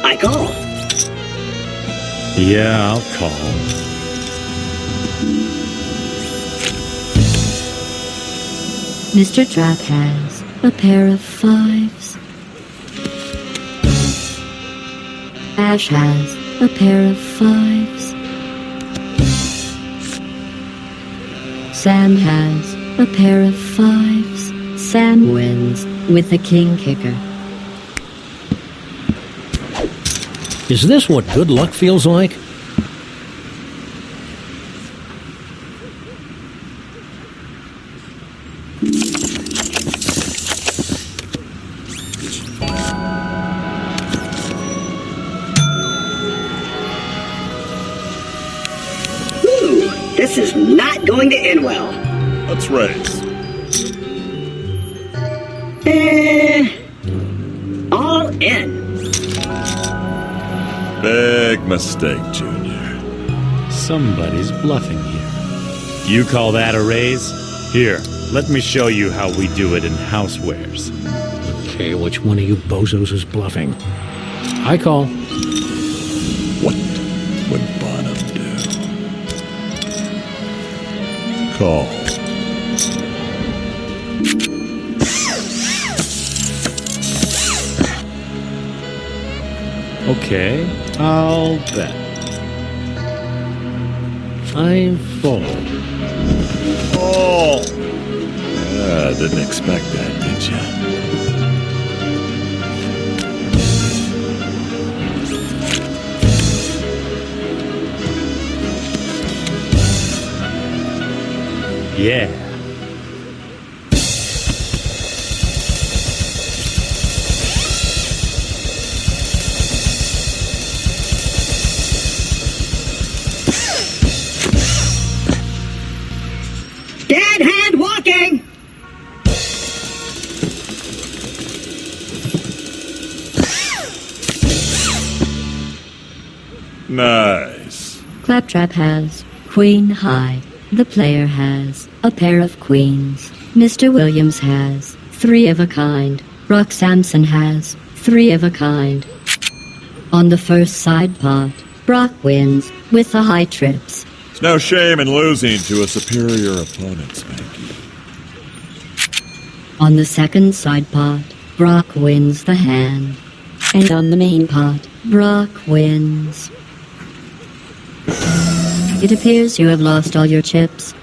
I call. Yeah, I'll call. Mr. Trap has a pair of fives. Ash has a pair of fives. Sam has a pair of fives. Sam wins with the king kicker. Is this what good luck feels like? Ooh, this is not going to end well. Let's raise. All in. Big mistake, Junior. Somebody's bluffing here. You call that a raise? Here, let me show you how we do it in housewares. Okay, which one of you bozos is bluffing? I call. What would Bonham do? Call. Okay, I'll bet. I fold. Oh! Didn't expect that, did ya? Yeah. Dead hand walking. Nice. Claptrap has queen high. The player has a pair of queens. Mr. Williams has three of a kind. Brock Sampson has three of a kind. On the first side pot, Brock wins with the high trips. There's no shame in losing to a superior opponent, Spanky. On the second side pot, Brock wins the hand. And on the main pot, Brock wins. It appears you have lost all your chips.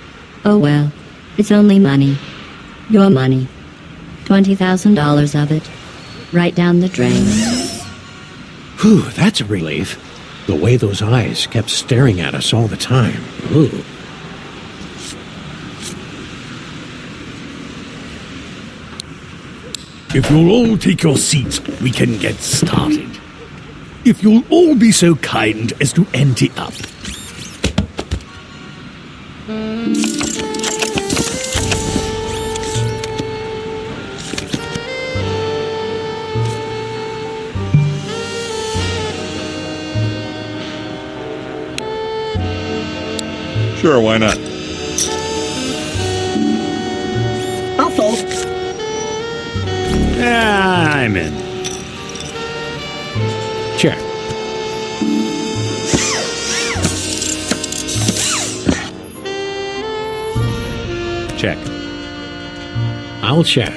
Oh well, it's only money. Your money. $20,000 of it. Right down the drain. Whew, that's a relief. The way those eyes kept staring at us all the time. Ooh. If you'll all take your seats, we can get started. If you'll all be so kind as to ante up. Sure, why not? I'll fold. Yeah, I'm in. Check. Check. I'll check.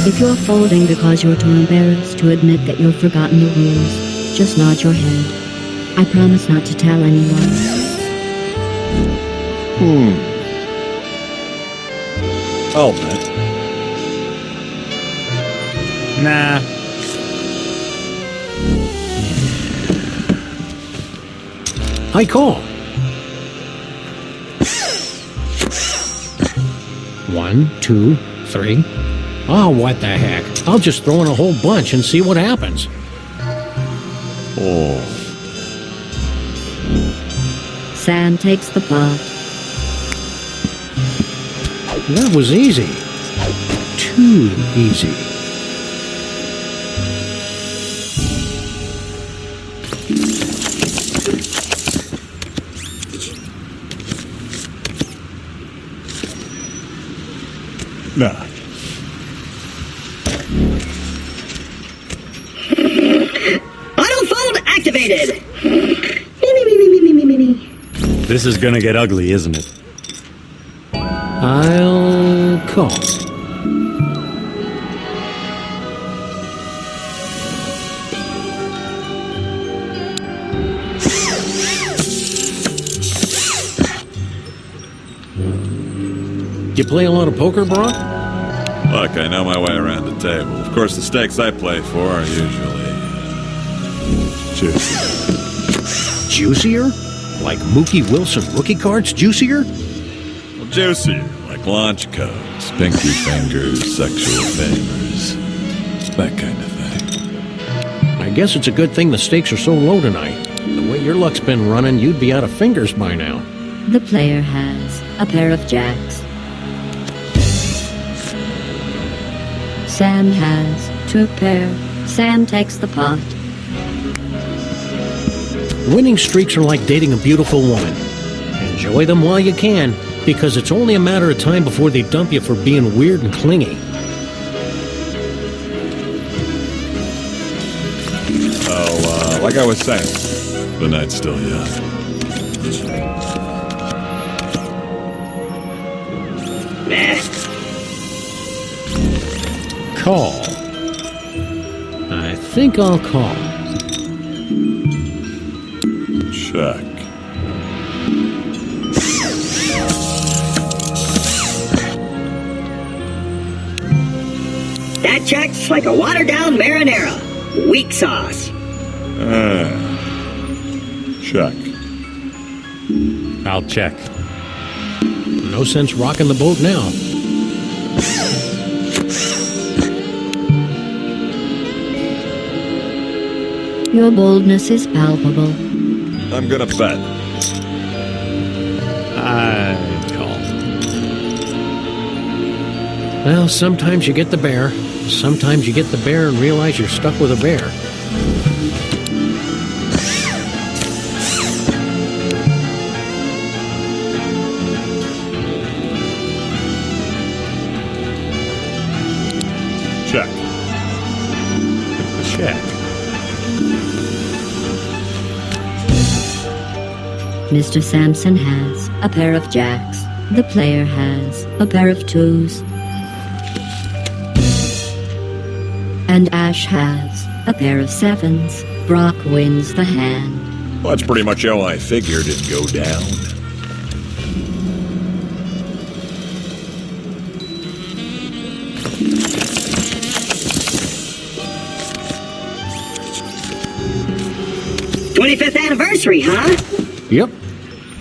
If you're folding because you're too embarrassed to admit that you've forgotten the rules, just nod your head. I promise not to tell anyone. I'll bet. Nah. I call. 1, 2, 3. Oh, what the heck. I'll just throw in a whole bunch and see what happens. Oh. Sam takes the pot. That was easy. Too easy. Nah. Auto fold activated. This is gonna get ugly, isn't it? I'll call. You play a lot of poker, Brock? Look, I know my way around the table. Of course, the stakes I play for are usually juicy. Juicier? Like Mookie Wilson rookie cards juicier? Well, juicier, like launch codes, pinky fingers, sexual favors, that kind of thing. I guess it's a good thing the stakes are so low tonight. The way you're your luck's been running, you'd be out of fingers by now. The player has a pair of jacks. Sam has 2 pair. Sam takes the pot. Winning streaks are like dating a beautiful woman. Enjoy them while you can, because it's only a matter of time before they dump you for being weird and clingy. Oh, like I was saying, the night's still young. Call. I think I'll call. Check. That check's like a watered-down marinara. Weak sauce. Check. I'll check. No sense rocking the boat now. Your boldness is palpable. I'm gonna bet. I call. Well, sometimes you get the bear. Sometimes you get the bear and realize you're stuck with a bear. Check. Check. Mr. Sampson has a pair of jacks. The player has a pair of 2s. And Ash has a pair of 7s. Brock wins the hand. Well, that's pretty much how I figured it'd go down. '25th anniversary, huh? Yep.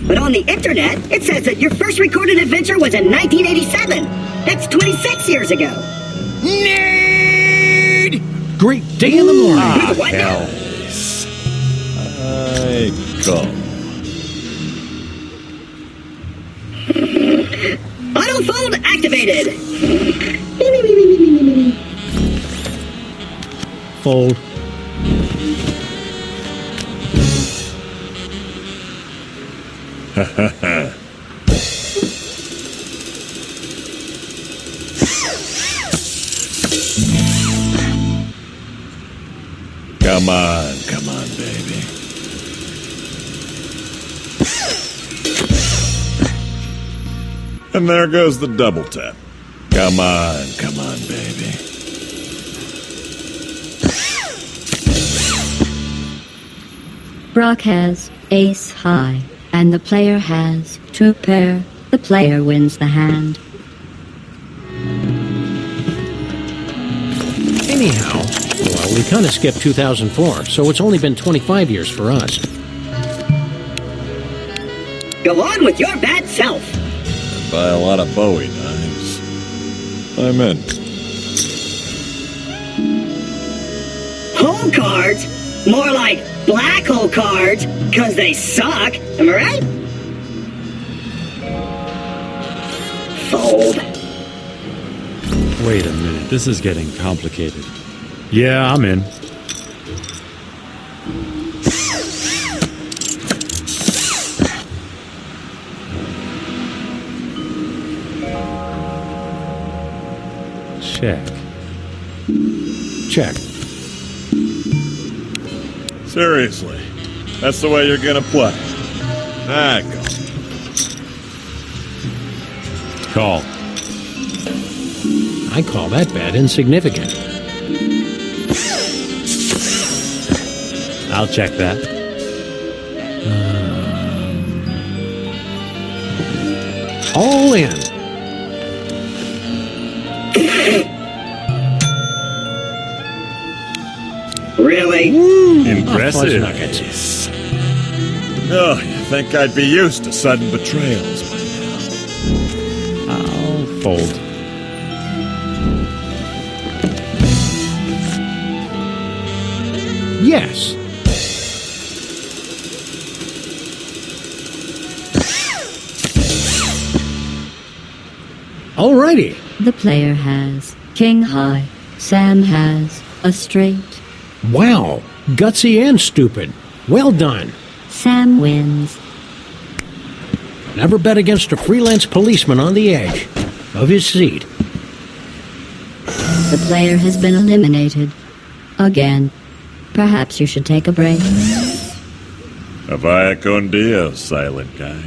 But on the internet, it says that your first recorded adventure was in 1987. That's 26 years ago. Nerd! Great day in the morning. What now? I call. Autofold activated. Fold. Come on, baby. And there goes the double tap. Come on, baby. Brock has ace high, and the player has 2 pair. The player wins the hand. Anyhow, well, we kind of skipped 2004, so it's only been 25 years for us. Go on with your bad self. Buy a lot of Bowie knives. I'm in. Hole cards? More like black hole cards, because they suck. Am I right? Fold. Wait a minute, this is getting complicated. Yeah, I'm in. Check. Check. Seriously, that's the way you're gonna play. Ah, Call. I call that bet insignificant. I'll check that. All in. Really? Impressive. Fuzz nuggets. Oh, you think I'd be used to sudden betrayals by now? I'll fold. Yes. Alrighty. The player has king high. Sam has a straight. Wow. Gutsy and stupid. Well done. Sam wins. Never bet against a freelance policeman on the edge of his seat. The player has been eliminated. Again. Perhaps you should take a break. Vaya con Dios, silent guy.